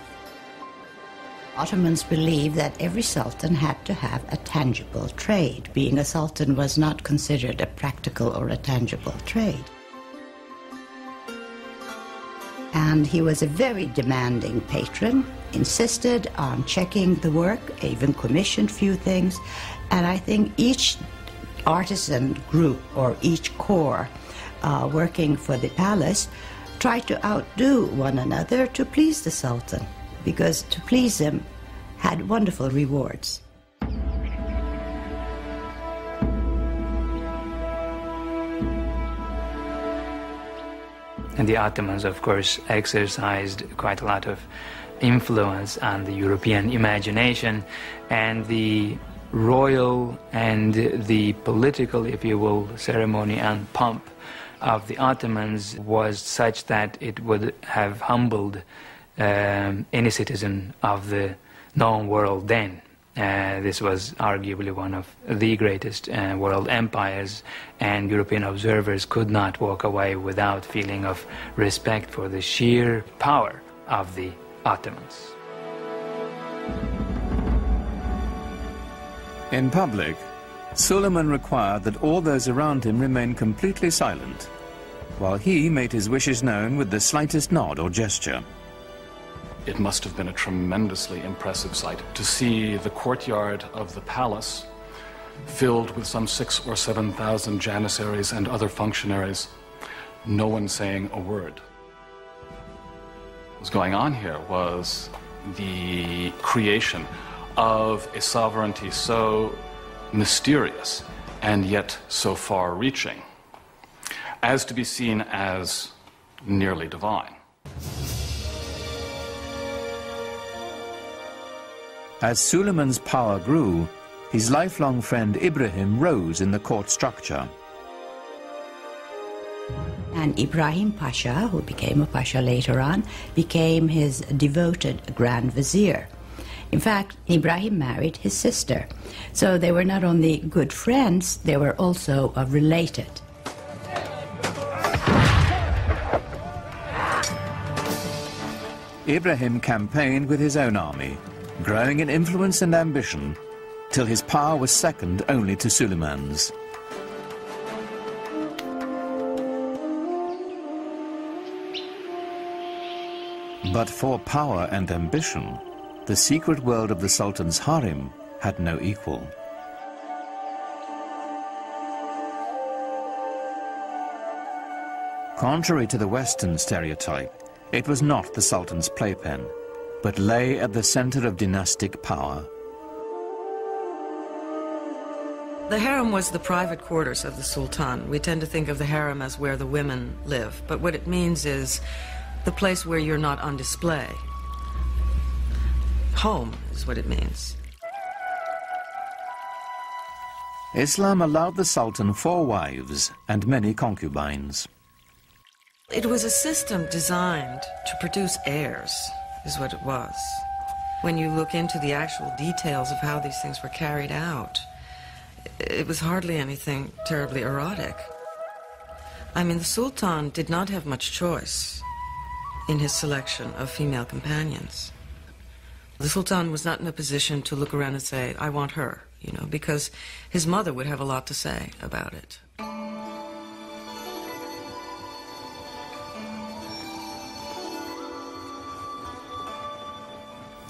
Ottomans believed that every sultan had to have a tangible trade. Being a sultan was not considered a practical or a tangible trade. And he was a very demanding patron, insisted on checking the work, even commissioned few things. And I think each artisan group or each corps working for the palace tried to outdo one another to please the sultan, because to please him had wonderful rewards. And the Ottomans, of course, exercised quite a lot of influence on the European imagination, and the royal and the political, if you will, ceremony and pomp of the Ottomans was such that it would have humbled any citizen of the known world then. This was arguably one of the greatest world empires, and European observers could not walk away without feeling of respect for the sheer power of the Ottomans. In public, Suleiman required that all those around him remain completely silent, while he made his wishes known with the slightest nod or gesture. It must have been a tremendously impressive sight to see the courtyard of the palace filled with some 6,000 or 7,000 janissaries and other functionaries, no one saying a word. What was going on here was the creation of a sovereignty so mysterious and yet so far-reaching as to be seen as nearly divine. As Suleiman's power grew, his lifelong friend Ibrahim rose in the court structure. And Ibrahim Pasha, who became a Pasha later on, became his devoted Grand Vizier. In fact, Ibrahim married his sister. So they were not only good friends, they were also related. Ibrahim campaigned with his own army, growing in influence and ambition, till his power was second only to Suleiman's. But for power and ambition, the secret world of the Sultan's harem had no equal. Contrary to the Western stereotype, it was not the Sultan's playpen, but lay at the center of dynastic power. The harem was the private quarters of the Sultan. We tend to think of the harem as where the women live, but what it means is the place where you're not on display. Home is what it means. Islam allowed the Sultan 4 wives and many concubines. It was a system designed to produce heirs, is what it was. When you look into the actual details of how these things were carried out, it was hardly anything terribly erotic. I mean, the Sultan did not have much choice in his selection of female companions. The Sultan was not in a position to look around and say, I want her, you know, because his mother would have a lot to say about it.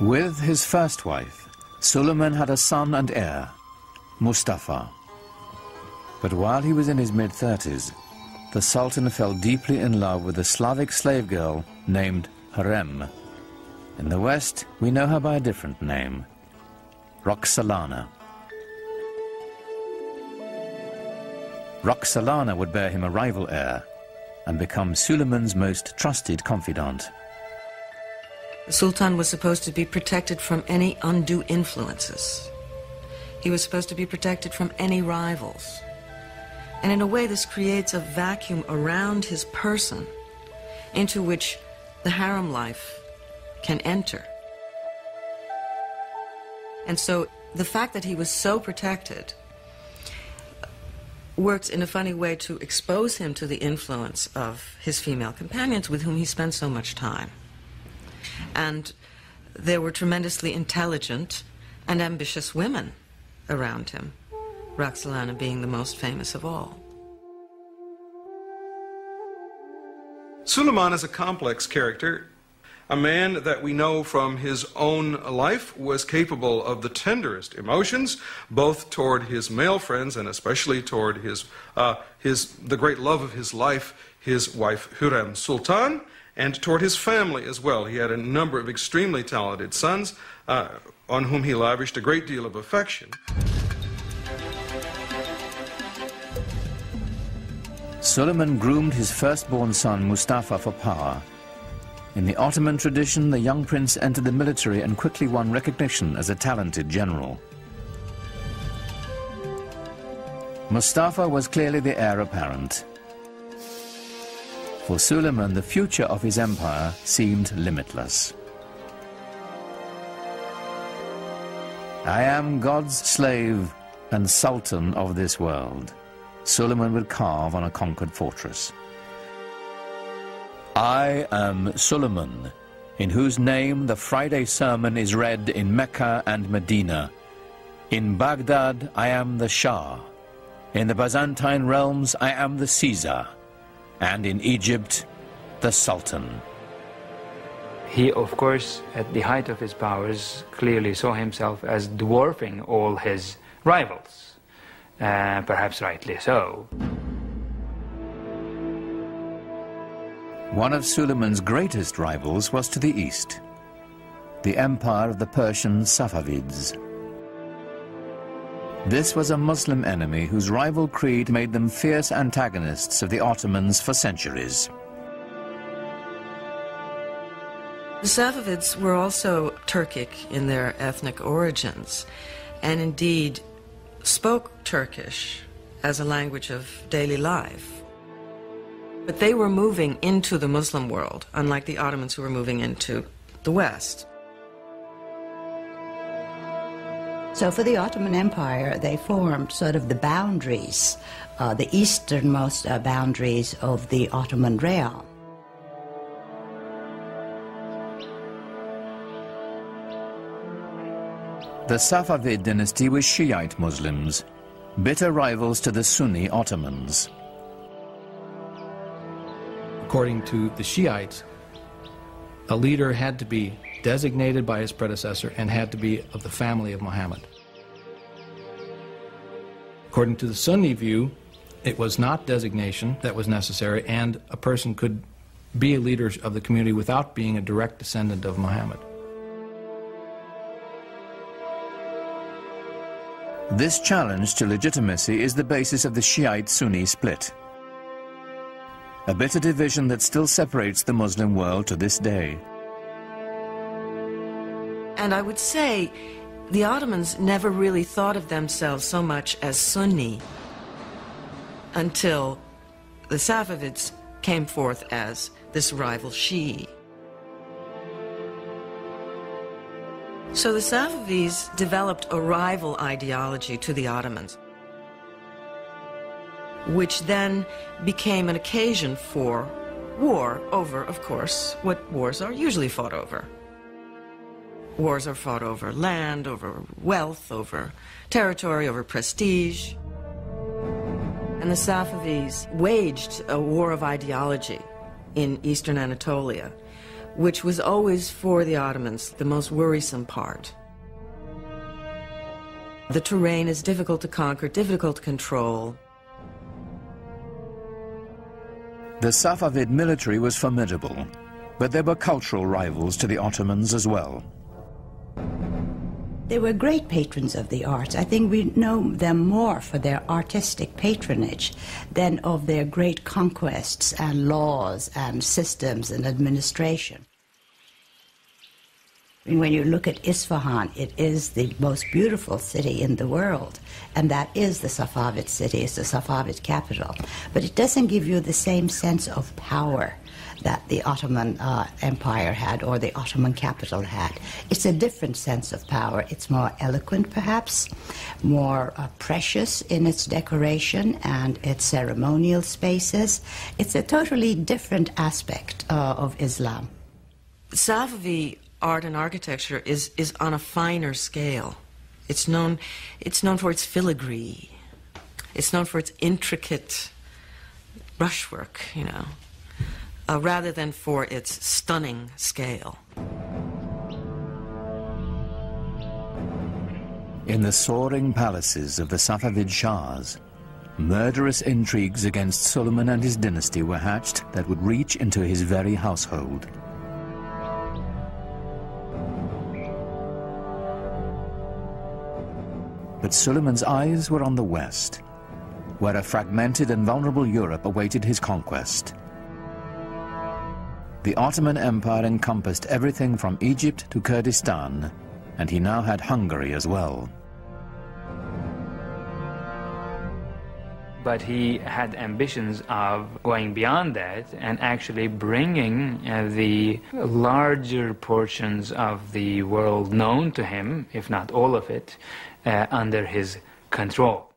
With his first wife, Suleiman had a son and heir, Mustafa. But while he was in his mid-30s, the Sultan fell deeply in love with a Slavic slave girl named Harem. In the West, we know her by a different name, Roxolana. Roxolana would bear him a rival heir and become Suleiman's most trusted confidant. The Sultan was supposed to be protected from any undue influences. He was supposed to be protected from any rivals. And in a way, this creates a vacuum around his person into which the harem life can enter. And so the fact that he was so protected works in a funny way to expose him to the influence of his female companions with whom he spent so much time. And there were tremendously intelligent and ambitious women around him, Roxolana being the most famous of all. Suleiman is a complex character, a man that we know from his own life was capable of the tenderest emotions, both toward his male friends and especially toward the great love of his life, his wife Hürrem Sultan, and toward his family as well. He had a number of extremely talented sons on whom he lavished a great deal of affection. Suleiman groomed his firstborn son Mustafa for power. In the Ottoman tradition, the young prince entered the military and quickly won recognition as a talented general. Mustafa was clearly the heir apparent. For Suleiman, the future of his empire seemed limitless. I am God's slave and sultan of this world, Suleiman would carve on a conquered fortress. I am Suleiman, in whose name the Friday sermon is read in Mecca and Medina. In Baghdad, I am the Shah. In the Byzantine realms, I am the Caesar. And in Egypt, the Sultan. He, of course, at the height of his powers, clearly saw himself as dwarfing all his rivals, perhaps rightly so. One of Suleiman's greatest rivals was to the east, the empire of the Persian Safavids. This was a Muslim enemy whose rival creed made them fierce antagonists of the Ottomans for centuries. The Safavids were also Turkic in their ethnic origins, and indeed spoke Turkish as a language of daily life. But they were moving into the Muslim world, unlike the Ottomans who were moving into the West. So for the Ottoman Empire, they formed sort of the boundaries, the easternmost boundaries of the Ottoman realm. The Safavid dynasty was Shiite Muslims, bitter rivals to the Sunni Ottomans. According to the Shiites, a leader had to be designated by his predecessor and had to be of the family of Muhammad. According to the Sunni view, it was not designation that was necessary, and a person could be a leader of the community without being a direct descendant of Muhammad. This challenge to legitimacy is the basis of the Shiite-Sunni split, a bitter division that still separates the Muslim world to this day. And I would say the Ottomans never really thought of themselves so much as Sunni until the Safavids came forth as this rival Shi'i. So the Safavids developed a rival ideology to the Ottomans, which then became an occasion for war over, of course, what wars are usually fought over. Wars are fought over land, over wealth, over territory, over prestige. And the Safavids waged a war of ideology in eastern Anatolia, which was always, for the Ottomans, the most worrisome part. The terrain is difficult to conquer, difficult to control. The Safavid military was formidable, but there were cultural rivals to the Ottomans as well. They were great patrons of the arts. I think we know them more for their artistic patronage than of their great conquests and laws and systems and administration. When you look at Isfahan, it is the most beautiful city in the world, and that is the Safavid city, it's the Safavid capital. But it doesn't give you the same sense of power that the Ottoman Empire had, or the Ottoman capital had. It's a different sense of power. It's more eloquent, perhaps, more precious in its decoration and its ceremonial spaces. It's a totally different aspect of Islam. Safavi art and architecture is on a finer scale. It's known for its filigree. It's known for its intricate brushwork, you know, rather than for its stunning scale. In the soaring palaces of the Safavid Shahs, murderous intrigues against Suleiman and his dynasty were hatched that would reach into his very household. But Suleiman's eyes were on the west, where a fragmented and vulnerable Europe awaited his conquest. The Ottoman Empire encompassed everything from Egypt to Kurdistan, and he now had Hungary as well. But he had ambitions of going beyond that and actually bringing the larger portions of the world known to him, if not all of it, under his control.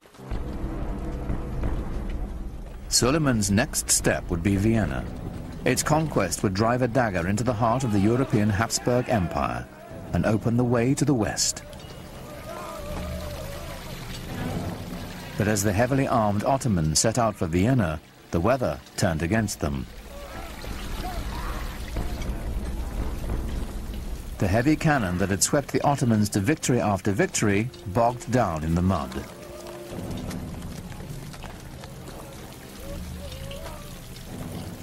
Suleiman's next step would be Vienna. Its conquest would drive a dagger into the heart of the European Habsburg Empire and open the way to the West. But as the heavily armed Ottomans set out for Vienna, the weather turned against them. The heavy cannon that had swept the Ottomans to victory after victory bogged down in the mud.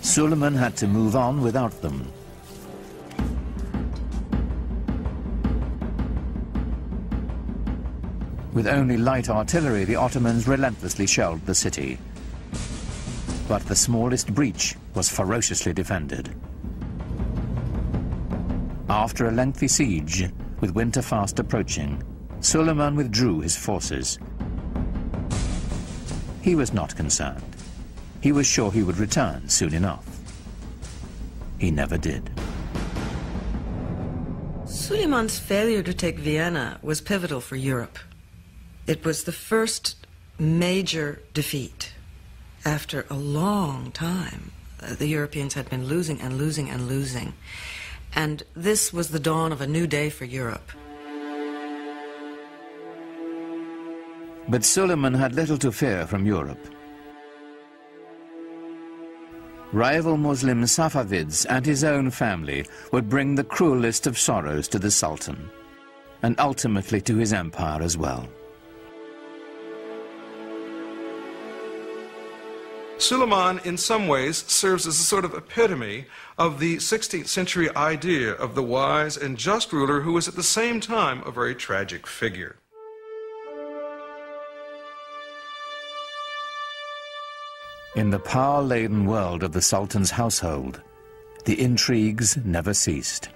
Suleiman had to move on without them. With only light artillery, the Ottomans relentlessly shelled the city. But the smallest breach was ferociously defended. After a lengthy siege, with winter fast approaching, Suleiman withdrew his forces. He was not concerned. He was sure he would return soon enough. He never did. Suleiman's failure to take Vienna was pivotal for Europe. It was the first major defeat. After a long time, the Europeans had been losing and losing and losing. And this was the dawn of a new day for Europe. But Suleiman had little to fear from Europe. Rival Muslim Safavids and his own family would bring the cruelest of sorrows to the Sultan, and ultimately to his empire as well. Suleiman, in some ways, serves as a sort of epitome of the 16th century idea of the wise and just ruler who was at the same time a very tragic figure. In the power-laden world of the Sultan's household, the intrigues never ceased.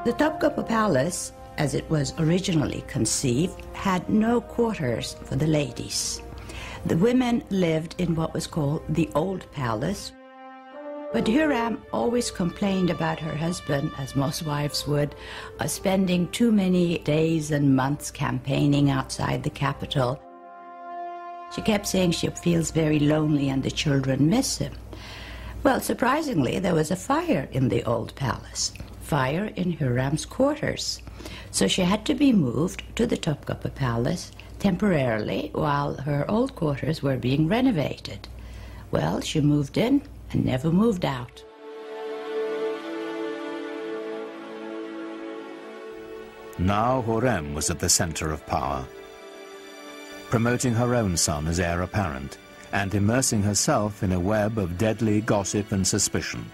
The Topkapi Palace, as it was originally conceived, had no quarters for the ladies. The women lived in what was called the Old Palace, but Hürrem always complained about her husband, as most wives would, spending too many days and months campaigning outside the capital. She kept saying she feels very lonely and the children miss him. Well, surprisingly, there was a fire in the Old Palace, fire in Hürrem's quarters. So she had to be moved to the Topkapi Palace temporarily while her old quarters were being renovated. Well, she moved in and never moved out. Now Hürrem was at the center of power, promoting her own son as heir apparent and immersing herself in a web of deadly gossip and suspicion.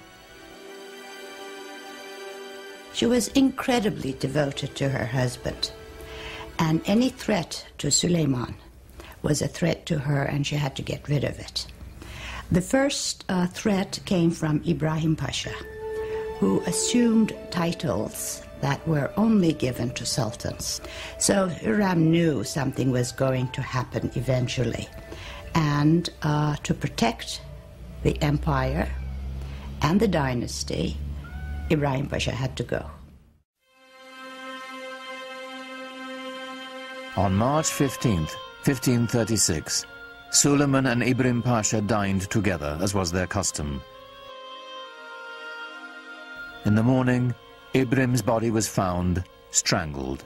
She was incredibly devoted to her husband, and any threat to Suleiman was a threat to her, and she had to get rid of it. The first threat came from Ibrahim Pasha, who assumed titles that were only given to sultans. So Hürrem knew something was going to happen eventually, and to protect the empire and the dynasty, Ibrahim Pasha had to go. On March 15th, 1536, Suleiman and Ibrahim Pasha dined together, as was their custom. In the morning, Ibrahim's body was found, strangled.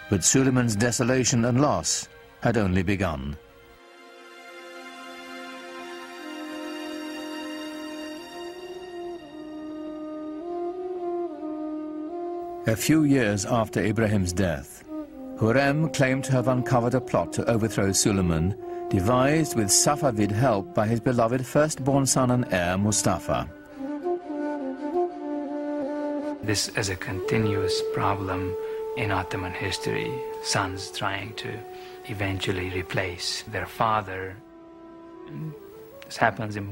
But Suleiman's desolation and loss had only begun. A few years after Ibrahim's death, Hürrem claimed to have uncovered a plot to overthrow Suleiman, devised with Safavid help by his beloved firstborn son and heir, Mustafa. This is a continuous problem in Ottoman history, sons trying to eventually replace their father. this happens in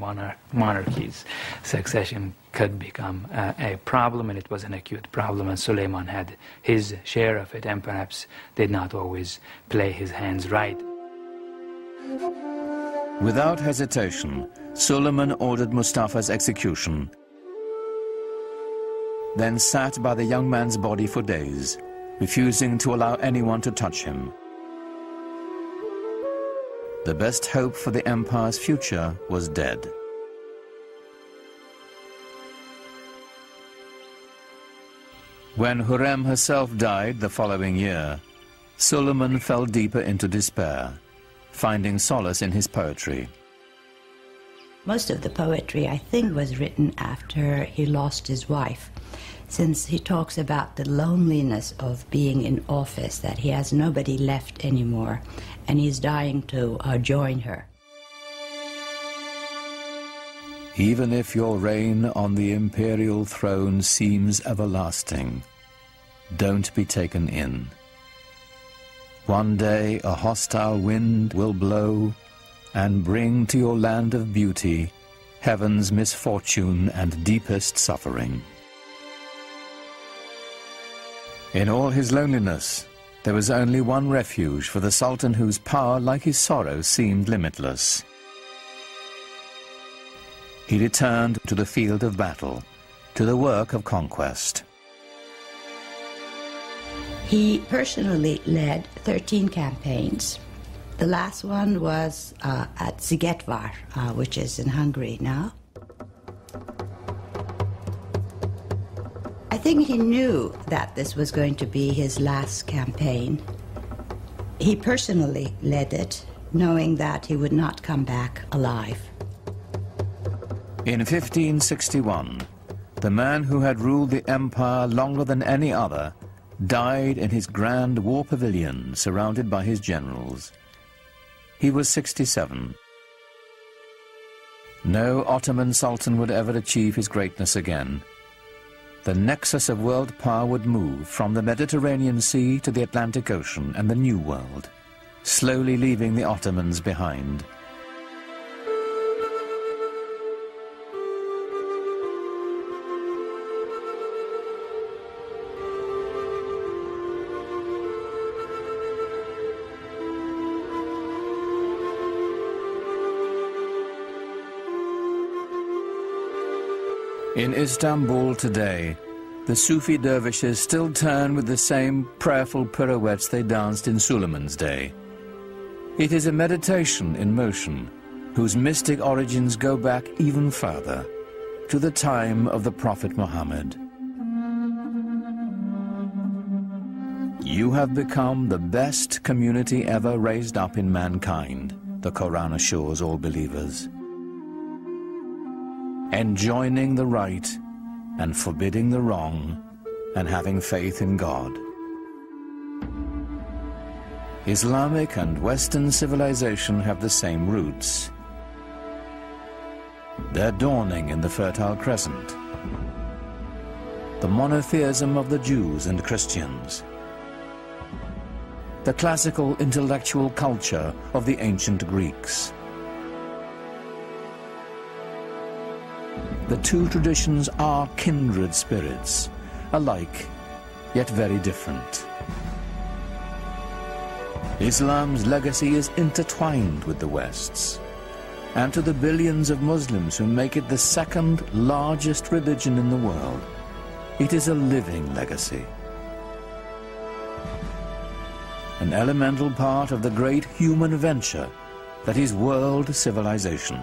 monarchies. Succession could become a problem, and it was an acute problem, and Suleiman had his share of it, and perhaps did not always play his hands right. Without hesitation, Suleiman ordered Mustafa's execution, then sat by the young man's body for days, refusing to allow anyone to touch him. The best hope for the empire's future was dead. When Hurrem herself died the following year, Suleiman fell deeper into despair, finding solace in his poetry. Most of the poetry, I think, was written after he lost his wife, since he talks about the loneliness of being in office, that he has nobody left anymore, and he's dying to join her. Even if your reign on the imperial throne seems everlasting, don't be taken in. One day a hostile wind will blow and bring to your land of beauty heaven's misfortune and deepest suffering. In all his loneliness, there was only one refuge for the Sultan whose power, like his sorrow, seemed limitless. He returned to the field of battle, to the work of conquest. He personally led 13 campaigns. The last one was at Szigetvar, which is in Hungary now. I think he knew that this was going to be his last campaign. He personally led it, knowing that he would not come back alive. In 1561, the man who had ruled the empire longer than any other died in his grand war pavilion, surrounded by his generals. He was 67. No Ottoman Sultan would ever achieve his greatness again. The nexus of world power would move from the Mediterranean Sea to the Atlantic Ocean and the New World, slowly leaving the Ottomans behind. In Istanbul today, the Sufi dervishes still turn with the same prayerful pirouettes they danced in Suleiman's day. It is a meditation in motion, whose mystic origins go back even further, to the time of the Prophet Muhammad. You have become the best community ever raised up in mankind, the Quran assures all believers. Enjoining the right and forbidding the wrong, and having faith in God. Islamic and Western civilization have the same roots. They're dawning in the Fertile Crescent, the monotheism of the Jews and Christians, the classical intellectual culture of the ancient Greeks. The two traditions are kindred spirits, alike, yet very different. Islam's legacy is intertwined with the West's, and to the billions of Muslims who make it the second largest religion in the world, it is a living legacy. An elemental part of the great human venture that is world civilization.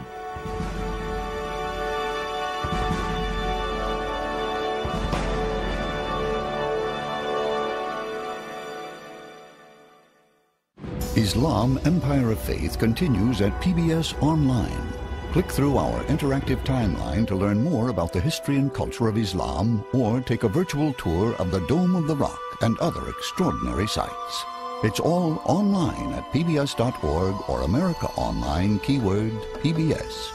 Islam Empire of Faith continues at PBS Online. Click through our interactive timeline to learn more about the history and culture of Islam, or take a virtual tour of the Dome of the Rock and other extraordinary sites. It's all online at pbs.org or America Online, keyword PBS.